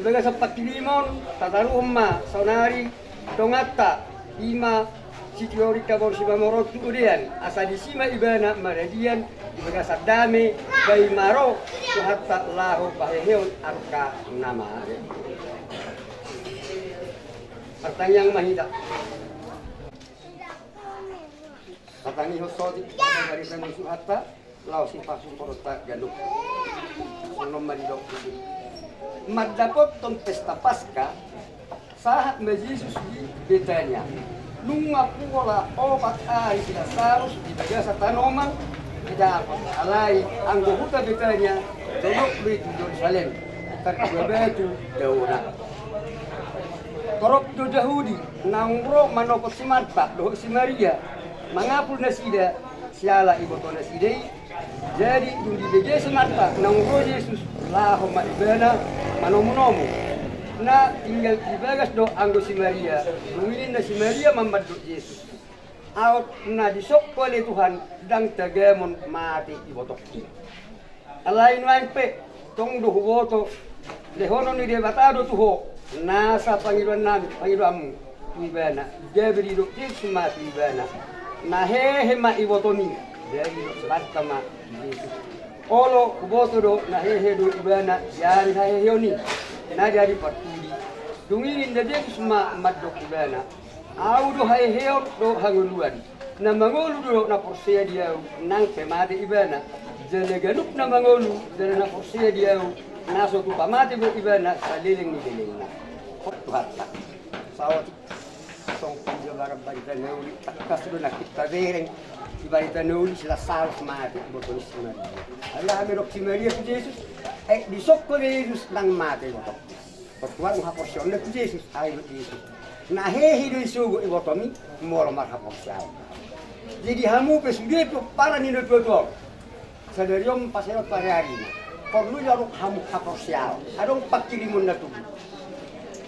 Ibaga sa pagkilimon, tataruhma, saunari, tongata, ima, sitiori kabor sibamorot tuudian, asa disima ibana maradian, ibaga sa dame, bay maro, suhatta laho paheheon arka nama. Pertanyaan mahida. Katani hosodi dari sana suhatta lau si pasung porota galuk sonom maridok madapot tong pesta pasca saat Yesus di Betania nunga pula obat ari sila sarus di bagasa tanoman tidak alai anggo huta Betania dolok di Yerusalem terkebatu dauna torop do Yahudi nangro manopot si Marta do si Maria mangapul nasida siala iboto nasidai jadi dundi beje semarta nangro Yesus laho maibana manomunomu na tinggal di bagas do anggo si Maria mungilin na si Maria mamad do Yesus out na disok oleh Tuhan dang tagamon mati iboto alain wain pe tong do huboto lehono ni debatado tuho nasa pangiluan nami pangiluamu ibana jabri do Yesus mati ibana na hehe ma iwotoni dari sebat kama Yesus Olo kuboto do na hehe do ibana yari na hehe oni. Na jadi patuli. Dungin da dia semua madok ibana. Au do hehe do hanguluan. Na mangolu do na porsia dia nang pemade ibana. Jale ganuk na mangolu jale na porsia dia naso tu pamate bo ibana saliling ni delina. Hatta. Sawat song pinjo barang barita neuli takas do nakit kavereng. Ibarita neuli sila salos mate boto isma. Allah amirok si Maria ku Jesus di sokko de Jesus nang mate boto. Pertuan haposyon na ku Jesus ay Jesus. Na hehi do isugo ibotomi moro marhaposyaw. Jadi hamu pesudie tu para ni do tuo. Sadariom paserot parari. Perlu jaruk hamu haposyaw. Adong pakirimun na tubuh.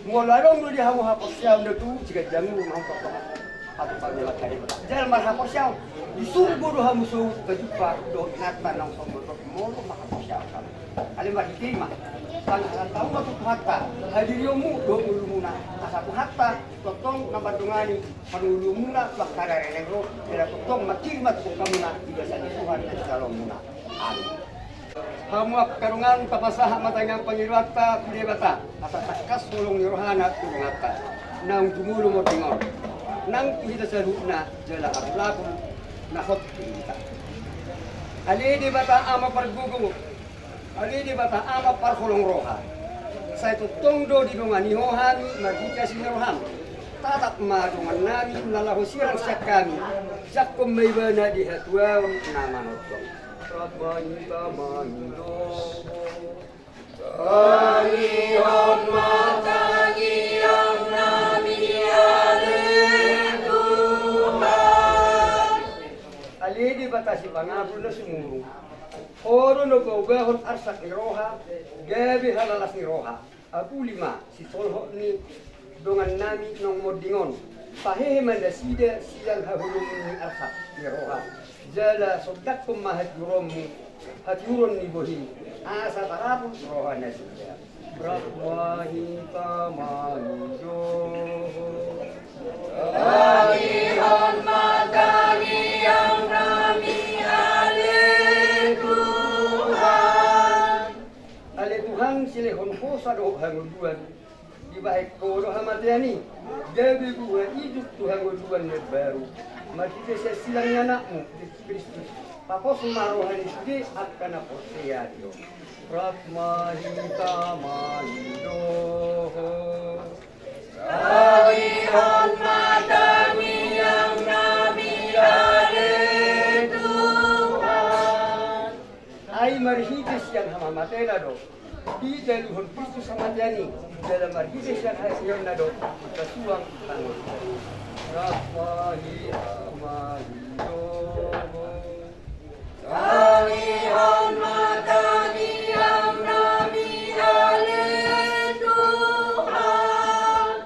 Mularong do di hamu haposyaw na tu jika jamu mau to. Atau pada kali jalan marhaposyaw. Disungguh do hamu su kejupa do nata nang sombor moro marhaposyaw. Alim bakikima. Kan tahu matu hatta. Hadiriomu do ulumuna. Asaku hatta totong nabadungani panulumuna bakara renegro. Era totong makimat ko kamuna ibasa ni Tuhan dan salomuna. Amin. Hamu karungan tapasaha matangang pangirwata kulebata asa takas sulung rohana tulungata nang tumulu mo tingon nang kita saluna jala arlaku nahot kita ali di bata ama pargugu ali di bata ama parhulung roha saya tutong do di dongani hohan magika sinaroham tatak madungan nami lalahu sirang syakami sakum maybana di hatuaw namanotong Rabbani tamando Tangion matangi yang nami ale Tuhan Ali di batasi pangabul na sumurong Oro no gawgahon arsak ni roha Gabi halalas ni roha Aku lima si tolho ni dongan nami nong modingon Pahehe mandasida silang hahulung ni arsak ni roha Jala sodakum mahaturomu haturon ni bohi asa tarapun rohana sudah Rahwahi tamanijo Ahihon madani yang nami ale Tuhan Ale Tuhan silehon kosa do hanguduan di baik kodo hamatiani jadi gua hidup Tuhan hanguduan baru Mati saya silangnya anakmu Kristus. Papa sumarohani sudi akan apa saya dio. Rahmahita malido. Ahihon madami yang nami ale Tuhan. Ay marhides yang hama matena do. Di daluhon Kristus hamatiani dalam marhides yang hasil nado kasuang tangan. Rahmahi amalido Ahihon madani yang nami ale Tuhan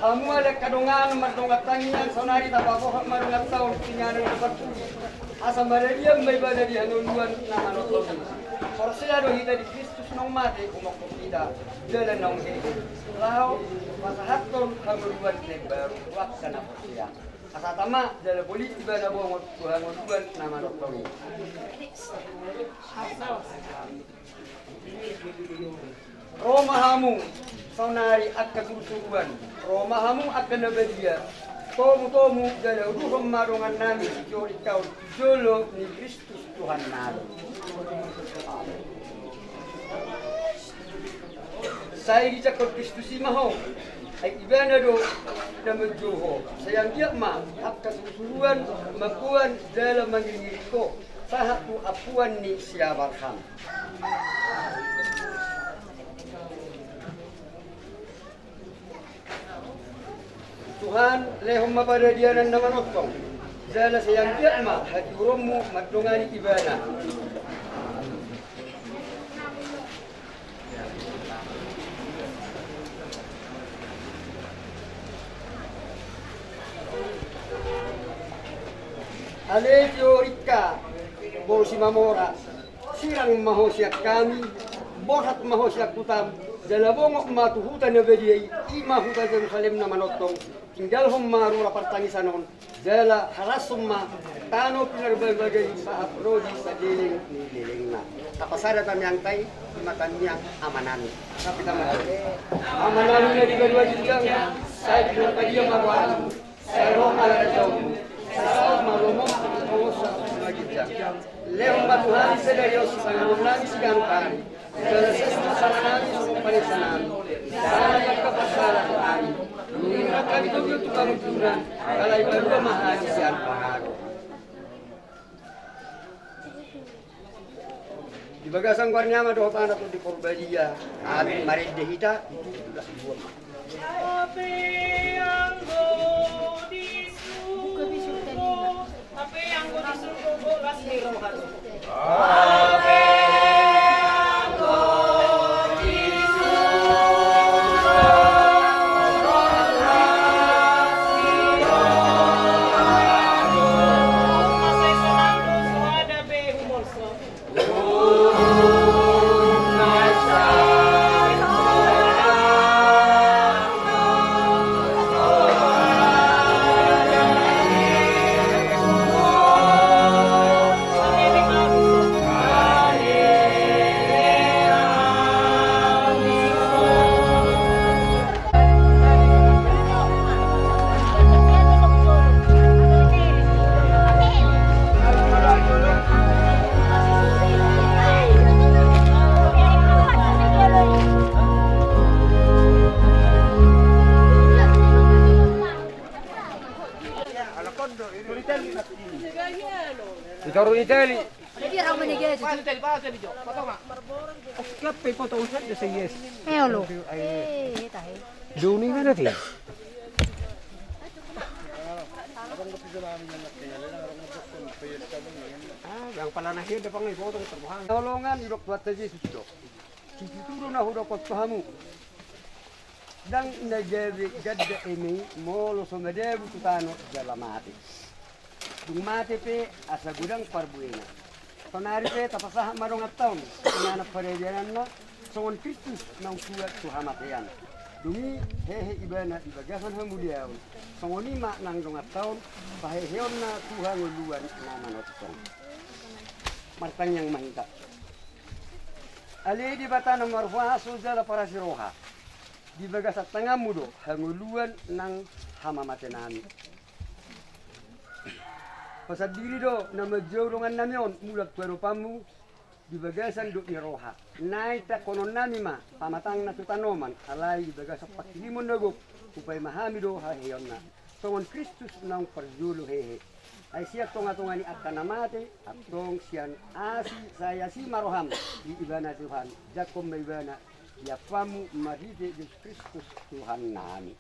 Kamu ada kadungan madungat tangian sonari tabapo madungat taun pinyanan seperti asam badadia may badadia nuluan nama notobi. Porsia do hita di Kristus nong mati umok kita jalan nong hidup. Lau masahaton hamuluan baru waksana porsia. Asatama dalam politik ibadah bohong Tuhan nuluan nama notobi. Romahamu sonari akka kursuruan Romahamu akka nabadia tomu dalam uduhum marungan nami jo ikaw jolo ni Kristus Tuhan nami saya dicakap Kristus imaho ay ibana do na medjoho sayang dia ma akka kursuruan makuan dalam mangiriko sahaku apuan ni siabarham Tuhan lehom mapadadianan na manotong. Zala sayang ma hati urommu madongani ibana. Alegio Rika, Bosi Mamora, sirang mahosyak kami, borhat mahosyak kutam, jalabongok matuhutan na bediay, ima hutan Jerusalem na manotong, tinggal hom marura partangisanon, jala harasum ma, tano pinarbagay sa aprodi sa diling na. Tapasada tamyang tay, imatanyang amanan. Kapitaman, amanan na di gadwa jidang, sa pinagpagiyang mabuhan, sa rong alarasong, sa marumong sa magiging. Leong matuhan sa Diyos sa nangulangin sa ganukari. Sa namin sa panisanan. Sana magkapasala ko kami. Ngunit kami tuyo ito kamagtunan. Kalay baru mahali siyang pangaro. Di bagasang kwarnya madopan atau di Purbalia. Amin marid dehita. Itulah buah. Ape anggo disuruh, ape anggo disuruh bolas nirohan. Ape anggo disuruh bolas nirohan. Masay sonando suada be humorso. Ikaw Itali. Jadi ramai nih guys. Kape foto usat sa yes. Lo. Duni na natin. Yang pananahir depan ni foto terbuang. Tolongan idok buat Yesus dok. Situru na hudok ko pahamu. Dan najabi gadda ini molo somadebu tutano jalamati. Dung mati pe asa gudang parbuena. Panari pe tapasah marong ataun. Inana parejanan na songon Kristus nang kuat tuhamatayan. Dungi hehe ibana ibagasan hamudiaw. Songoni mak nang dong ataun paheheon na Tuhan uluan na manotong. Martang yang mahita. Ali di bata na marfuha sujala para siroha. Di bagasat tengah mudo hanguluan nang hamamatenami. Pasal diri do nama jaurongan namion mulak tuero pamu di bagasan do niroha. Naik tak konon nami ma pamatang na tutanoman alai di bagasan pakilimon nagok upay mahami do haheyon na. Tongon Kristus nang perjulu hehe. Ay siya tonga-tonga ni akanamate at tong siyan asi saya si maroham di ibana Tuhan. Jakom may ibana ya pamu marite di Kristus Tuhan nami.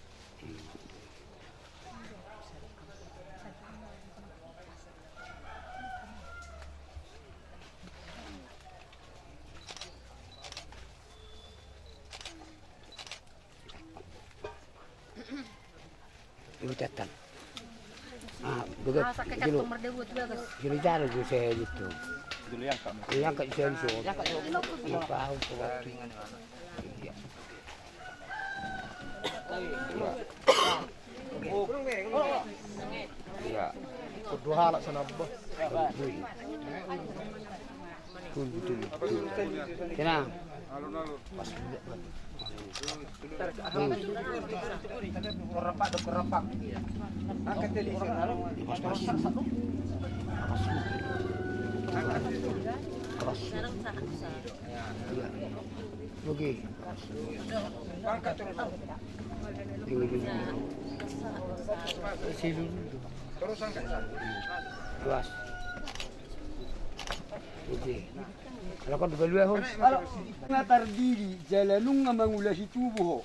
Datang. Gini cara gue saya gitu. Dulu yang kamu. Yang kak saya itu. Yang kak saya. Tahu waktu ini. Ya. Kedua hal sana bah. Betul. Kenapa? Alun-alun. Kerepak. Angkat tadi. Keras. Oke. Angkat terus. Terus angkat. Keras. Oke. Kalau kau dua hon, ngatar diri jalanung nga mangulasi tubuh.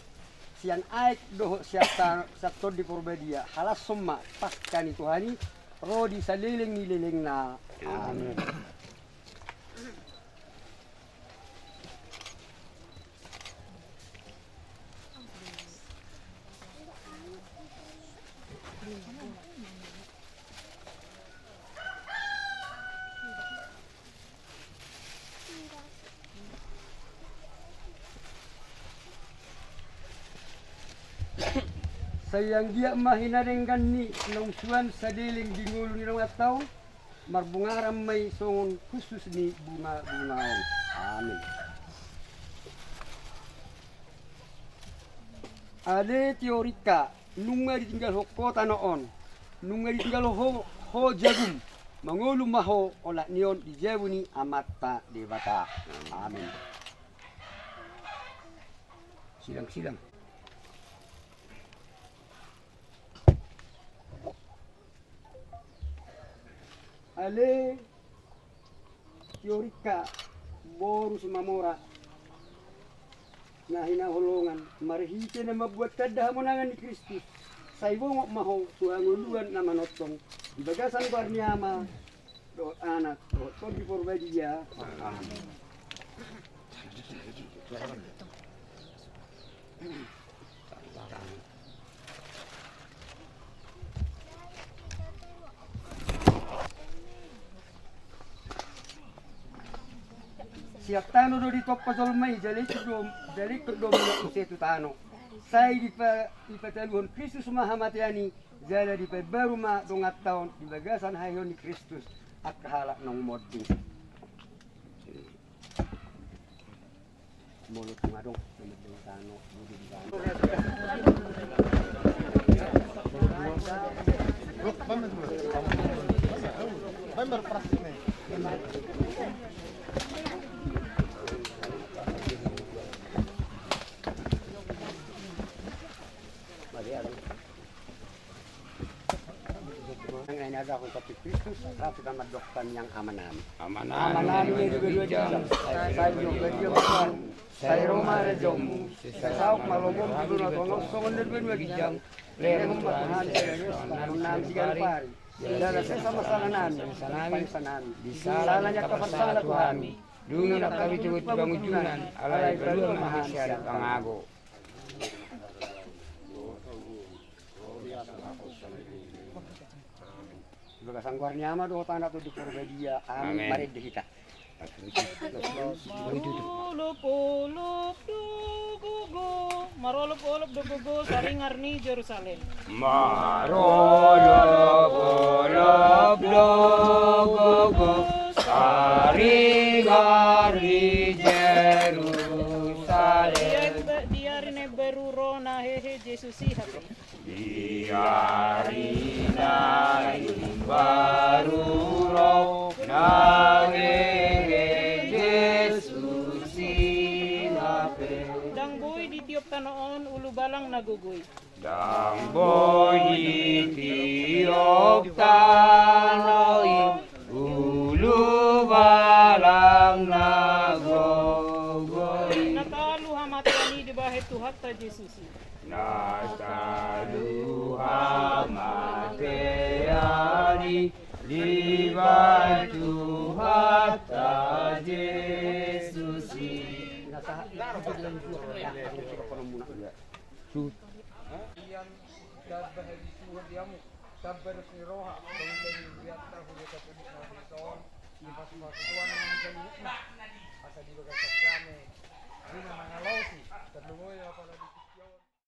sian aik doh siapa sabto di purbadia halas semua paskan itu hani rodi saliling nililing na amin. Sayang dia mahinarenggan ni nungsuan sadiling dingulu ni orang tau marbungaram may songon khusus ni bunga-bungaon. Amin. Ade teorika nunga ditinggal ho kota noon nunga ditinggal ho jagum mangulu maho olah nion dijabuni amata dewata. Amin. Silang-silang. Ale teorika boru sumamora na hinahulungan marihite na mabuat kada hamonangan ni Kristus sa ibong maho suanguluan na manotong ibagasan ko arniyama do anak do so di porbadia. Amin. Siap tano do di toppa solmai jali kedom usetu tano. Saya dipataluhon Kristus mahamatiani jala di baru ma dongat tahun di bagasan hayon ni Kristus at kahalak ng moding. Mulot ngadong tano budi di tano. Ang inaga ko sa Kristus, rapi ka madoktan yang amanan. Amanan ni dua jam. Saya juga dia bukan. Saya Roma rejom. Saya sauk malomom dulu na tolong songon dua jam. Lereng matahan nanam tiga hari. Dan saya sama salanan, salanan. Di salahnya kepada Tuhan. Dunia nak kami cukup bangunan. Alai perlu manusia pangago. Bagasan guarnya ama do tanah tu di Purbadia. Amin. Mari kita. Uluk-uluk dugugu, marolok-olok dugugu, saling ngarni Jerusalem. Marolok-olok dugugu, saling ngarni Jerusalem. Diarine berurona hehe Jesusi hati. Diarina baruro nangere Yesus sinape. Dang boy ditiup tanoon ulu balang nagugoy. Dang boy ditiup tanoon ulu balang nagugoy. Natalu hamatani di bahe Tuhan ta Yesus. Nasaluha mateani di batu hatta Yesusi. Asa di bagasat kami, di na mga lausi, kadlumoy na pala